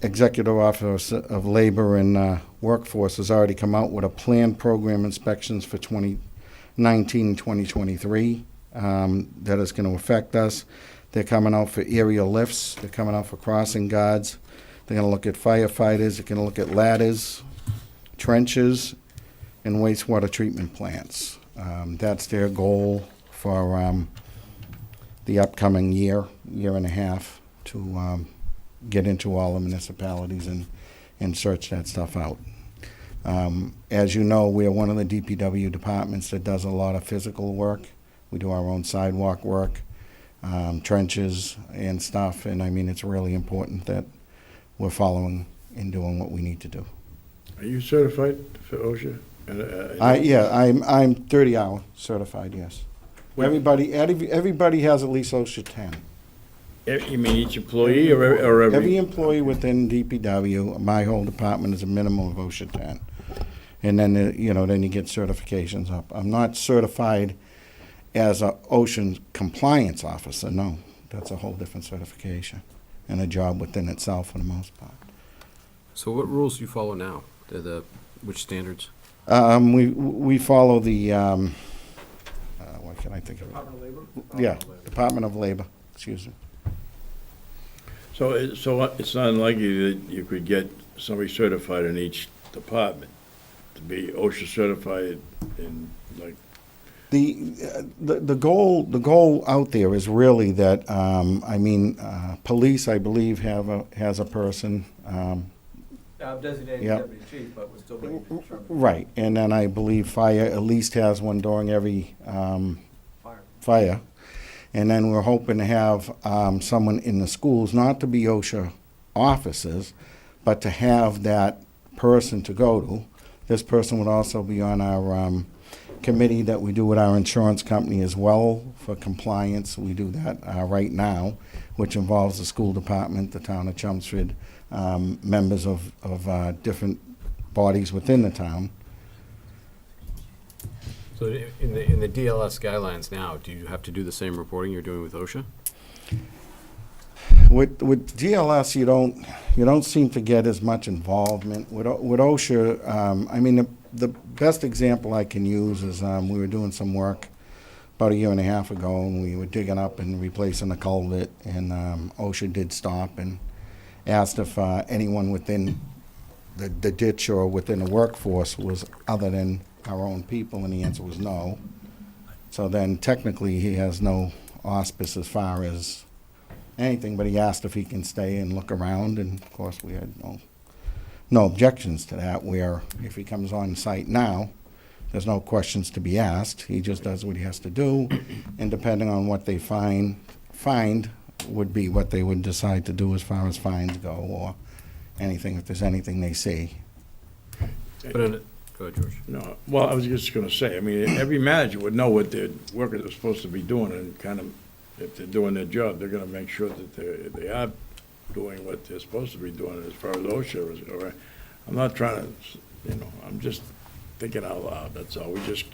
Executive Office of Labor and Workforce has already come out with a planned program inspections for 2019 and 2023 that is going to affect us. They're coming out for aerial lifts. They're coming out for crossing guards. They're going to look at firefighters. They're going to look at ladders, trenches, and wastewater treatment plants. That's their goal for the upcoming year and a half to get into all the municipalities and search that stuff out. As you know, we are one of the DPW departments that does a lot of physical work. We do our own sidewalk work, trenches and stuff, and I mean, it's really important that we're following and doing what we need to do. Are you certified for OSHA? I'm 30-hour certified, yes. Everybody has at least OSHA 10. You mean each employee or Every employee within DPW, my whole department, is a minimum of OSHA 10. And then, then you get certifications up. I'm not certified as a OSHA compliance officer, no. That's a whole different certification and a job within itself for the most part. So what rules do you follow now? Which standards? We follow the, what can I think of? Department of Labor? Yeah, Department of Labor, excuse me. So it's not unlikely that you could get somebody certified in each department to be OSHA certified in, like. The goal out there is really that, police, I believe, has a person. Designated Yep. deputy chief, but we're still waiting to determine. Right, and then I believe fire at least has one during every fire. And then we're hoping to have someone in the schools, not to be OSHA officers, but to have that person to go to. This person would also be on our committee that we do with our insurance company as well for compliance. We do that right now, which involves the school department, the town of Chelmsford, members of different bodies within the town. So in the DLS guidelines now, do you have to do the same reporting you're doing with OSHA? With DLS, you don't seem to get as much involvement. With OSHA, the best example I can use is we were doing some work about a year and a half ago, and we were digging up and replacing a culvert, and OSHA did stop and asked if anyone within the ditch or within the workforce was other than our own people, and the answer was no. So then technically he has no auspice as far as anything, but he asked if he can stay and look around, and of course, we had no objections to that, where if he comes on site now, there's no questions to be asked. He just does what he has to do, and depending on what they find would be what they would decide to do as far as fines go, or anything, if there's anything they see. Go ahead, George. No, well, I was just gonna say, I mean, every manager would know what their workers are supposed to be doing, and kind of, if they're doing their job, they're gonna make sure that they are doing what they're supposed to be doing as far as OSHA is, all right? I'm not trying to, I'm just thinking out loud, that's all. We just,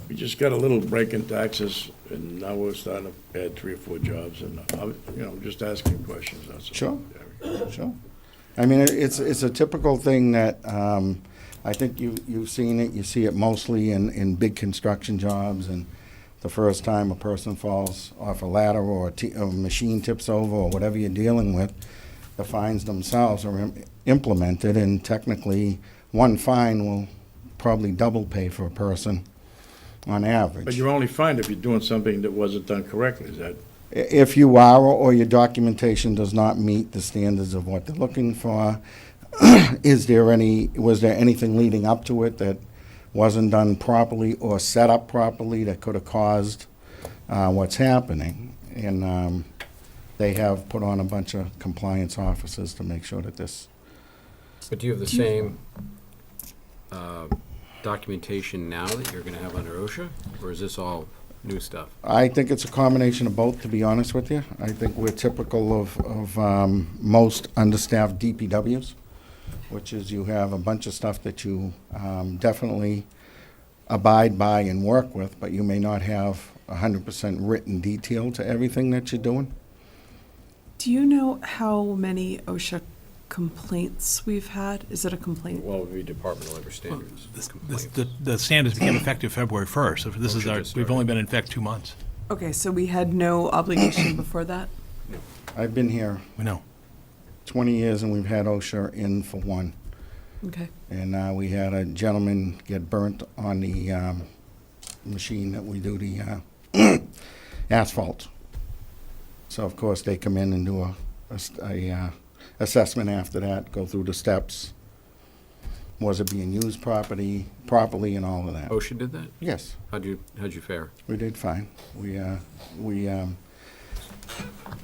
we just got a little break in taxes, and now we're starting to add 3 or 4 jobs, and, just asking questions, that's all. Sure. I mean, it's a typical thing that, I think you've seen it, you see it mostly in big construction jobs, and the first time a person falls off a ladder or a machine tips over or whatever you're dealing with, the fines themselves are implemented, and technically, one fine will probably double pay for a person on average. But you're only fined if you're doing something that wasn't done correctly, is that? If you are, or your documentation does not meet the standards of what they're looking for, was there anything leading up to it that wasn't done properly or set up properly that could have caused what's happening? And they have put on a bunch of compliance officers to make sure that this. But do you have the same documentation now that you're going to have under OSHA, or is this all new stuff? I think it's a combination of both, to be honest with you. I think we're typical of most understaffed DPWs, which is you have a bunch of stuff that you definitely abide by and work with, but you may not have 100% written detail to everything that you're doing. Do you know how many OSHA complaints we've had? Is it a complaint? Well, it would be Department of Labor Standards. The standards became effective February 1st, so this is OSHA just we've only started. been in effect 2 months. Okay, so we had no obligation before that? I've been here We know. 20 years, and we've had OSHA in for one. Okay. And we had a gentleman get burnt on the machine that we do the asphalt. So, of course, they come in and do a assessment after that, go through the steps. Was it being used properly, and all of that. OSHA did that? Yes, How'd you fare? we did fine.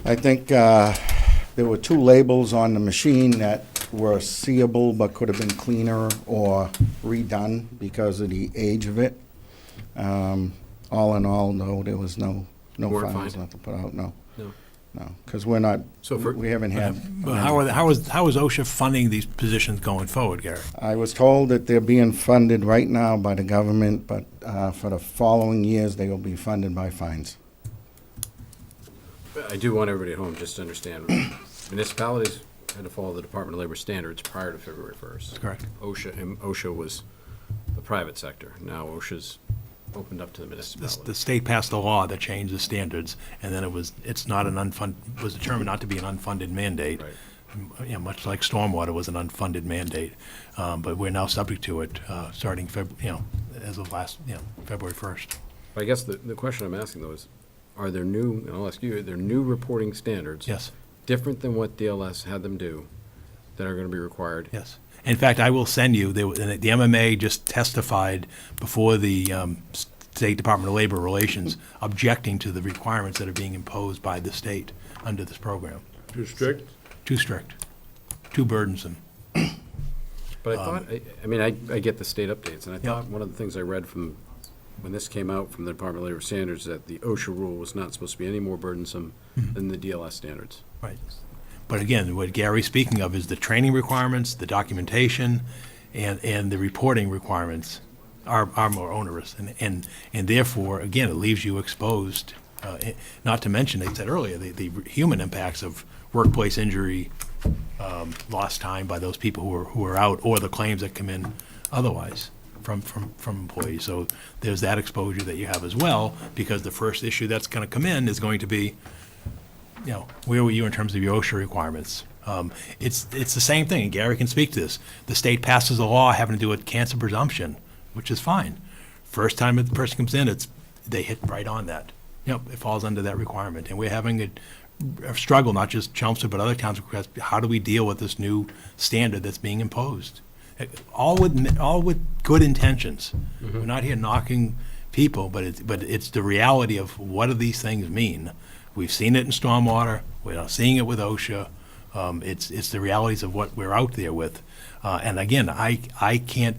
I think there were 2 labels on the machine that were seeable but could have been cleaner or redone because of the age of it. All in all, no, there was no Weren't fines fined? left to put out, no. No. Because we're not, So for- we haven't had. But how is OSHA funding these positions going forward, Gary? I was told that they're being funded right now by the government, but for the following years, they will be funded by fines. I do want everybody at home just to understand, municipalities had to follow the Department of Labor standards prior to February 1st. Correct. OSHA was the private sector. Now OSHA's opened up to the municipality. The state passed a law that changed the standards, and then was determined not to be an unfunded mandate. Right. Much like Stormwater was an unfunded mandate, but we're now subject to it, starting as of February 1st. But I guess the question I'm asking though is, are there new, and I'll ask you, are there new reporting standards? Yes. Different than what DLS had them do, that are going to be required? Yes. In fact, I will send you, the MMA just testified before the State Department of Labor Relations objecting to the requirements that are being imposed by the state under this program. Too strict? Too strict, too burdensome. But I thought, I get the state updates, and I Yeah. thought one of the things I read from, when this came out from the Department of Labor Standards, that the OSHA rule was not supposed to be any more burdensome than the DLS standards. Right. But again, what Gary's speaking of is the training requirements, the documentation, and the reporting requirements are more onerous. And therefore, again, it leaves you exposed, not to mention, they said earlier, the human impacts of workplace injury, lost time by those people who are out, or the claims that come in otherwise from employees. So there's that exposure that you have as well, because the first issue that's going to come in is going to be, where were you in terms of your OSHA requirements? It's the same thing, and Gary can speak to this. The state passes a law having to do with cancer presumption, which is fine. First time that the person comes in, they hit right on that. it falls under that requirement. And we're having a struggle, not just Chelmsford, but other towns, because how do we deal with this new standard that's being imposed? All with good intentions. We're not here knocking people, but it's the reality of what do these things mean. We've seen it in stormwater. We're seeing it with OSHA. It's the realities of what we're out there with. And again, I can't,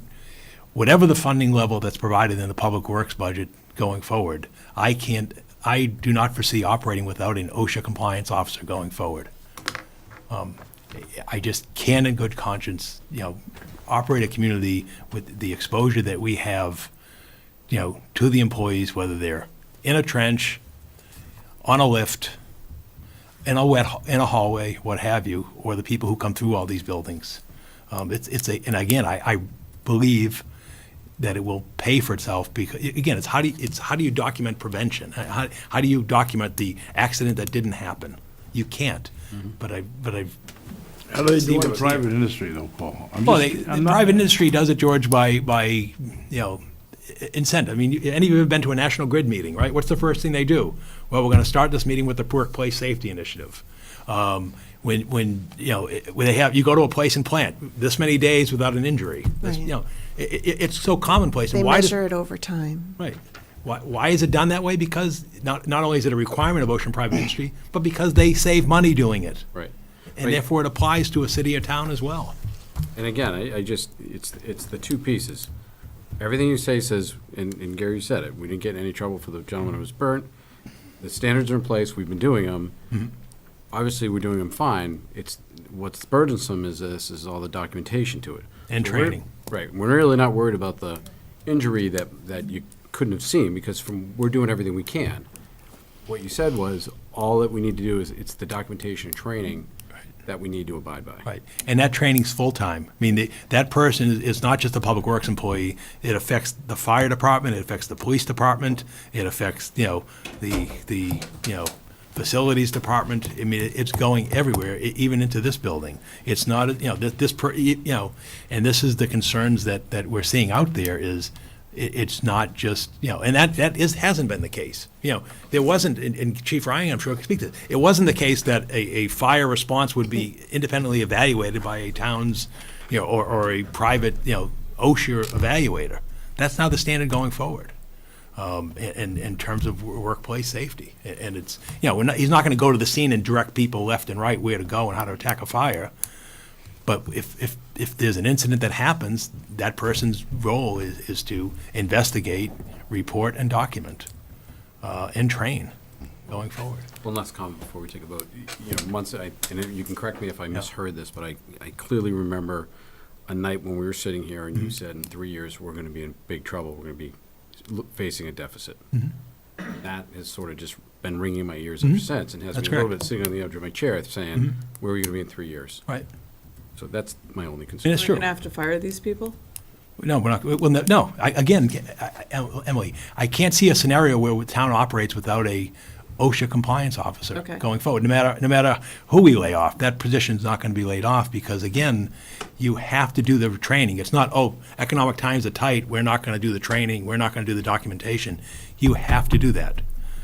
whatever the funding level that's provided in the public works budget going forward, I do not foresee operating without an OSHA compliance officer going forward. I just can't in good conscience, operate a community with the exposure that we have, to the employees, whether they're in a trench, on a lift, in a hallway, what have you, or the people who come through all these buildings. And again, I believe that it will pay for itself, because again, it's how do you document prevention? How do you document the accident that didn't happen? You can't. But I've How do they do it in the private industry, though, Paul? the private industry does it, George, by incentive. I mean, any of you have been to a National Grid meeting, right? What's the first thing they do? Well, we're going to start this meeting with the Workplace Safety Initiative. When they have, you go to a place and plant this many days without an injury. Right. It's so commonplace. They And why measure it over time. Right. Why is it done that way? Because not only is it a requirement of ocean private industry, but because they save money doing it. Right. And therefore it applies to a city or town as well. And again, it's the two pieces. Everything you say says, and Gary said it, we didn't get in any trouble for the gentleman who was burnt. The standards are in place, we've been doing them. Mm-hmm. Obviously, we're doing them fine. What's burdensome is all the documentation to it. And So we're- training. Right. We're really not worried about the injury that you couldn't have seen, because we're doing everything we can. What you said was, all that we need to do is, it's the documentation and training that we need to abide by. Right. And that training's full-time. I mean, that person is not just a public works employee. It affects the fire department, it affects the police department, it affects, the facilities department. I mean, it's going everywhere, even into this building. It's not, and this is the concerns that we're seeing out there is, it's not just, and hasn't been the case. There wasn't, and Chief Ryan, I'm sure, can speak to this, it wasn't the case that a fire response would be independently evaluated by a town's, or a private, OSHA evaluator. That's now the standard going forward, in terms of workplace safety. And it's, he's not going to go to the scene and direct people left and right where to go and how to attack a fire. But if there's an incident that happens, that person's role is to investigate, report, and document, and train going forward. One last comment before we take a vote. Months, and you can correct me if I misheard this, but I clearly remember a night when we were sitting here and you said in 3 years we're going to be in big trouble. We're going to be facing a deficit. That has sort of just been ringing in my ears ever since, and has That's me a little correct. bit sitting on the edge of my chair saying, where are you going to be in 3 years? Right. So that's my only concern. And it's We're true. going to have to fire these people? No, we're not. Well, no. Emily, I can't see a scenario where the town operates without a OSHA compliance officer Okay. going forward. No matter who we lay off, that position's not going to be laid off, because again, you have to do the training. It's not, economic times are tight, we're not going to do the training, we're not going to do the documentation. You have to do that.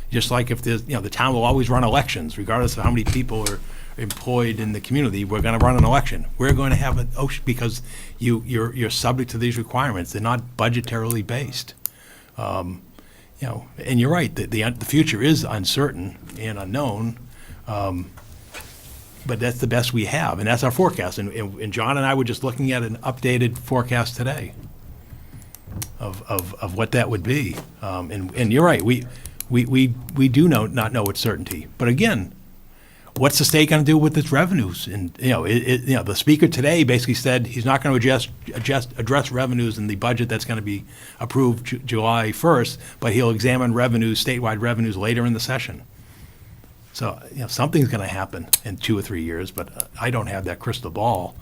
Just like if there's, the town will always run elections, regardless of how many people are employed in the community. We're going to run an election. We're going to have an OSHA, because you're subject to these requirements. They're not budgetarily based. And you're right, the future is uncertain and unknown, but that's the best we have, and that's our forecast. And John and I were just looking at an updated forecast today of what that would be. And you're right, we do not know with certainty. But again, what's the state going to do with its revenues? And the speaker today basically said he's not going to address revenues in the budget that's going to be approved July 1st, but he'll examine statewide revenues later in the session. So something's going to happen in 2 or 3 years, but I don't have that crystal ball.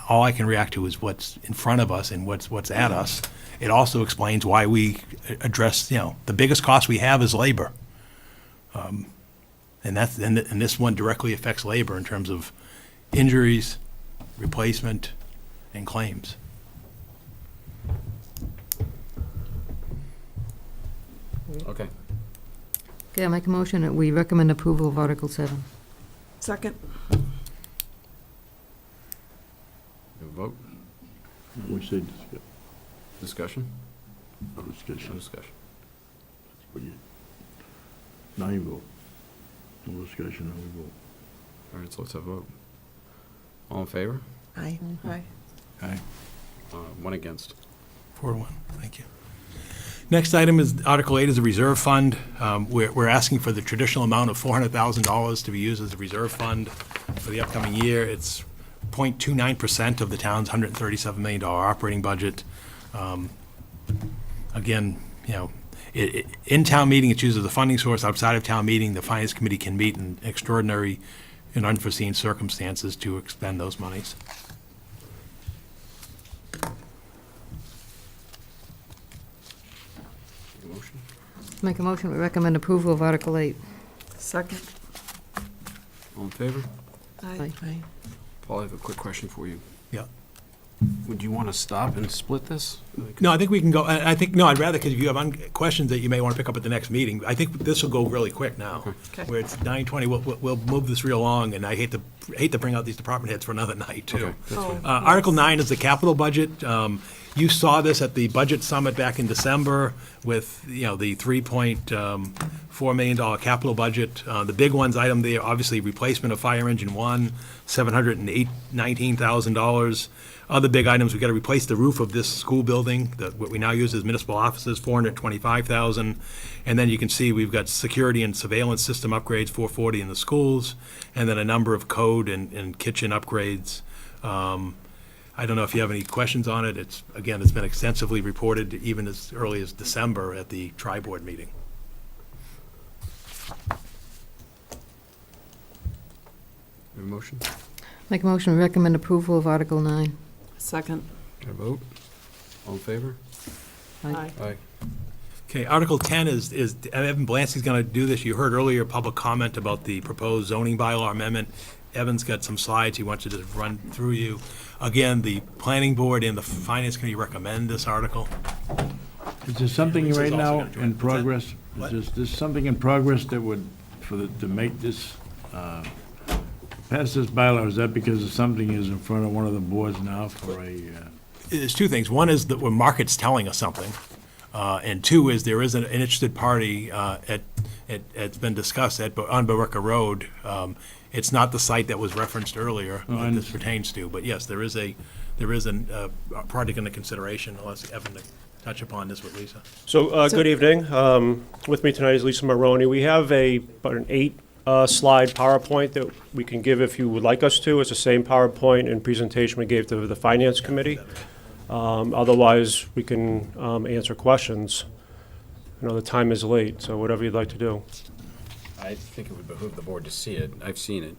All I can react to is what's in front of us and what's at us. It also explains why we address the biggest cost we have is labor. And this one directly affects labor in terms of injuries, replacement, and claims. Okay. Okay, I make a motion that we recommend approval of Article 7. Second. Vote, We say discussion? no No discussion. discussion. Now you vote. No discussion, now we vote. All right, so let's have a vote. All in favor? Aye. Aye. Aye. One against. 4-1, thank you. Next item is Article 8 is a reserve fund. We're asking for the traditional amount of $400,000 to be used as a reserve fund for the upcoming year. It's 0.29% of the town's $137 million operating budget. Again, you know, in town meeting, it's used as a funding source. Outside of town meeting, the Finance Committee can meet in extraordinary and unforeseen circumstances to expend those monies. Motion? Make a motion, we recommend approval of Article 8. Second. All in favor? Aye. Aye. Paul, I have a quick question for you. Yeah. Would you want to stop and split this? No, I think we can go, I think, no, I'd rather, because if you have questions that you may want to pick up at the next meeting, I think this will go really quick now. Okay. Where it's 9:20, we'll move this real long, and I hate to bring out these department heads for another night, too. Okay, that's fine. Article 9 is the capital budget. You saw this at the budget summit back in December with, you know, the $3.4 million capital budget. The big ones item there, obviously replacement of fire engine 1, $719,000. Other big items, we got to replace the roof of this school building, what we now use as municipal offices, $425,000. And then you can see we've got security and surveillance system upgrades, $440 in the schools, and then a number of code and kitchen upgrades. I don't know if you have any questions on it. It's been extensively reported even as early as December at the tri-board meeting. Have a motion? Make a motion, we recommend approval of Article 9. Second. Got a vote? All in favor? Aye. Aye. Okay, Article 10 is Evan Blancy's going to do this. You heard earlier public comment about the proposed zoning bylaw amendment. Evan's got some slides he wants to just run through you. Again, the planning board and the finance committee recommend this article. Is there something Lisa's right also now gonna join. in What's that? progress? What? Is there something in progress that would, to make this, pass this bylaw? Is that because something is in front of one of the boards now for a, There's two things. One is that where market's telling us something, and two is there is an interested party it's been discussed on Barica Road. It's not the site that was referenced earlier Oh, I that this understand. pertains to, but yes, there is a project under consideration. I'll ask Evan to touch upon this with Lisa. So, good evening. With me tonight is Lisa Maroney. We have about an 8-slide PowerPoint that we can give if you would like us to. It's the same PowerPoint and presentation we gave to the Finance Committee. Otherwise, we can answer questions. I know the time is late, so whatever you'd like to do. I think it would behoove the board to see it. I've seen it.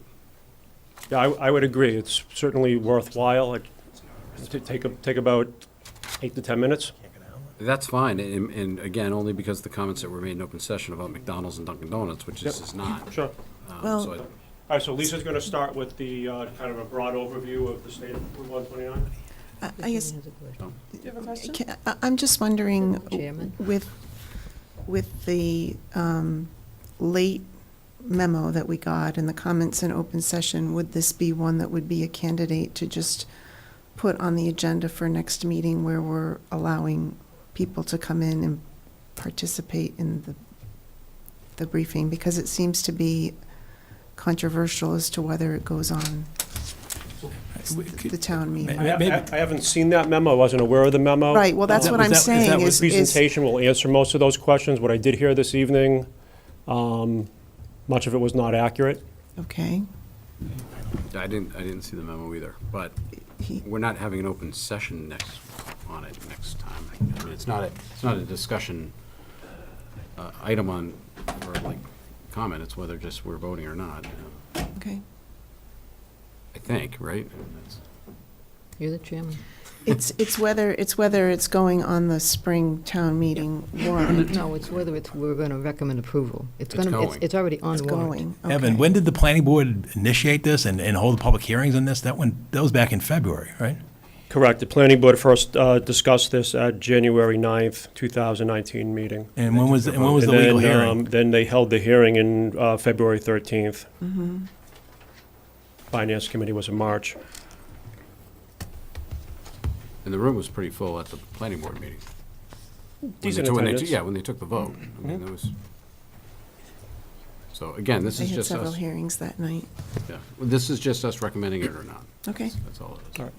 Yeah, I would agree. It's certainly worthwhile. It'd take about 8 to 10 minutes. That's fine, and again, only because the comments that were made in open session about McDonald's and Dunkin' Donuts, which this is not. Sure. Well- So I- All right, so Lisa's going to start with the kind of a broad overview of the state of Route 129. I guess, Do you have a question? I'm just wondering, Chairman? with the late memo that we got and the comments in open session, would this be one that would be a candidate to just put on the agenda for next meeting where we're allowing people to come in and participate in the briefing? Because it seems to be controversial as to whether it goes on the town meeting. I haven't seen that memo. I wasn't aware of the memo. Right, well, that's what I'm saying The is. presentation will answer most of those questions. What I did hear this evening, much of it was not accurate. Okay. I didn't see the memo either, but we're not having an open session next time. I mean, it's not a discussion item on, or like comment, it's whether just we're voting or not. Okay. I think, right? And that's- You're the chairman. It's whether it's going on the spring town meeting warrant. No, it's whether we're going to recommend approval. It's going. It's already on It's warrant. going. Evan, Okay. when did the planning board initiate this and hold public hearings on this? That was back in February, right? Correct. The planning board first discussed this at January 9th, 2019 meeting. And when was the And legal then, hearing? Then they held the hearing in February 13th. Finance committee was in March. And the room was pretty full at the planning board meeting. Decent When they attendance. Yeah, when they took the vote. I mean, there was, so again, this They is had just several us. hearings that night. Yeah, this is just us recommending it or not. Okay. That's all it is. All right.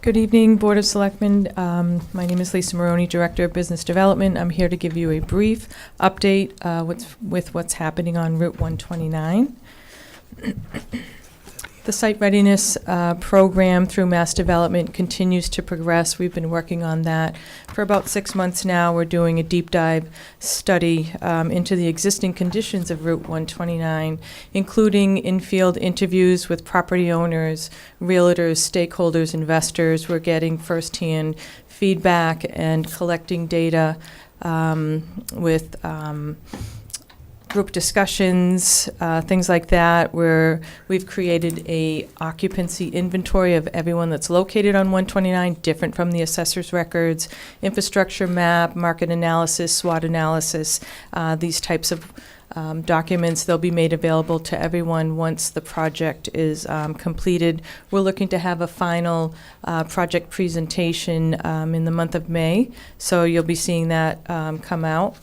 Good evening, Board of Selectmen. My name is Lisa Maroney, Director of Business Development. I'm here to give you a brief update with what's happening on Route 129. The site readiness program through Mass Development continues to progress. We've been working on that for about 6 months now. We're doing a deep dive study into the existing conditions of Route 129, including in-field interviews with property owners, realtors, stakeholders, investors. We're getting firsthand feedback and collecting data with group discussions, things like that, where we've created a occupancy inventory of everyone that's located on 129, different from the assessor's records, infrastructure map, market analysis, SWOT analysis, these types of documents. They'll be made available to everyone once the project is completed. We're looking to have a final project presentation in the month of May, so you'll be seeing that come out.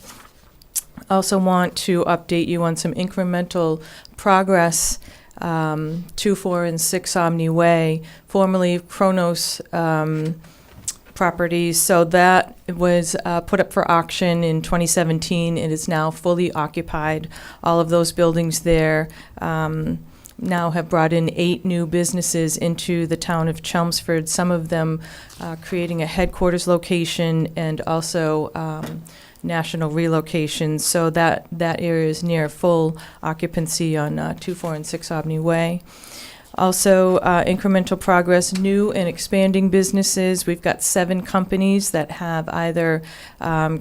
Also want to update you on some incremental progress, 2, 4, and 6 Omni Way, formerly Kronos Properties. So that was put up for auction in 2017. It is now fully occupied. All of those buildings there now have brought in 8 new businesses into the town of Chelmsford, some of them creating a headquarters location and also national relocation. So that area is near full occupancy on 2, 4, and 6 Omni Way. Also, incremental progress, new and expanding businesses. We've got 7 companies that have either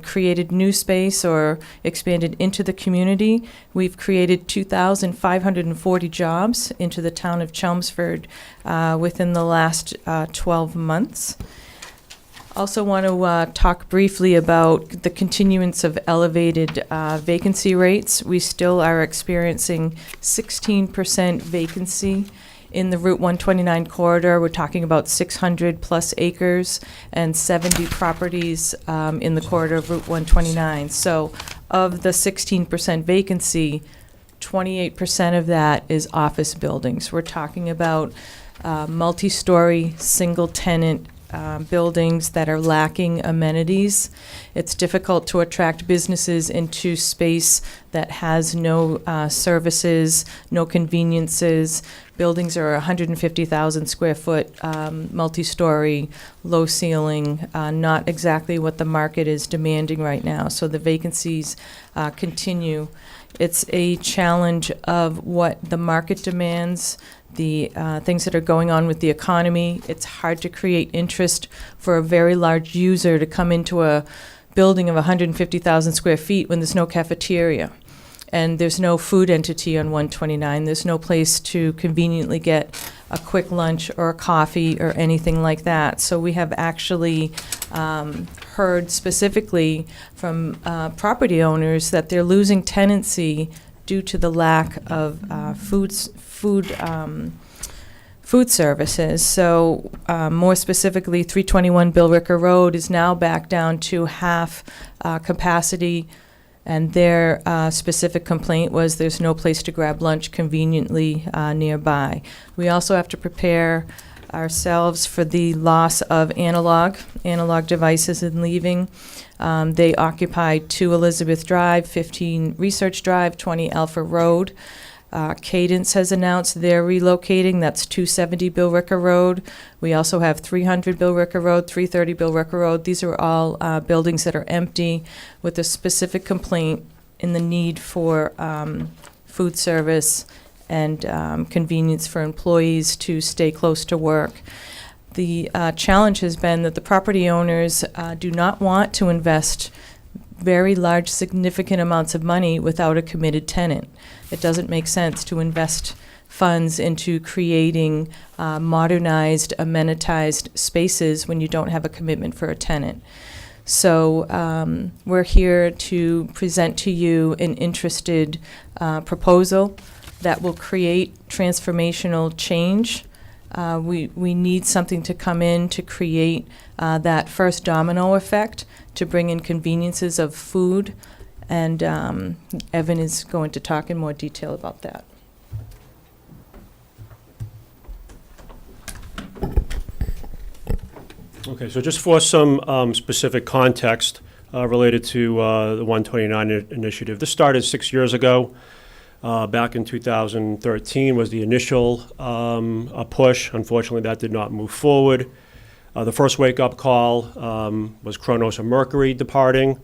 created new space or expanded into the community. We've created 2,540 jobs into the town of Chelmsford within the last 12 months. Also want to talk briefly about the continuance of elevated vacancy rates. We still are experiencing 16% vacancy in the Route 129 corridor. We're talking about 600 plus acres and 70 properties in the corridor of Route 129. So of the 16% vacancy, 28% of that is office buildings. We're talking about multi-story, single-tenant buildings that are lacking amenities. It's difficult to attract businesses into space that has no services, no conveniences. Buildings are 150,000 square foot, multi-story, low ceiling, not exactly what the market is demanding right now. So the vacancies continue. It's a challenge of what the market demands, the things that are going on with the economy. It's hard to create interest for a very large user to come into a building of 150,000 square feet when there's no cafeteria and there's no food entity on 129. There's no place to conveniently get a quick lunch or a coffee or anything like that. So we have actually heard specifically from property owners that they're losing tenancy due to the lack of food services. So more specifically, 321 Billricker Road is now back down to half capacity, and their specific complaint was there's no place to grab lunch conveniently nearby. We also have to prepare ourselves for the loss of analog devices in leaving. They occupy 2 Elizabeth Drive, 15 Research Drive, 20 Alpha Road. Cadence has announced they're relocating. That's 270 Billricker Road. We also have 300 Billricker Road, 330 Billricker Road. These are all buildings that are empty with a specific complaint in the need for food service and convenience for employees to stay close to work. The challenge has been that the property owners do not want to invest very large, significant amounts of money without a committed tenant. It doesn't make sense to invest funds into creating modernized, amenitized spaces when you don't have a commitment for a tenant. So we're here to present to you an interested proposal that will create transformational change. We need something to come in to create that first domino effect, to bring in conveniences of food, and Evan is going to talk in more detail about that. Okay, so just for some specific context related to the 129 initiative, this started 6 years ago. Back in 2013 was the initial push. Unfortunately, that did not move forward. The first wake-up call was Kronos and Mercury departing.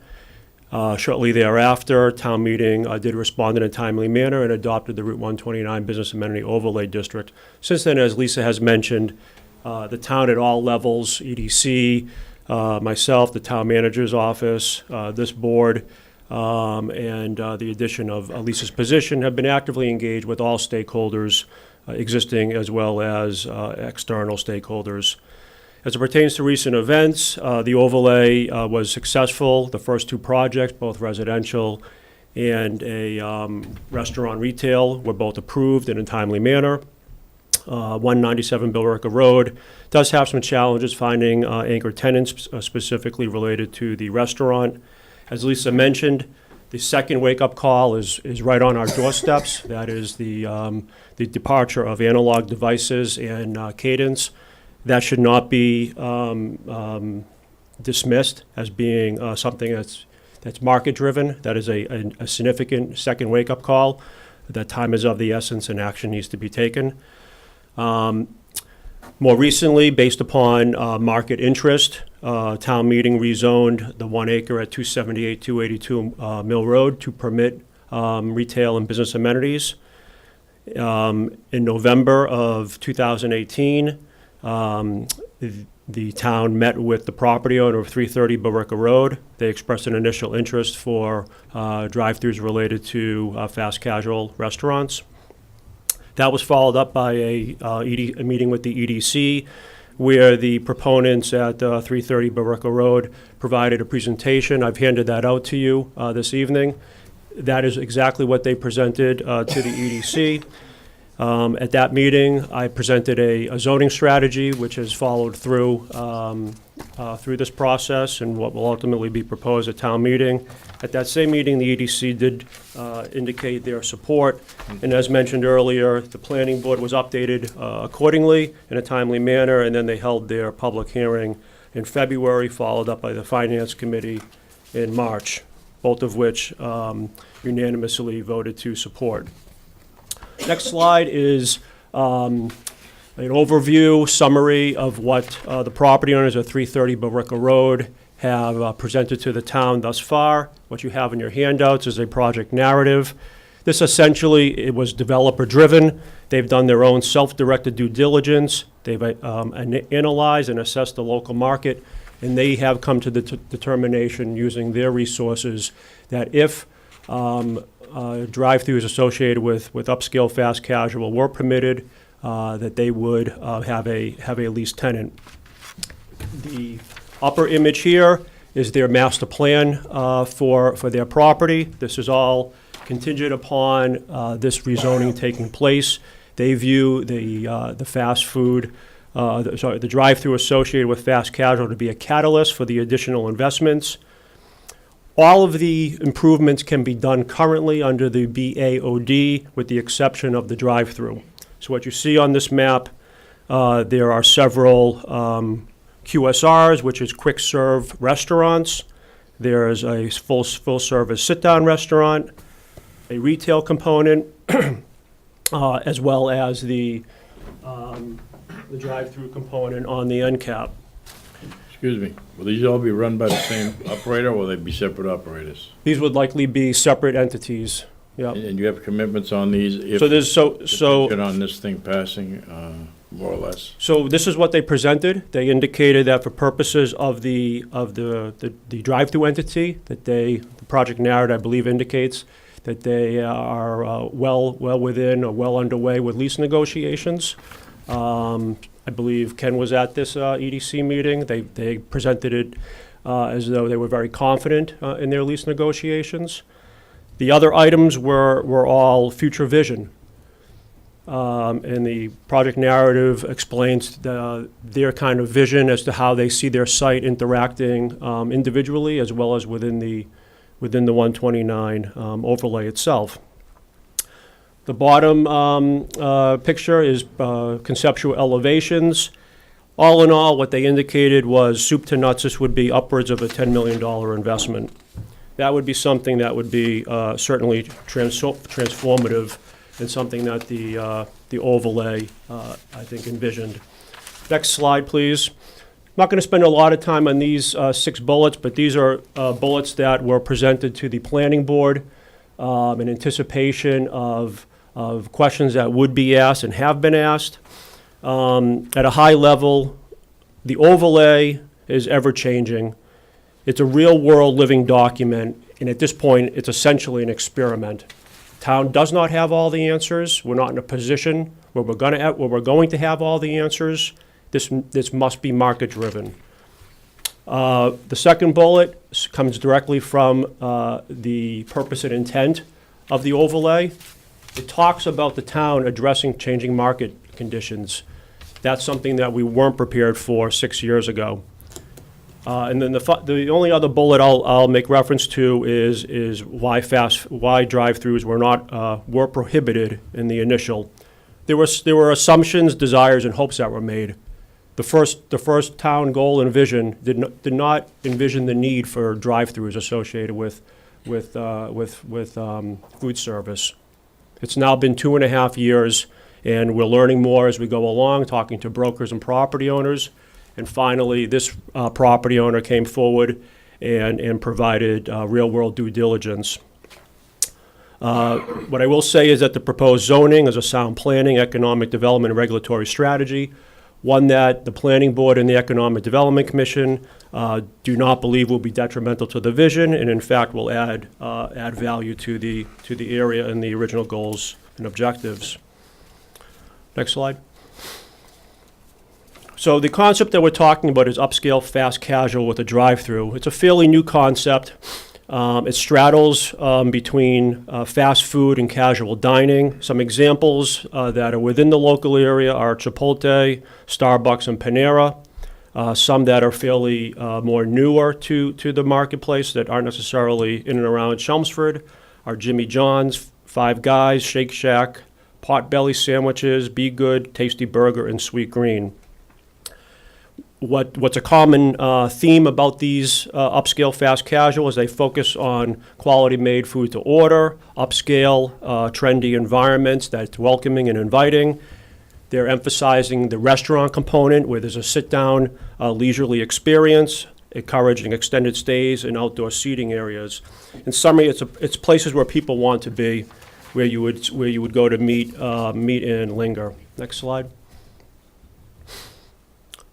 Shortly thereafter, town meeting did respond in a timely manner and adopted the Route 129 Business Amenity Overlay District. Since then, as Lisa has mentioned, the town at all levels, EDC, myself, the town manager's office, this board, and the addition of Lisa's position have been actively engaged with all stakeholders, existing as well as external stakeholders. As it pertains to recent events, the overlay was successful. The first two projects, both residential and a restaurant retail, were both approved in a timely manner. 197 Billerica Road does have some challenges finding anchor tenants, specifically related to the restaurant. As Lisa mentioned, the second wake-up call is right on our doorsteps. That is the departure of analog devices and cadence. That should not be dismissed as being something that's market-driven. That is a significant second wake-up call. That time is of the essence and action needs to be taken. More recently, based upon market interest, town meeting rezoned the 1 acre at 278-282 Mill Road to permit retail and business amenities. In November of 2018, the town met with the property owner of 330 Billerica Road. They expressed an initial interest for drive-thrus related to fast casual restaurants. That was followed up by a meeting with the EDC, where the proponents at 330 Billerica Road provided a presentation. I've handed that out to you this evening. That is exactly what they presented to the EDC. At that meeting, I presented a zoning strategy, which has followed through this process and what will ultimately be proposed at town meeting. At that same meeting, the EDC did indicate their support, and as mentioned earlier, the planning board was updated accordingly in a timely manner, and then they held their public hearing in February, followed up by the Finance Committee in March, both of which unanimously voted to support. Next slide is an overview, summary of what the property owners of 330 Billerica Road have presented to the town thus far. What you have in your handouts is a project narrative. This essentially, it was developer-driven. They've done their own self-directed due diligence. They've analyzed and assessed the local market, and they have come to the determination using their resources that if drive-throughs associated with upscale fast casual were permitted, that they would have a leased tenant. The upper image here is their master plan for their property. This is all contingent upon this rezoning taking place. They view the fast food, the drive-through associated with fast casual to be a catalyst for the additional investments. All of the improvements can be done currently under the BAOD with the exception of the drive-through. So what you see on this map, there are several QSRs, which is quick serve restaurants. There's a full service sit-down restaurant, a retail component, as well as the drive-through component on the end cap. Excuse me, will these all be run by the same operator, or will they be separate operators? These would likely be separate entities, yeah. And you have commitments on these if, So there's, so, depending on this thing passing? more or less? So this is what they presented. They indicated that for purposes of the drive-through entity, that the project narrative, I believe, indicates that they are well within or well underway with lease negotiations. I believe Ken was at this EDC meeting. They presented it as though they were very confident in their lease negotiations. The other items were all future vision. And the project narrative explains their kind of vision as to how they see their site interacting individually as well as within the 129 overlay itself. The bottom picture is conceptual elevations. All in all, what they indicated was soup to nuts, this would be upwards of a $10 million investment. That would be something that would be certainly transformative and something that the overlay, I think, envisioned. Next slide, please. I'm not going to spend a lot of time on these 6 bullets, but these are bullets that were presented to the planning board in anticipation of questions that would be asked and have been asked. At a high level, the overlay is ever-changing. It's a real-world living document, and at this point, it's essentially an experiment. Town does not have all the answers. We're not in a position where we're going to have all the answers. This must be market-driven. The second bullet comes directly from the purpose and intent of the overlay. It talks about the town addressing changing market conditions. That's something that we weren't prepared for 6 years ago. And then the only other bullet I'll make reference to is why drive-throughs were prohibited in the initial. There were assumptions, desires, and hopes that were made. The first town goal and vision did not envision the need for drive-throughs associated with food service. It's now been 2.5 years, and we're learning more as we go along, talking to brokers and property owners. And finally, this property owner came forward and provided real-world due diligence. What I will say is that the proposed zoning is a sound planning, economic development, and regulatory strategy, one that the Planning Board and the Economic Development Commission do not believe will be detrimental to the vision, and in fact will add value to the area and the original goals and objectives. Next slide. So the concept that we're talking about is upscale, fast casual with a drive-through. It's a fairly new concept. It straddles between fast food and casual dining. Some examples that are within the local area are Chipotle, Starbucks, and Panera. Some that are fairly more newer to the marketplace that aren't necessarily in and around Chelmsford are Jimmy John's, Five Guys, Shake Shack, Potbelly Sandwiches, Be Good, Tasty Burger, and Sweet Green. What's a common theme about these upscale fast casual is they focus on quality made food to order, upscale, trendy environments that's welcoming and inviting. They're emphasizing the restaurant component where there's a sit-down leisurely experience, encouraging extended stays and outdoor seating areas. In summary, it's places where people want to be, where you would go to meet and linger. Next slide.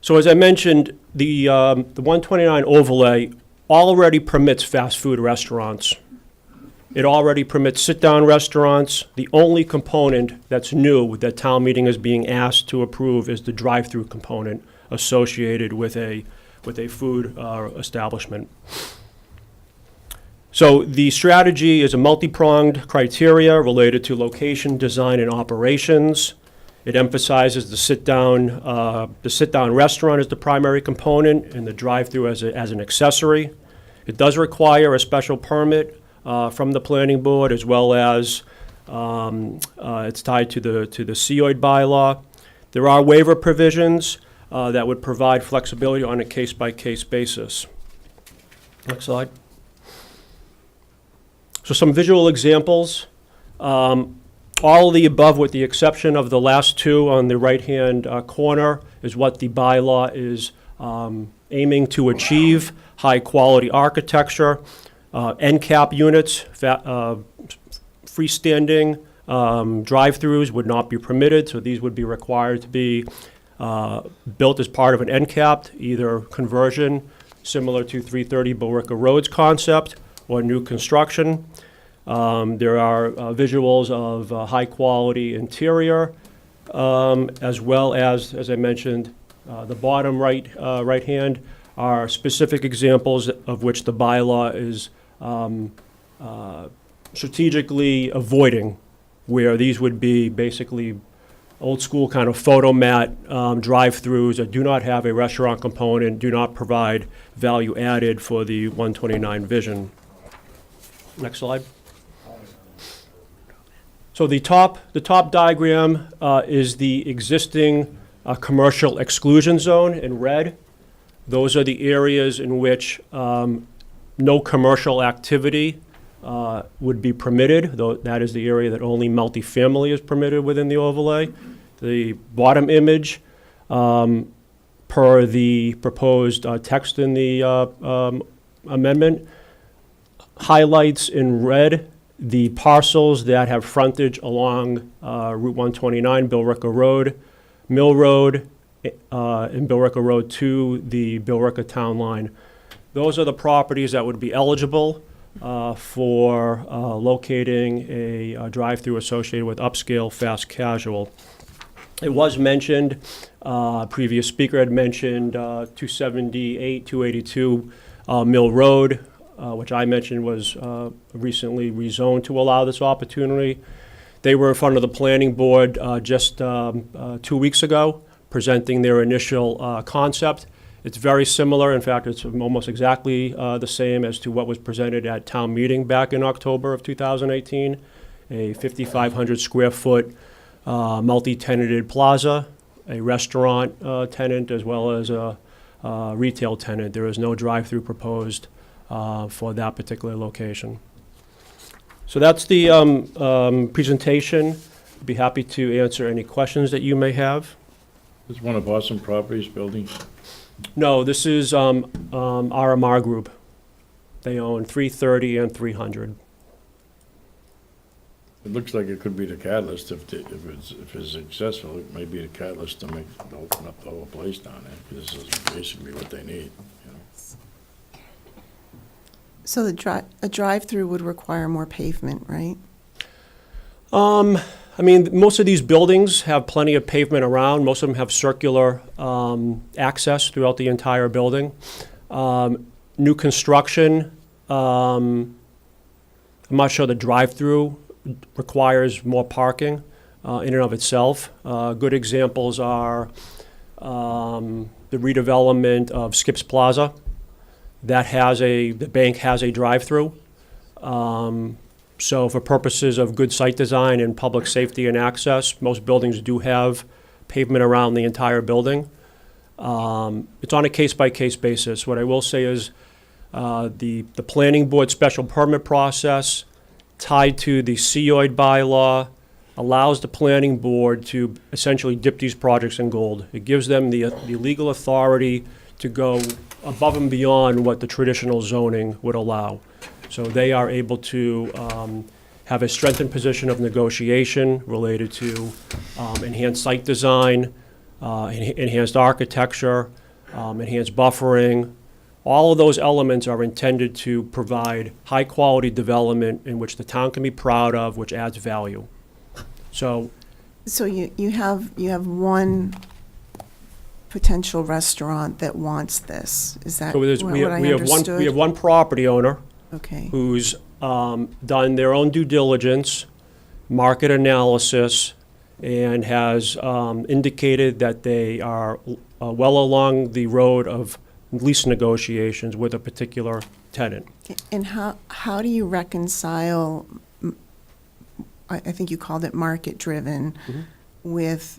So as I mentioned, the 129 overlay already permits fast food restaurants. It already permits sit-down restaurants. The only component that's new that town meeting is being asked to approve is the drive-through component associated with a food establishment. So the strategy is a multi-pronged criteria related to location, design, and operations. It emphasizes the sit-down restaurant as the primary component and the drive-through as an accessory. It does require a special permit from the planning board, as well as it's tied to the COID bylaw. There are waiver provisions that would provide flexibility on a case-by-case basis. Next slide. So some visual examples. All of the above, with the exception of the last two on the right-hand corner, is what the bylaw is aiming to achieve: high-quality architecture, end cap units, freestanding, Drive-throughs would not be permitted, so these would be required to be built as part of an end cap, either conversion, similar to 330 Billerica Road's concept, or new construction. There are visuals of high-quality interior, as well as I mentioned, the bottom right hand are specific examples of which the bylaw is strategically avoiding, where these would be basically old-school kind of photomat drive-throughs that do not have a restaurant component, do not provide value added for the 129 vision. Next slide. So the top diagram is the existing commercial exclusion zone in red. Those are the areas in which no commercial activity would be permitted, though that is the area that only multifamily is permitted within the overlay. The bottom image, per the proposed text in the amendment, highlights in red the parcels that have frontage along Route 129, Billerica Road, Mill Road, and Billerica Road to the Billerica Town Line. Those are the properties that would be eligible for locating a drive-through associated with upscale fast casual. It was mentioned, previous speaker had mentioned 278, 282 Mill Road, which I mentioned was recently rezoned to allow this opportunity. They were in front of the planning board just 2 weeks ago, presenting their initial concept. It's very similar. In fact, it's almost exactly the same as to what was presented at town meeting back in October of 2018, a 5,500 square foot multi-tenanted plaza, a restaurant tenant, as well as a retail tenant. There is no drive-through proposed for that particular location. So that's the presentation. I'd be happy to answer any questions that you may have. Is one of Boston Properties buildings? No, this is RMR Group. They own 330 and 300. It looks like it could be the catalyst if it's successful. It may be the catalyst to open up the whole place down there, because this is basically what they need. You know? So a drive-through would require more pavement, right? I mean, most of these buildings have plenty of pavement around. Most of them have circular access throughout the entire building. New construction, I'm not sure the drive-through requires more parking in and of itself. Good examples are the redevelopment of Skips Plaza. The bank has a drive-through. So for purposes of good site design and public safety and access, most buildings do have pavement around the entire building. It's on a case-by-case basis. What I will say is the planning board special permit process tied to the COID bylaw allows the planning board to essentially dip these projects in gold. It gives them the legal authority to go above and beyond what the traditional zoning would allow. So they are able to have a strengthened position of negotiation related to enhanced site design, enhanced architecture, enhanced buffering. All of those elements are intended to provide high-quality development in which the town can be proud of, which adds value. So you have one potential restaurant that wants this. Is that what I understood? We have one property owner. Okay. Who's done their own due diligence, market analysis, and has indicated that they are well along the road of lease negotiations with a particular tenant. And how do you reconcile, I think you called it market-driven, with,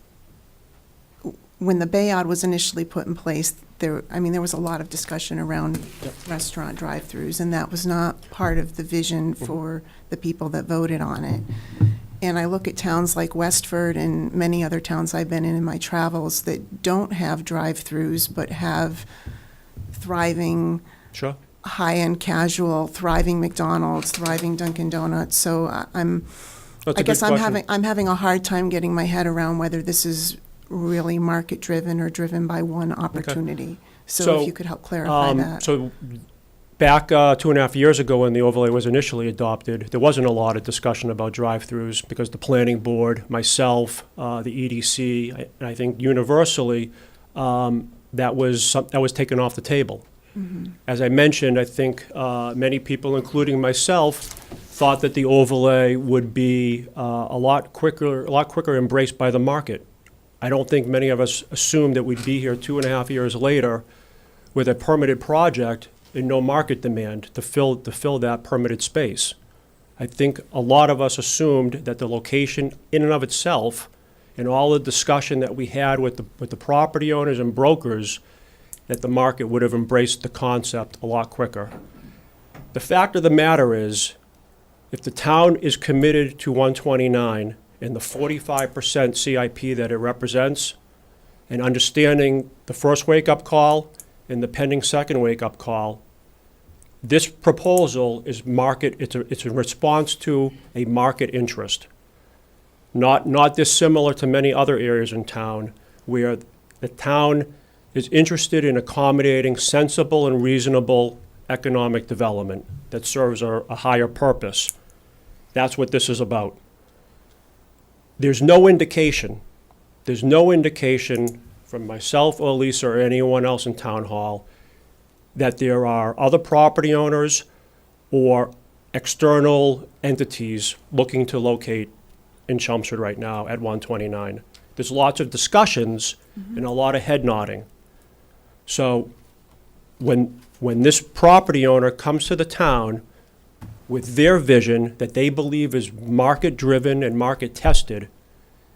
when the Bayard was initially put in place, there was a lot of discussion around restaurant drive-throughs, and that was not part of the vision for the people that voted on it. And I look at towns like Westford and many other towns I've been in my travels that don't have drive-throughs but have thriving, high-end casual, thriving McDonald's, thriving Dunkin' Donuts. So I'm That's a I guess good question. I'm having a hard time getting my head around whether this is really market-driven or driven by one opportunity. So if you could help clarify that. So back 2.5 years ago when the overlay was initially adopted, there wasn't a lot of discussion about drive-throughs because the planning board, myself, the EDC, and I think universally, that was taken off the table. As I mentioned, I think many people, including myself, thought that the overlay would be a lot quicker embraced by the market. I don't think many of us assumed that we'd be here 2.5 years later with a permitted project and no market demand to fill that permitted space. I think a lot of us assumed that the location in and of itself and all the discussion that we had with the property owners and brokers, that the market would have embraced the concept a lot quicker. The fact of the matter is, if the town is committed to 129 and the 45% CIP that it represents, and understanding the first wake-up call and the pending second wake-up call, this proposal is it's a response to a market interest. Not dissimilar to many other areas in town where the town is interested in accommodating sensible and reasonable economic development that serves a higher purpose. That's what this is about. There's no indication from myself or Lisa or anyone else in Town Hall that there are other property owners or external entities looking to locate in Chelmsford right now at 129. There's lots of discussions and a lot of head nodding. So when this property owner comes to the town with their vision that they believe is market-driven and market-tested,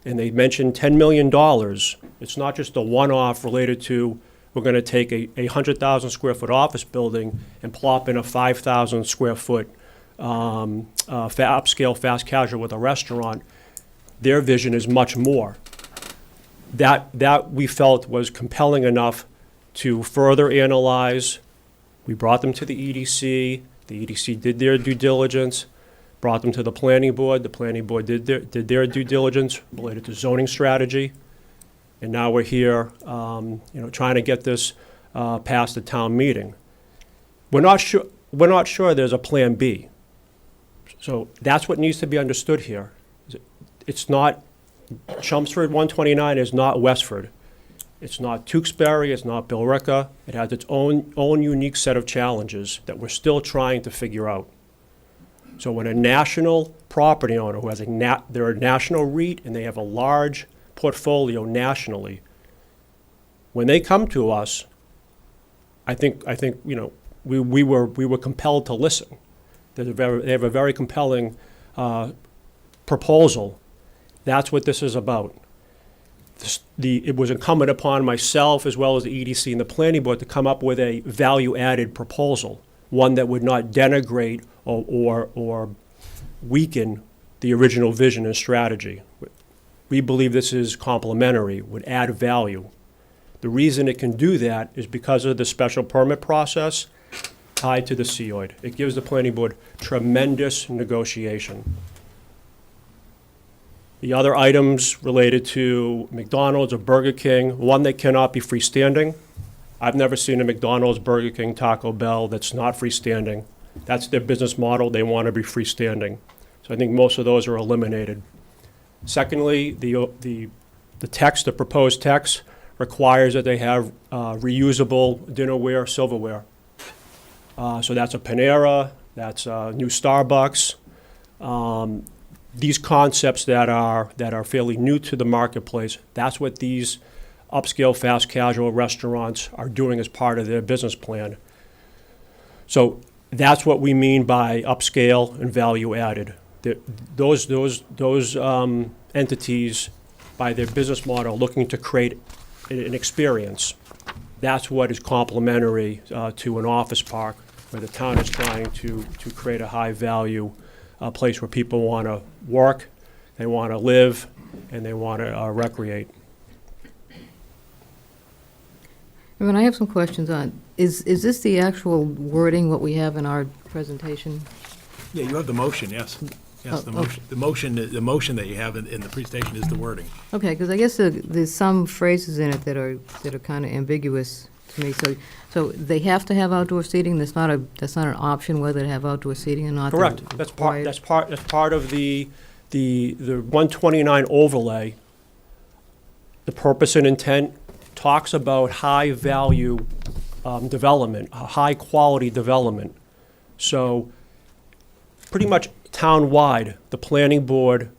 and they mention $10 million, it's not just a one-off related to we're going to take a 100,000 square foot office building and plop in a 5,000 square foot upscale fast casual with a restaurant. Their vision is much more. That we felt was compelling enough to further analyze. We brought them to the EDC. The EDC did their due diligence, brought them to the planning board. The planning board did their due diligence related to zoning strategy. And now we're here, trying to get this past the town meeting. We're not sure there's a plan B. So that's what needs to be understood here. It's not, Chelmsford 129 is not Westford. It's not Tewksbury, it's not Billerica. It has its own unique set of challenges that we're still trying to figure out. So when a national property owner who has they're a national REIT and they have a large portfolio nationally, when they come to us, I think we were compelled to listen. They have a very compelling proposal. That's what this is about. It was incumbent upon myself as well as the EDC and the planning board to come up with a value-added proposal, one that would not denigrate or weaken the original vision and strategy. We believe this is complementary, would add value. The reason it can do that is because of the special permit process tied to the COID. It gives the planning board tremendous negotiation. The other items related to McDonald's or Burger King, one that cannot be freestanding. I've never seen a McDonald's, Burger King, Taco Bell that's not freestanding. That's their business model. They want to be freestanding. So I think most of those are eliminated. Secondly, the text, the proposed text, requires that they have reusable dinnerware, silverware. So that's a Panera, that's a new Starbucks. These concepts that are fairly new to the marketplace, that's what these upscale fast casual restaurants are doing as part of their business plan. So that's what we mean by upscale and value added. Those entities, by their business model, looking to create an experience. That's what is complementary to an office park, where the town is trying to create a high value place where people want to work, they want to live, and they want to recreate. Evan, I have some questions on, is this the actual wording, what we have in our presentation? Yeah, you have the motion, yes. Yes, the Oh, motion, the motion that you have in the presentation is the wording. Okay, because I guess there's some phrases in it that are kind of ambiguous to me. So they have to have outdoor seating? That's not an option whether to have outdoor seating or not? Correct. They're That's required? part of the 129 overlay. The purpose and intent talks about high-value development, high-quality development. So pretty much town-wide, the planning board,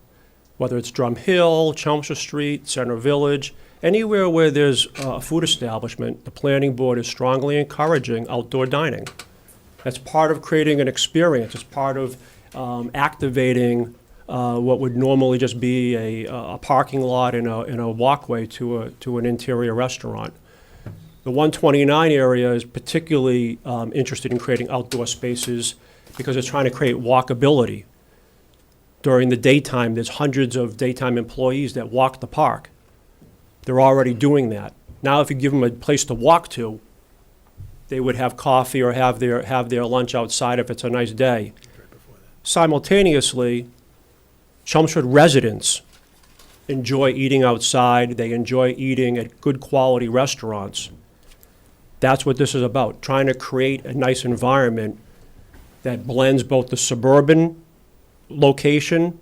whether it's Drum Hill, Chelmsford Street, Center Village, anywhere where there's a food establishment, the planning board is strongly encouraging outdoor dining. That's part of creating an experience. It's part of activating what would normally just be a parking lot and a walkway to an interior restaurant. The 129 area is particularly interested in creating outdoor spaces because it's trying to create walkability. During the daytime, there's hundreds of daytime employees that walk the park. They're already doing that. Now, if you give them a place to walk to, they would have coffee or have their lunch outside if it's a nice day. Simultaneously, Chelmsford residents enjoy eating outside. They enjoy eating at good quality restaurants. That's what this is about, trying to create a nice environment that blends both the suburban location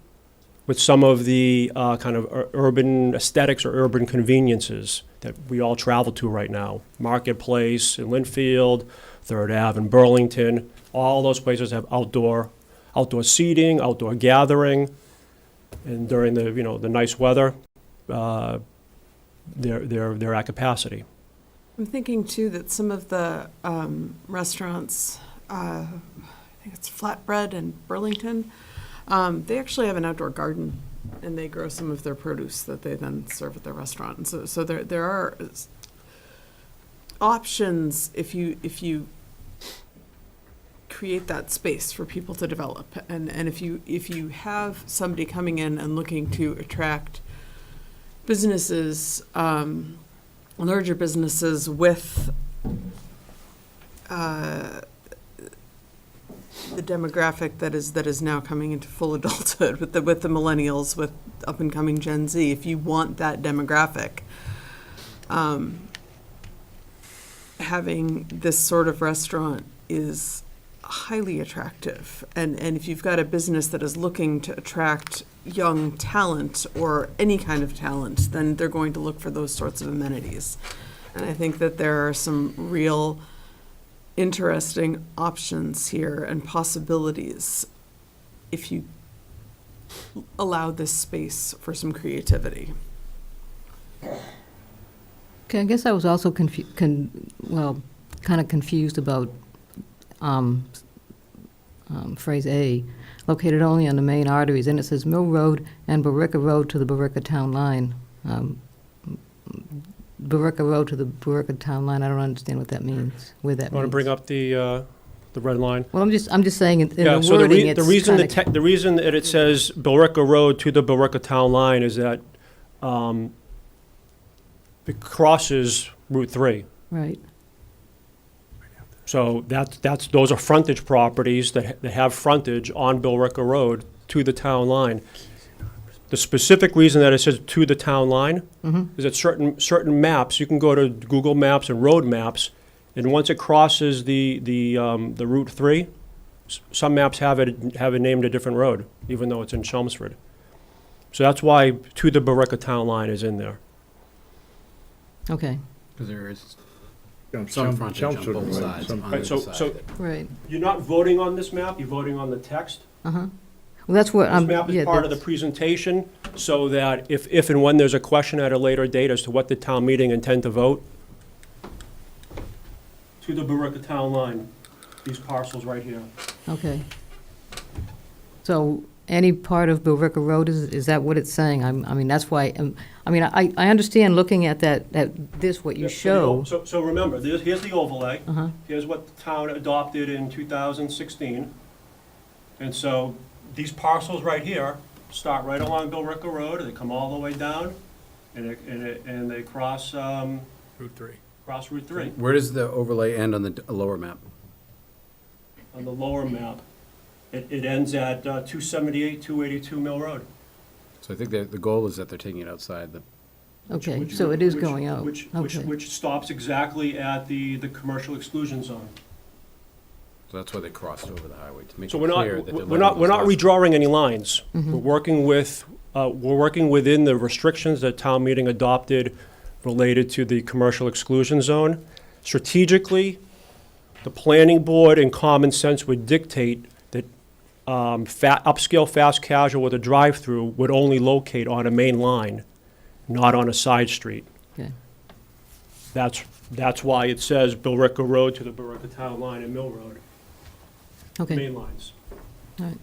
with some of the kind of urban aesthetics or urban conveniences that we all travel to right now. Marketplace in Linfield, 3rd Ave in Burlington, all those places have outdoor seating, outdoor gathering, and during the nice weather, they're at capacity. I'm thinking too that some of the restaurants, I think it's Flatbread in Burlington, they actually have an outdoor garden, and they grow some of their produce that they then serve at their restaurant. And so there are options if you create that space for people to develop, and if you have somebody coming in and looking to attract businesses, larger businesses with the demographic that is now coming into full adulthood with the millennials, with up and coming Gen Z. If you want that demographic, having this sort of restaurant is highly attractive. And if you've got a business that is looking to attract young talent or any kind of talent, then they're going to look for those sorts of amenities. And I think that there are some real interesting options here and possibilities if you allow this space for some creativity. Okay, I guess I was also kind of confused about phrase A, located only on the main arteries, and it says Mill Road and Barica Road to the Barica Town Line. Barica Road to the Barica Town Line, I don't understand what that means, where that means. Want to bring up the red line? Well, I'm just saying in Yeah, the so wording, the it's reason kinda- the reason that it says Billerica Road to the Billerica Town Line is that it crosses Route 3. Right. So those are frontage properties that have frontage on Billerica Road to the town line. The specific reason that it says to the town line is that certain maps, you can go to Google Maps and road maps, and once it crosses the Route 3, some maps have it named a different road, even though it's in Chelmsford. So that's why to the Billerica Town Line is in there. Okay. Because there is some frontage on both sides. on Right, either so side. Right. you're not voting on this map, you're voting on the text. Uh-huh. Well, that's what This map is part of the presentation, so that if and when there's a question at a later date as to what the town meeting intend to vote, to the Billerica Town Line, these parcels right here. Okay. So any part of Billerica Road, is that what it's saying? I mean, that's why, I understand looking at what you show. So remember, here's the overlay. Uh-huh. Here's what the town adopted in 2016. And so these parcels right here start right along Billerica Road, and they come all the way down, and they cross Route 3. Cross Route 3. Where does the overlay end on the lower map? On the lower map. It ends at 278, 282 Mill Road. So I think that the goal is that they're taking it outside the, Okay, so it is going out. Which Okay. stops exactly at the commercial exclusion zone. so that's why they crossed over the highway, to make it So we're not, clear that the we're not, limit we're not was less. redrawing any lines. Mhm. We're working within the restrictions that town meeting adopted related to the commercial exclusion zone. Strategically, the planning board and common sense would dictate that upscale fast casual with a drive-through would only locate on a main line, not on a side street. Okay. That's why it says Billerica Road to the Billerica Town Line and Mill Road. Okay. Main lines. All right.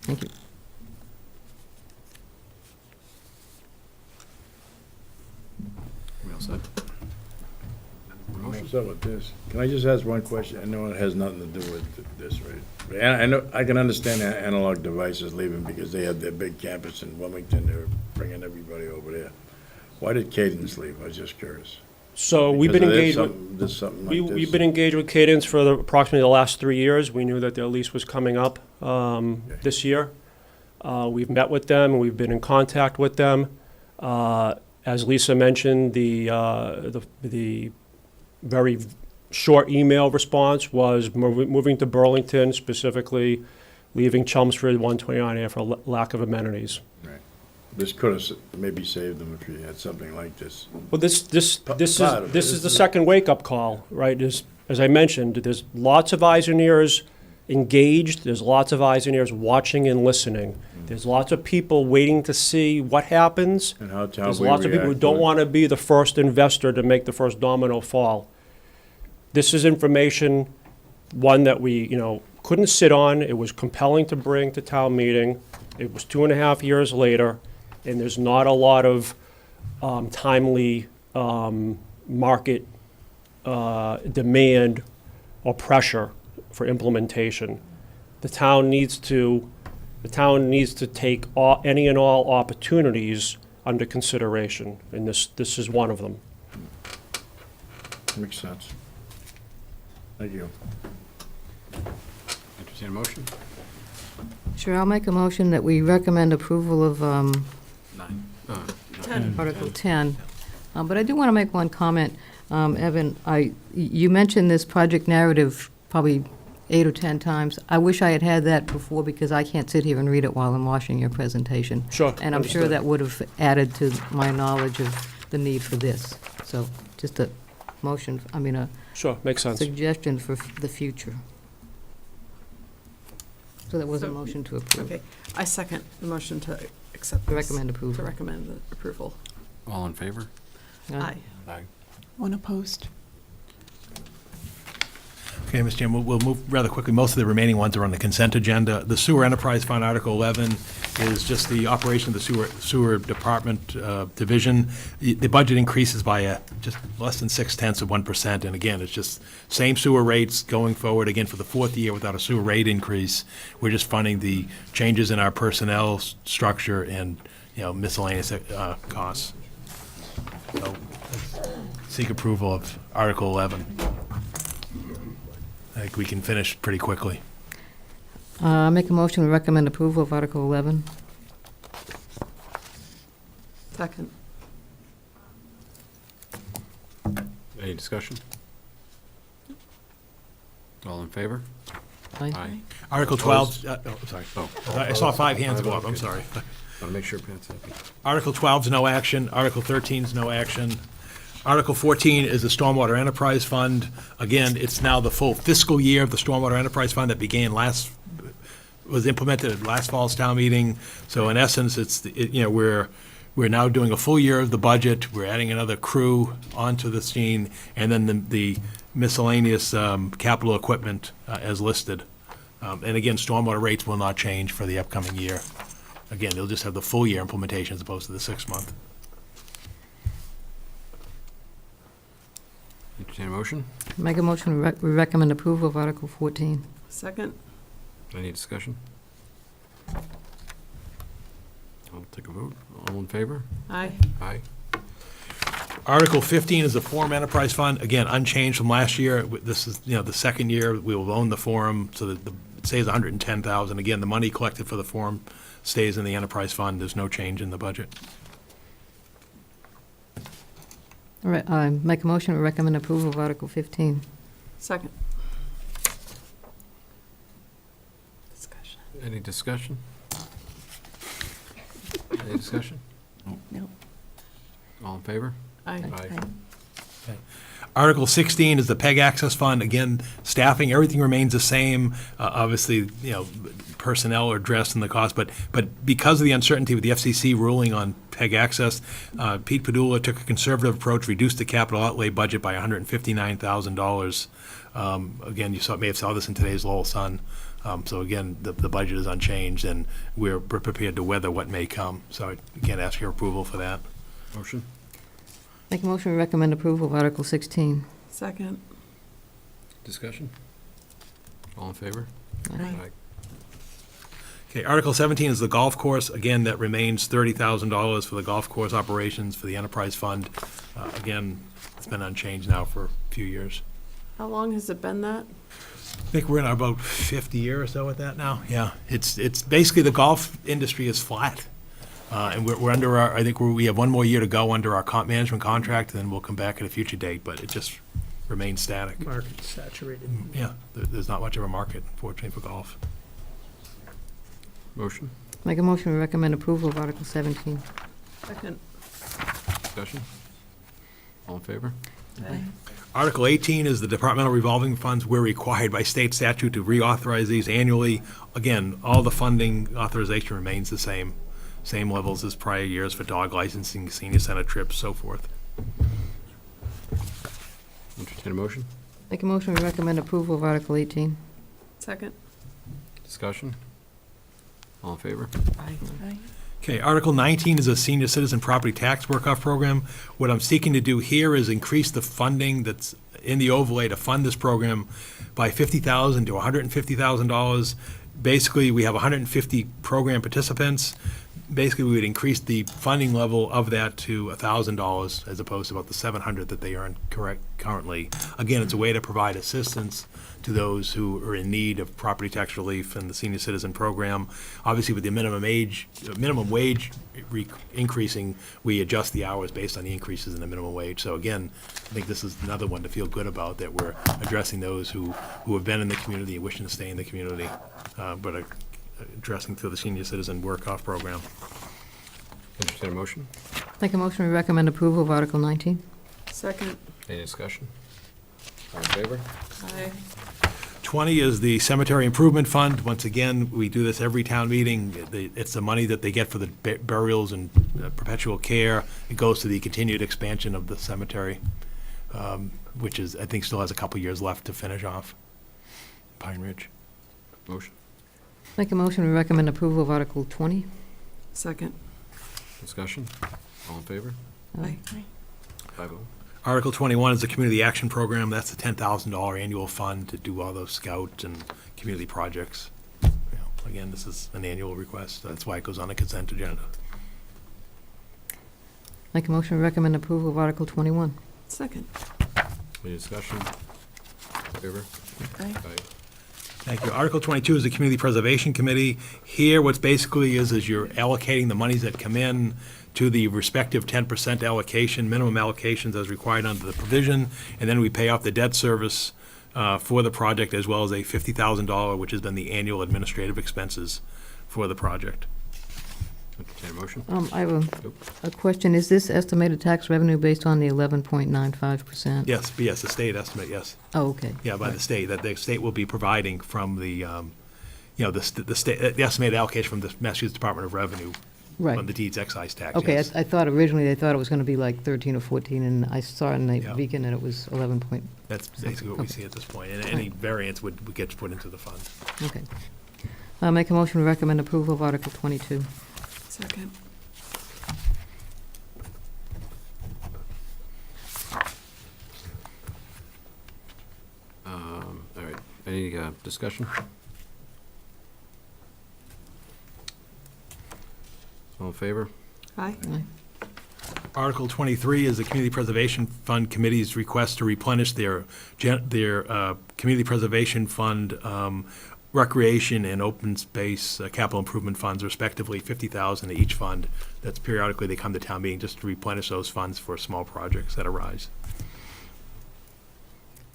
Thank you. We all set? What's up with this? Can I just ask one question? I know it has nothing to do with this, right? But I know, I can understand the analog devices leaving because they had their big campus in Wilmington. They were bringing everybody over there. Why did Cadence leave? I was just curious. So we've been Because engaged there's with, there's something like this. we've been engaged with Cadence for approximately the last 3 years. We knew that their lease was coming up this year. We've met with them, we've been in contact with them. As Lisa mentioned, the very short email response was moving to Burlington, specifically leaving Chelmsford 129A for lack of amenities. Right. This could have maybe saved them if you had something like this. Well, this Part of it. is the second wake-up call, right? As I mentioned, there's lots of eyes and ears engaged, there's lots of eyes and ears watching and listening. There's lots of people waiting to see what happens. And how There's we lots of people who react don't to it. want to be the first investor to make the first domino fall. This is information, one that we, couldn't sit on. It was compelling to bring to town meeting. It was 2.5 years later, and there's not a lot of timely market demand or pressure for implementation. The town needs to take any and all opportunities under consideration, and this is one of them. Makes sense. Thank you. Entertain a motion? Sure, I'll make a motion that we recommend approval of 10. Article 10. But I do want to make one comment. Evan, you mentioned this project narrative probably 8 or 10 times. I wish I had had that before because I can't sit here and read it while I'm watching your presentation. Sure. And I'm sure understood. that would have added to my knowledge of the need for this. So just a motion, a Sure, makes sense. suggestion for the future. So that was a motion to approve. Okay, I second the motion to accept this. Recommend approval. To recommend the approval. All in favor? Aye. Aye. One opposed. Okay, Mr. Chairman, we'll move rather quickly. Most of the remaining ones are on the consent agenda. The Sewer Enterprise Fund, Article 11, is just the operation of the sewer department division. The budget increases by just less than 0.6%, and again, it's just same sewer rates going forward, again, for the fourth year without a sewer rate increase. We're just funding the changes in our personnel structure and, miscellaneous costs. So, seek approval of Article 11. I think we can finish pretty quickly. Make a motion to recommend approval of Article 11. Second. Any discussion? All in favor? Aye. Article 12, sorry. I saw 5 hands go up, I'm Okay. sorry. Want to make sure Pat's happy. Article 12 is no action. Article 13 is no action. Article 14 is the Stormwater Enterprise Fund. Again, it's now the full fiscal year of the Stormwater Enterprise Fund that was implemented at last fall's town meeting. So in essence, we're now doing a full year of the budget. We're adding another crew onto the scene, and then the miscellaneous capital equipment as listed. And again, stormwater rates will not change for the upcoming year. Again, they'll just have the full year implementation as opposed to the 6-month. Entertain a motion? Make a motion to recommend approval of Article 14. Second. Any discussion? I'll take a vote. All in favor? Aye. Aye. Article 15 is the Forum Enterprise Fund, again, unchanged from last year. This is, the second year we will own the Forum, so that it stays 110,000. Again, the money collected for the form stays in the enterprise fund. There's no change in the budget. All right, I make a motion to recommend approval of Article 15. Second. Any discussion? Any discussion? No. All in favor? Aye. Okay. Article 16 is the PEG Access Fund. Again, staffing, everything remains the same. Obviously, personnel are addressed in the cost, but because of the uncertainty with the FCC ruling on PEG Access, Pete Padula took a conservative approach, reduced the capital outlay budget by $159,000. Again, you may have saw this in today's Lowell Sun. So again, the budget is unchanged, and we're prepared to weather what may come. So I again ask your approval for that. Motion? Make a motion to recommend approval of Article 16. Second. Discussion? All in favor? Aye. Okay, Article 17 is the golf course. Again, that remains $30,000 for the golf course operations for the enterprise fund. Again, it's been unchanged now for a few years. How long has it been that? I think we're in about 50 years or so with that now. Yeah, it's basically the golf industry is flat. And we're under our, I think we have one more year to go under our management contract, and then we'll come back at a future date, but it just remains static. Market saturated. Yeah, there's not much of a market, unfortunately, for golf. Motion? Make a motion to recommend approval of Article 17. Second. Discussion? All in favor? Aye. Article 18 is the departmental revolving funds. We're required by state statute to reauthorize these annually. Again, all the funding authorization remains the same levels as prior years for dog licensing, senior center trips, so forth. Entertain a motion? Make a motion to recommend approval of Article 18. Second. Discussion? All in favor? Aye. Okay, Article 19 is a senior citizen property tax work-off program. What I'm seeking to do here is increase the funding that's in the overlay to fund this program by $50,000 to $150,000. Basically, we have 150 program participants. Basically, we would increase the funding level of that to $1,000 as opposed to about the $700 that they earn currently. Again, it's a way to provide assistance to those who are in need of property tax relief in the senior citizen program. Obviously, with the minimum wage increasing, we adjust the hours based on the increases in the minimum wage. So again, I think this is another one to feel good about, that we're addressing those who have been in the community and wishing to stay in the community, but are addressing through the senior citizen work-off program. Entertain a motion? Make a motion to recommend approval of Article 19. Second. Any discussion? All in favor? Aye. 20 is the cemetery improvement fund. Once again, we do this every town meeting. It's the money that they get for the burials and perpetual care. It goes to the continued expansion of the cemetery, which is, I think, still has a couple years left to finish off. Pine Ridge. Motion? Make a motion to recommend approval of Article 20. Second. Discussion? All in favor? Aye. 5-0. Article 21 is the community action program. That's a $10,000 annual fund to do all those scout and community projects. Again, this is an annual request. That's why it goes on the consent agenda. Make a motion to recommend approval of Article 21. Second. Any discussion? All in favor? Aye. Thank you. Article 22 is the Community Preservation Committee. Here, what's basically is you're allocating the monies that come in to the respective 10% allocation, minimum allocations as required under the provision, and then we pay off the debt service for the project, as well as a $50,000, which has been the annual administrative expenses for the project. Entertain a motion? I have a question. Is this estimated tax revenue based on the 11.95%? Yes, the state estimate, yes. Oh, okay. Yeah, by the state, that the state will be providing from the, the state, the estimated allocation from the Massachusetts Department of Revenue. Right. From the deeds excise tax. Okay, yes. I thought originally they thought it was going to be like 13 or 14, and I saw in the Yeah. Beacon that it was 11 point. That's basically what we see at this point, and any variance would get put into the fund. Okay. I'll make a motion to recommend approval of Article 22. Second. All right, any discussion? All in favor? Aye. Article 23 is the Community Preservation Fund Committee's request to replenish their Community Preservation Fund recreation and open space capital improvement funds respectively, $50,000 to each fund. That's periodically they come to town meeting just to replenish those funds for small projects that arise.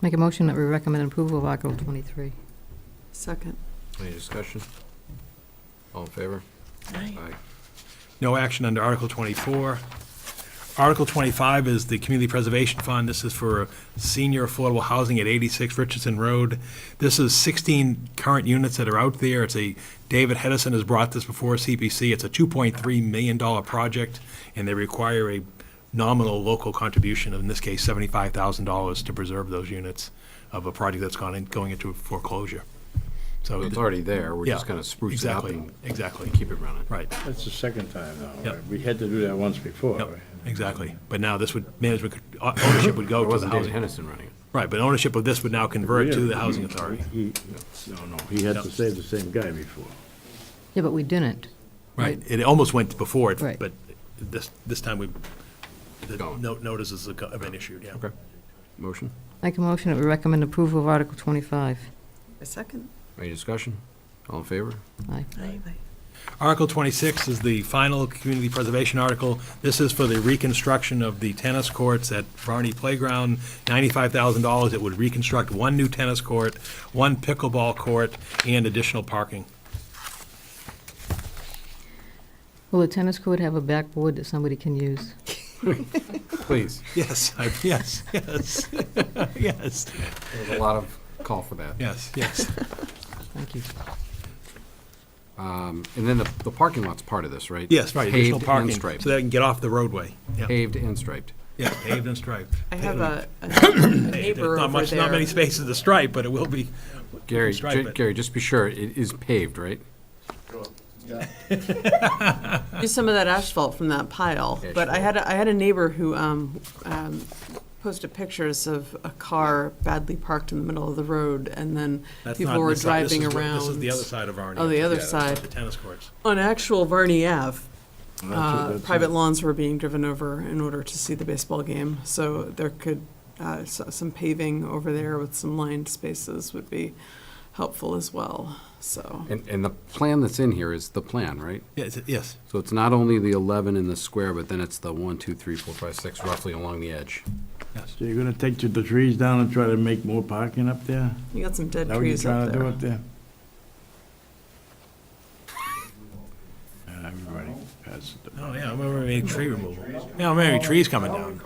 Make a motion that we recommend approval of Article 23. Second. Any discussion? All in favor? Aye. No action under Article 24. Article 25 is the Community Preservation Fund. This is for senior affordable housing at 86 Richardson Road. This is 16 current units that are out there. David Hedison has brought this before CPC. It's a $2.3 million project, and they require a nominal local contribution, in this case $75,000, to preserve those units of a project that's going into foreclosure. So It's already there, we're Yeah, just gonna spruce it up exactly, and exactly. keep it running. Right. That's the second time now, Yep. right? We had to do that once before, Yep, right? exactly. But now this would, ownership would go It to the wasn't David housing. Henderson running it. Right, but ownership of this would now convert to the housing authority. No, he had Yep. to say the same guy before. Yeah, but we didn't. Right, it almost went before it, Right. but this time the notices have been issued, yeah. Okay. Motion? Make a motion that we recommend approval of Article 25. A second. Any discussion? All in favor? Aye. Article 26 is the final community preservation article. This is for the reconstruction of the tennis courts at Varney Playground, $95,000. It would reconstruct one new tennis court, one pickleball court, and additional parking. Will the tennis court have a backboard that somebody can use? Please. Yes, yes, yes, yes, There's a lot of call for that. yes, yes. Thank you. And then the parking lot's part of this, right? Yes, right, additional Paved parking, and striped. so they can get off the roadway. Yeah, Paved and striped. yeah, paved and striped. I have a Hey, neighbor there's over there. not many spaces to stripe, but it will be. Gary, stripe it. Gary, just be sure, it is paved, right? Use some of that asphalt from that pile. Yeah, But I sure. had a neighbor who posted pictures of a car badly parked in the middle of the road, and then That's people not were this side. driving This is around. the other side of Varney. Oh, the other Yeah, side. The tennis courts. On actual Varney Ave, That's private lawns were being driven over in order to see the baseball game. So there could, some paving over there with some lined spaces would be helpful as well, so. And the plan that's in here is the plan, right? Yes, yes. So it's not only the 11 in the square, but then it's the 1, 2, 3, 4, 5, 6 roughly along the edge. Yes. So you're gonna take the trees down and try to make more parking up there? You got some dead Is that what you're trees up trying to do there. up there? Everybody has to. Oh, yeah, I remember any tree removal. Yeah, I remember any trees coming down.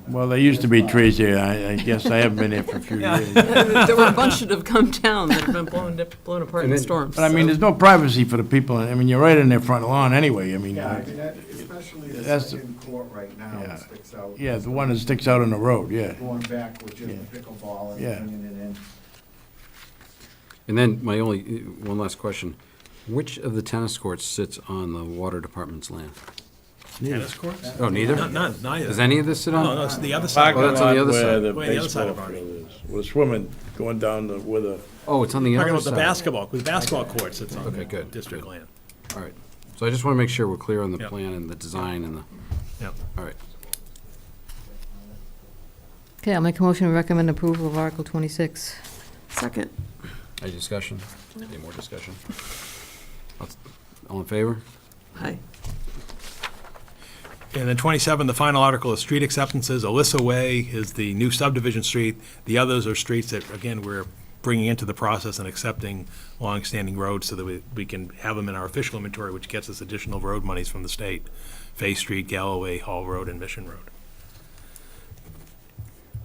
Well, there used to be trees here. I guess I haven't been here for a few Yeah. years. There were a bunch that have come down that have been blown apart in And then- storms. But I mean, so. there's no privacy for the people. I mean, you're right in their front lawn anyway. I mean, especially the that's the- second court right now Yeah. sticks out. yeah, the one that sticks out on the road, yeah. Going back with just Yeah. the pickleball and Yeah. bringing it in. And then my only, one last question. Which of the tennis courts sits on the water department's land? Tennis courts? Oh, neither? None, neither. Does any of this sit on? No, it's the other side. Oh, that's on the other Where side. the Wait, the other side of baseball Varney. field is. We're swimming, going down with a, Oh, it's on the Talking other about the side. basketball, with basketball courts, it's on Okay, the good, district good. land. All right. So I just want to make sure we're clear on the Yep. plan and the design and the, Yeah. all right. Okay, I'll make a motion to recommend approval of Article 26. Second. Any discussion? Any more discussion? All in favor? Hi. And then 27, the final article is street acceptances. Alyssa Way is the new subdivision street. The others are streets that, again, we're bringing into the process and accepting long-standing roads so that we can have them in our official inventory, which gets us additional road monies from the state. Fay Street, Galloway, Hall Road, and Mission Road.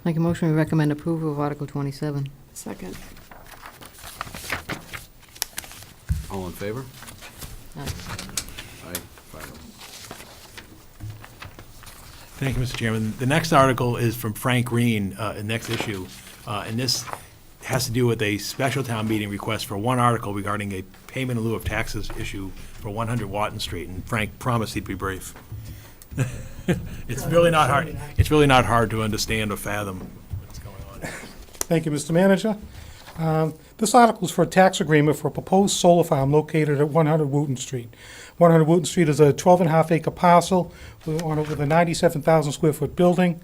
Make a motion to recommend approval of Article 27. Second. All in favor? Aye. Aye. 5-0. Thank you, Mr. Chairman. The next article is from Frank Green, next issue, and this has to do with a special town meeting request for one article regarding a payment in lieu of taxes issue for 100 Watton Street, and Frank promised he'd be brief. It's really not hard. It's really not hard to understand or fathom what's going on. Thank you, Mr. Manager. This article is for a tax agreement for a proposed solar farm located at 100 Wooten Street. 100 Wooten Street is a 12.5 acre parcel with a 97,000 square foot building.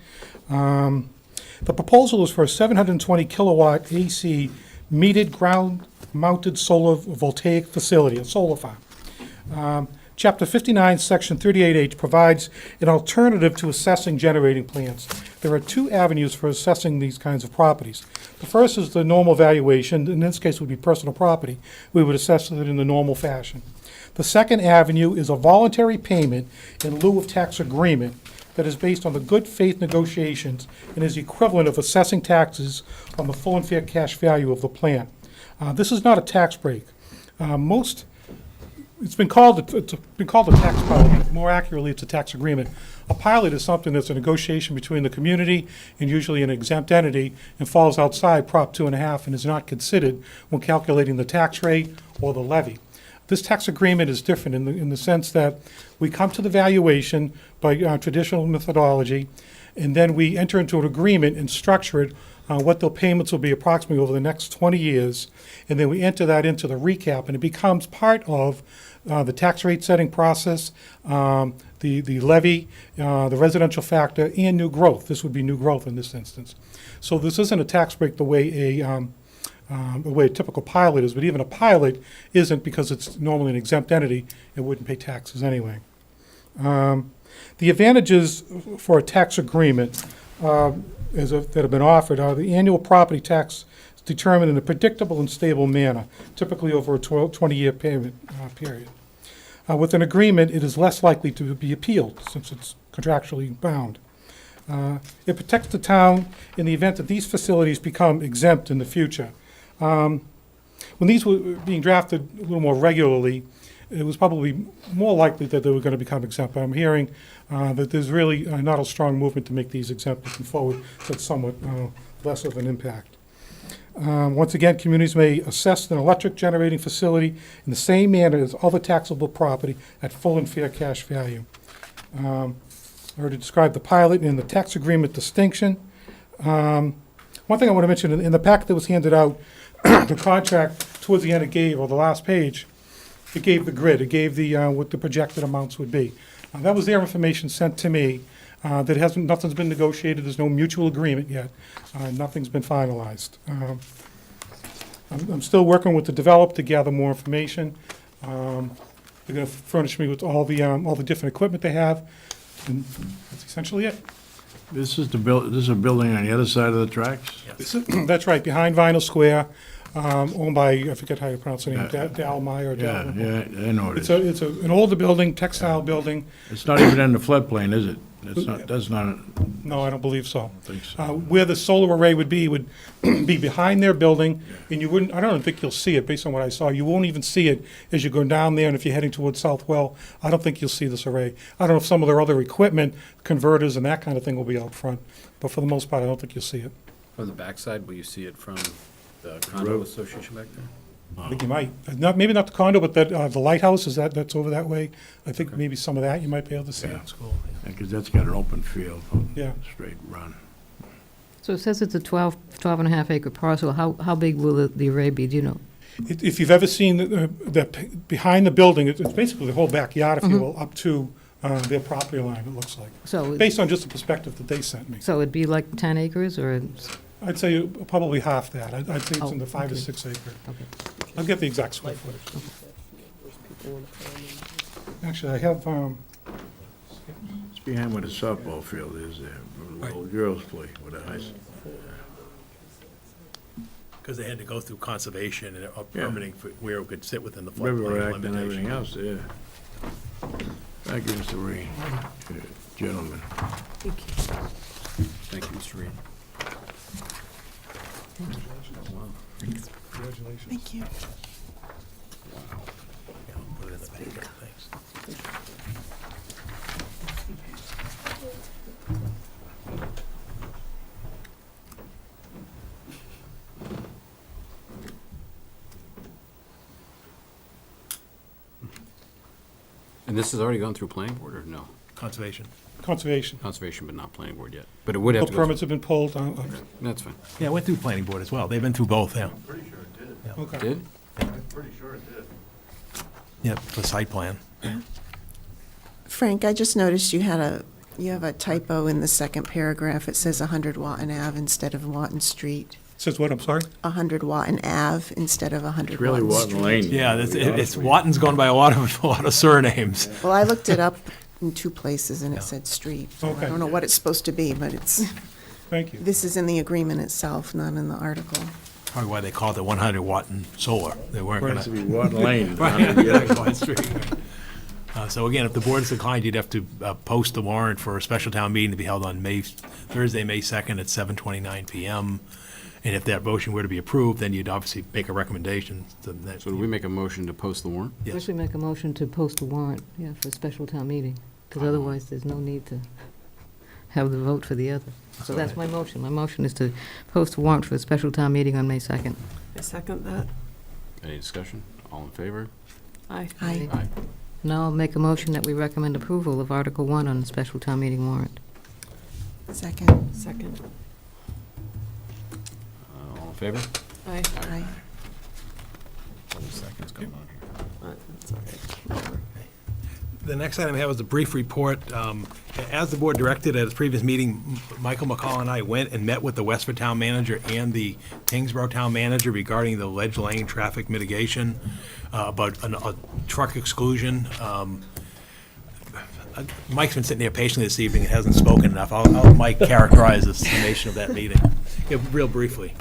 The proposal is for a 720 kilowatt AC metered ground-mounted solar voltaic facility, a solar farm. Chapter 59, Section 38H provides an alternative to assessing generating plants. There are two avenues for assessing these kinds of properties. The first is the normal valuation. In this case, it would be personal property. We would assess it in the normal fashion. The second avenue is a voluntary payment in lieu of tax agreement that is based on the good faith negotiations and is the equivalent of assessing taxes on the full and fair cash value of the plant. This is not a tax break. It's been called a tax pilot. More accurately, it's a tax agreement. A pilot is something that's a negotiation between the community and usually an exempt entity and falls outside Prop 2.5 and is not considered when calculating the tax rate or the levy. This tax agreement is different in the sense that we come to the valuation by traditional methodology, and then we enter into an agreement and structure it what the payments will be approximately over the next 20 years, and then we enter that into the recap, and it becomes part of the tax rate setting process, the levy, the residential factor, and new growth. This would be new growth in this instance. So this isn't a tax break the way a typical pilot is, but even a pilot isn't because it's normally an exempt entity. It wouldn't pay taxes anyway. The advantages for a tax agreement that have been offered are the annual property tax is determined in a predictable and stable manner, typically over a 20-year payment period. With an agreement, it is less likely to be appealed since it's contractually bound. It protects the town in the event that these facilities become exempt in the future. When these were being drafted a little more regularly, it was probably more likely that they were going to become exempt. But I'm hearing that there's really not a strong movement to make these exempt looking forward, so it's somewhat less of an impact. Once again, communities may assess an electric generating facility in the same manner as other taxable property at full and fair cash value. I already described the pilot and the tax agreement distinction. One thing I want to mention, in the packet that was handed out, the contract towards the end it gave, or the last page, it gave the grid. It gave the what the projected amounts would be. That was their information sent to me. Nothing's been negotiated. There's no mutual agreement yet. Nothing's been finalized. I'm still working with the developer to gather more information. They're going to furnish me with all the different equipment they have, and that's essentially it. This is a building on the other side of the tracks? That's right, behind Vinyl Square, owned by, I forget how you pronounce the name, Dalmeyer. Yeah, I know it is. It's an older building, textile building. It's not even in the floodplain, is it? That's not. No, I don't believe so. I think so. Where the solar array would be behind their building, and you wouldn't, I don't think you'll see it based on what I saw. You won't even see it as you go down there, and if you're heading towards Southwell, I don't think you'll see this array. I don't know if some of their other equipment, converters and that kind of thing will be out front, but for the most part, I don't think you'll see it. On the backside, will you see it from the condo association back there? I think you might. Maybe not the condo, but the lighthouse, that's over that way. I think maybe some of that you might be able to see. Because that's got an open field, Yeah. straight run. So it says it's a 12 and a half acre parcel. How big will the array be, do you know? If you've ever seen behind the building, it's basically the whole backyard, if you will, up to their property line, it looks like. So Based on just the perspective that they sent me. So it'd be like 10 acres, or? I'd say probably half that. I'd say it's in the 5 to okay. 6 acre. Okay. I'll get the exact square footage. Actually, I have, It's behind where the softball field is there, where the little girls play with the high school. Because they had to go through conservation and permitting for where it could sit within the River floodplain Act and everything limitation. else, yeah. Thank you, Mr. Reed. Gentlemen. Thank you, Mr. Reed. congratulations. Thank you. Yeah, I'll put it in the packet, thanks. And this has already gone through planning board, or no? Conservation. Conservation. Conservation, but not planning board yet. But it would have No to go. permits have been pulled. That's fine. Yeah, it went through planning board as well. They've been through both, yeah. Pretty sure it did. Yeah. Okay. Did? I'm pretty sure it did. Yep, the site plan. Frank, I just noticed you have a typo in the second paragraph. It says 100 Watton Ave instead of Watton Street. Says what, I'm sorry? 100 Watton Ave instead of 100 Really Watton Watton Street. Lane. Yeah, it's Watton's going by a lot of surnames. Well, I looked it up in 2 places and it said street. So Okay. I don't know what it's supposed to be, but it's, Thank you. this is in the agreement itself, not in the article. Probably why they called it 100 Watton Solar. They weren't going Supposed to be Watton Lane. Right, yeah, Watton Street. So again, if the board is inclined, you'd have to post the warrant for a special town meeting to be held on Thursday, May 2nd at 7:29 PM. And if that motion were to be approved, then you'd obviously make a recommendation. So do we make a motion to post the warrant? Yes. First, we make a motion to post the warrant, yeah, for a special town meeting, because otherwise there's no need to have the vote for the other. So that's my motion. My motion is to post a warrant for a special town meeting on May 2nd. I second that. Any discussion? All in favor? Aye. Aye. Aye. Now I'll make a motion that we recommend approval of Article 1 on the special town meeting warrant. Second. Second. All in favor? Aye. Aye. 1 second's going on here. That's all right. The next item I have is a brief report. As the board directed at its previous meeting, Michael McCall and I went and met with the Westford Town Manager and the Kingsborough Town Manager regarding the Ledge Lane traffic mitigation, about a truck exclusion. Mike's been sitting there patiently this evening and hasn't spoken enough. I'll let Mike characterize the summation of that meeting, real briefly.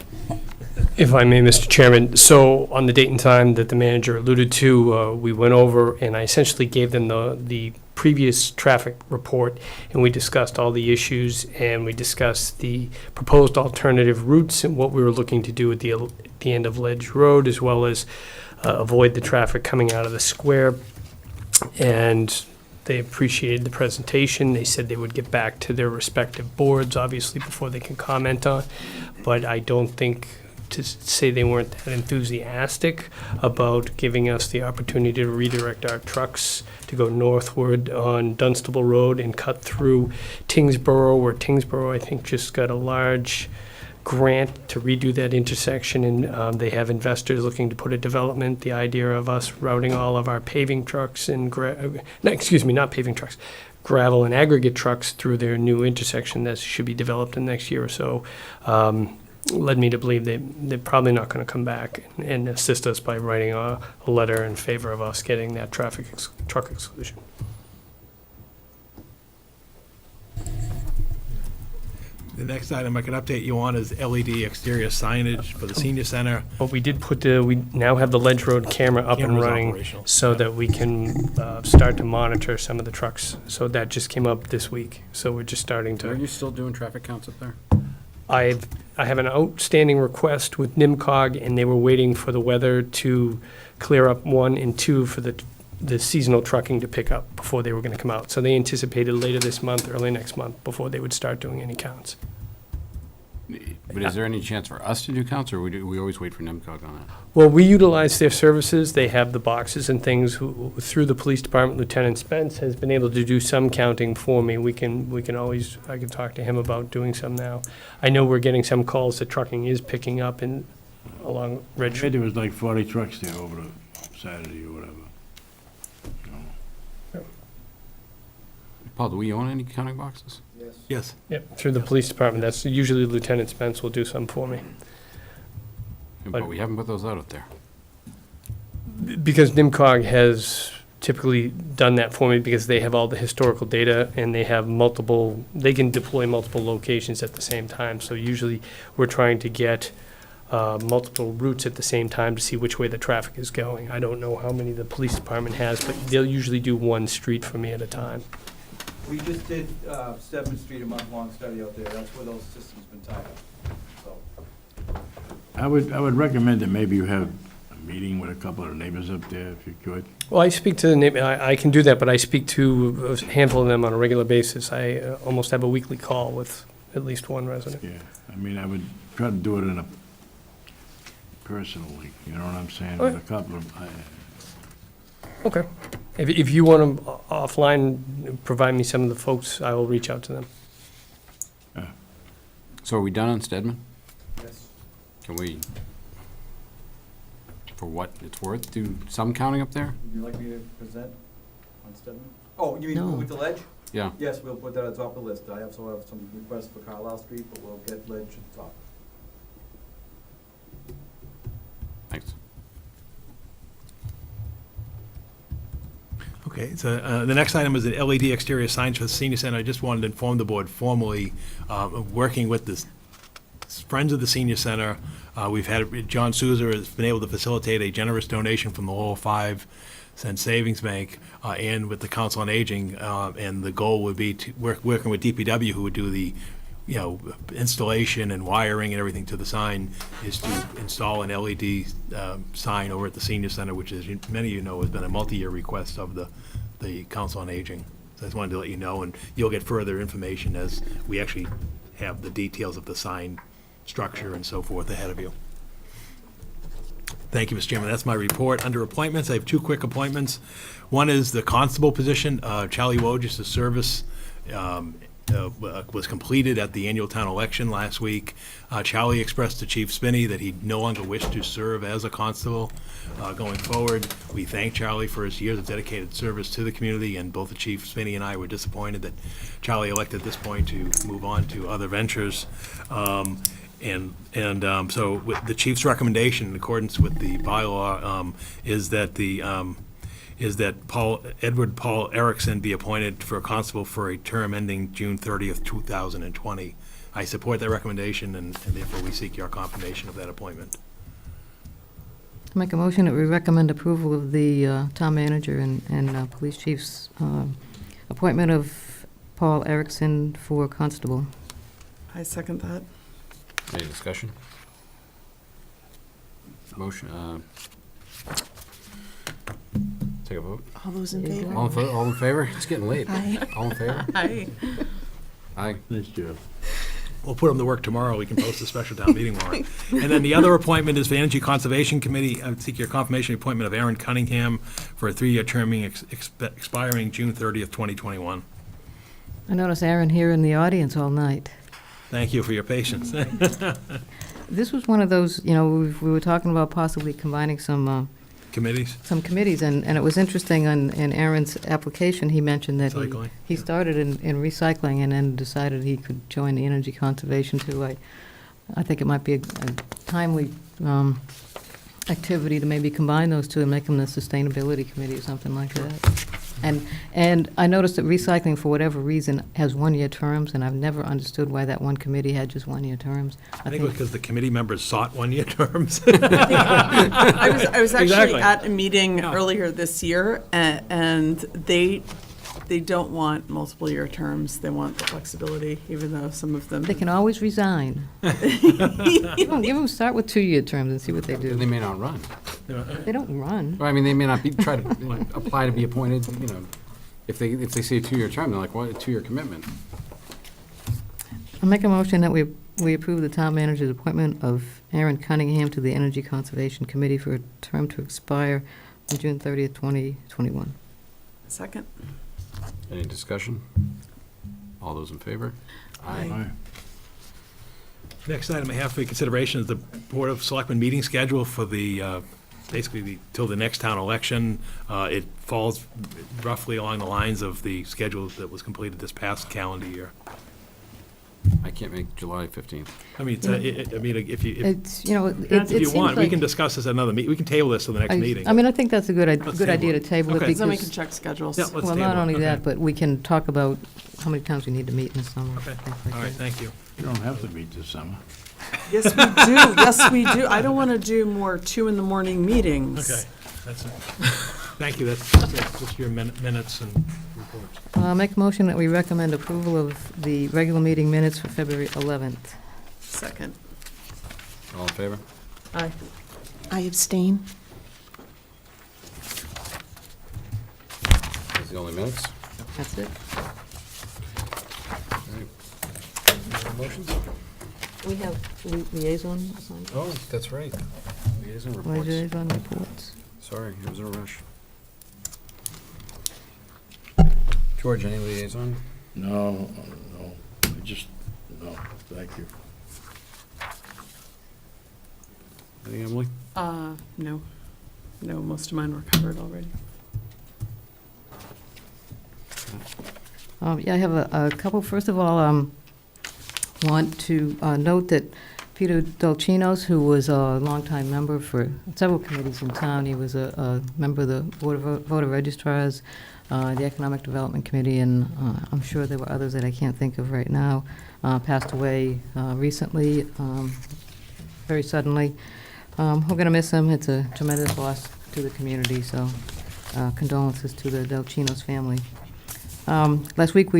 If I may, Mr. Chairman, so on the date and time that the manager alluded to, we went over and I essentially gave them the previous traffic report, and we discussed all the issues, and we discussed the proposed alternative routes and what we were looking to do at the end of Ledge Road, as well as avoid the traffic coming out of the square. And they appreciated the presentation. They said they would get back to their respective boards, obviously, before they can comment on. But I don't think to say they weren't that enthusiastic about giving us the opportunity to redirect our trucks to go northward on Dunstable Road and cut through Tingsboro, where Tingsboro, I think, just got a large grant to redo that intersection, and they have investors looking to put a development. The idea of us routing all of our paving trucks and not paving trucks, gravel and aggregate trucks through their new intersection that should be developed in the next year or so, led me to believe they're probably not going to come back and assist us by writing a letter in favor of us getting that truck exclusion. The next item I can update you on is LED exterior signage for the senior center. But we did we now have the Ledge Road camera up and Camera's running operational. so that we can start to monitor some of the trucks. So that just came up this week. So we're just starting Are to. you still doing traffic counts up there? I have an outstanding request with NIMCOG, and they were waiting for the weather to clear up, 1, and 2, for the seasonal trucking to pick up before they were going to come out. So they anticipated later this month, early next month, before they would start doing any counts. But is there any chance for us to do counts, or we always wait for NIMCOG on that? Well, we utilize their services. They have the boxes and things. Through the police department, Lieutenant Spence has been able to do some counting for me. I can talk to him about doing some now. I know we're getting some calls that trucking is picking up along Red I Street. heard there was like 40 trucks there over the Saturday or whatever. Paul, do we own any counting boxes? Yes. Yep, through the police department. That's usually Lieutenant Spence will do some for me. But we haven't put those out there. Because NIMCOG has typically done that for me because they have all the historical data and they can deploy multiple locations at the same time. So usually we're trying to get multiple routes at the same time to see which way the traffic is going. I don't know how many the police department has, but they'll usually do one street for me at a time. We just did Stedman Street, a month-long study out there. That's where those systems been tied up. So. I would recommend that maybe you have a meeting with a couple of the neighbors up there, if you could. Well, I speak to the neighbor, I can do that, but I speak to a handful of them on a regular basis. I almost have a weekly call with at least one resident. Yeah, I mean, I would try to do it personally, you know what I'm saying? With a couple of, Okay. If you want to offline provide me some of the folks, I will reach out to them. So are we done on Stedman? Yes. Can we, for what it's worth, do some counting up there? Would you like me to present on Stedman? Oh, you mean No. with the ledge? Yeah. Yes, we'll put that at the top of the list. I also have some requests for Carlisle Street, but we'll get ledge at the top. Okay, so the next item is the LED exterior signs for the senior center. I just wanted to inform the board formally, working with the Friends of the Senior Center, we've had, John Souza has been able to facilitate a generous donation from the Lowell 5-cent Savings Bank and with the Council on Aging, and the goal would be to working with DPW, who would do the installation and wiring and everything to the sign, is to install an LED sign over at the Senior Center, which, as many of you know, has been a multi-year request of the Council on Aging. So I just wanted to let you know, and you'll get further information as we actually have the details of the sign structure and so forth ahead of you. Thank you, Mr. Chairman. That's my report. Under appointments, I have two quick appointments. One is the constable position. Charlie Wojcic's service was completed at the annual town election last week. Charlie expressed to Chief Spinney that he no longer wished to serve as a constable going forward. We thank Charlie for his years of dedicated service to the community, and both the Chief Spinney and I were disappointed that Charlie elected at this point to move on to other ventures. So with the chief's recommendation, in accordance with the bylaw, is that Edward Paul Erickson be appointed for a constable for a term ending June 30th, 2020. I support that recommendation, and therefore we seek your confirmation of that appointment. Make a motion that we recommend approval of the town manager and police chief's appointment of Paul Erickson for constable. I second that. Any discussion? Motion, take a vote. All those in favor? All in favor? It's getting late. Aye. All in favor? Aye. Aye. Nice job. We'll put them to work tomorrow. We can post a special town meeting warrant. And then the other appointment is for Energy Conservation Committee. I would seek your confirmation of the appointment of Aaron Cunningham for a 3-year term expiring June 30th, 2021. I notice Aaron here in the audience all night. Thank you for your patience. This was one of those, we were talking about possibly combining some Committees? some committees, and it was interesting in Aaron's application, he mentioned that Recycling. he started in recycling and then decided he could join the energy conservation too. I think it might be a timely activity to maybe combine those two and make them the sustainability committee or something like that. And I noticed that recycling, for whatever reason, has 1-year terms, and I've never understood why that one committee had just 1-year terms. I think it was because the committee members sought 1-year terms. I was actually Exactly. at a meeting earlier this year, and they don't want multiple year terms. They want the flexibility, even though some of them. They can always resign. Give them start with 2-year terms and see what they They do. may not run. They don't run. Or, I mean, they may not try to apply to be appointed, if they see a 2-year term, they're like, what, a 2-year commitment? I'll make a motion that we approve the town manager's appointment of Aaron Cunningham to the Energy Conservation Committee for a term to expire on June 30th, 2021. Second. Any discussion? All those in favor? Aye. Next item I have for your consideration is the Board of Selectmen meeting schedule for the, basically, till the next town election. It falls roughly along the lines of the schedule that was completed this past calendar year. I can't make July 15th. I mean, if you It's, it you seems want, we like- can discuss this at another meeting. We can table this till the next meeting. I mean, I think that's a good Let's idea to table table it Okay. because. Then we can check schedules. Yeah, let's Well, table not it. only Okay. that, but we can talk about how many times we need to meet in the summer. Okay, things like all right, that. thank you. You don't have to meet this summer. Yes, we do. Yes, we do. I don't want to do more 2 a.m. meetings. Okay, that's it. Thank you, that's just your minutes and reports. Make a motion that we recommend approval of the regular meeting minutes for February 11th. Second. All in favor? Aye. I abstain. Those the only minutes? That's it. All right. Motions? We have liaison assigned. Oh, that's right. Liaison reports. Liaison reports. Sorry, it was in a rush. George, any liaison? No, thank you. Anything, Emily? No. No, most of mine were covered already. Yeah, I have a couple. First of all, want to note that Peter Dolcinos, who was a longtime member for several committees in town. He was a member of the Board of Voter Registrars, the Economic Development Committee, and I'm sure there were others that I can't think of right now. Passed away recently, very suddenly. We're going to miss him. It's a tremendous loss to the community, so condolences to the Dolcinos family. Last week,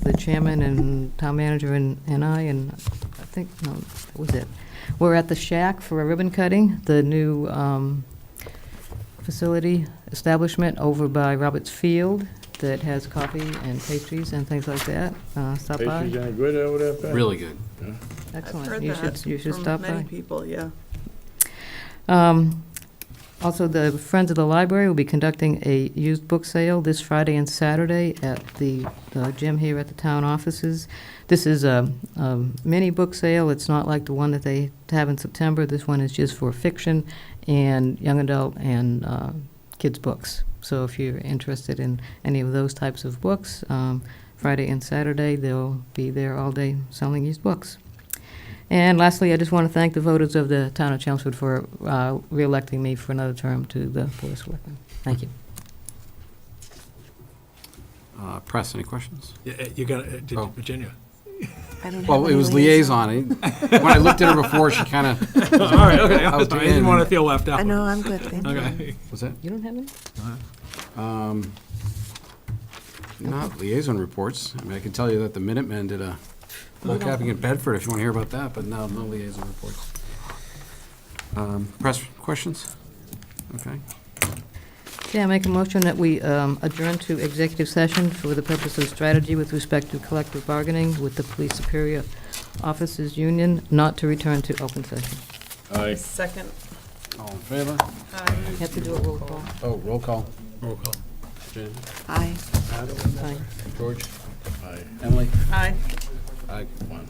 the chairman and town manager and I, and I think, no, that was it. We're at the Shack for a ribbon cutting, the new facility establishment over by Roberts Field that has coffee and pastries and things like that. Stop by. Pastries are good over there, Pat? Really good. Excellent. I've You heard should that stop from many by. people, yeah. Also, the Friends of the Library will be conducting a used book sale this Friday and Saturday at the gym here at the town offices. This is a mini book sale. It's not like the one that they have in September. This one is just for fiction and young adult and kids' books. So if you're interested in any of those types of books, Friday and Saturday, they'll be there all day selling used books. And lastly, I just want to thank the voters of the town of Chelmsford for re-electing me for another term to the Board of Selectmen. Thank you. Press, any questions? Yeah, you got, Oh. Virginia? I don't have Well, it any was liaison. When I looked at her before, she kind of. All right, okay, I didn't want to feel left out. I know, I'm good, thank you. Okay. Was that? You don't have any? Not liaison reports. I mean, I can tell you that the Minutemen did a log cabin in Bedford, if you want to hear about that, but no liaison reports. Press questions? Okay. Yeah, I make a motion that we adjourn to executive session for the purpose of strategy with respect to collective bargaining with the Police Superior Officers Union, not to return to open session. Aye. Second. All in favor? You have to do a roll call. Oh, roll call. Roll call. Jen? Aye. Aye. George? Aye. Emily? Aye. Aye. 1.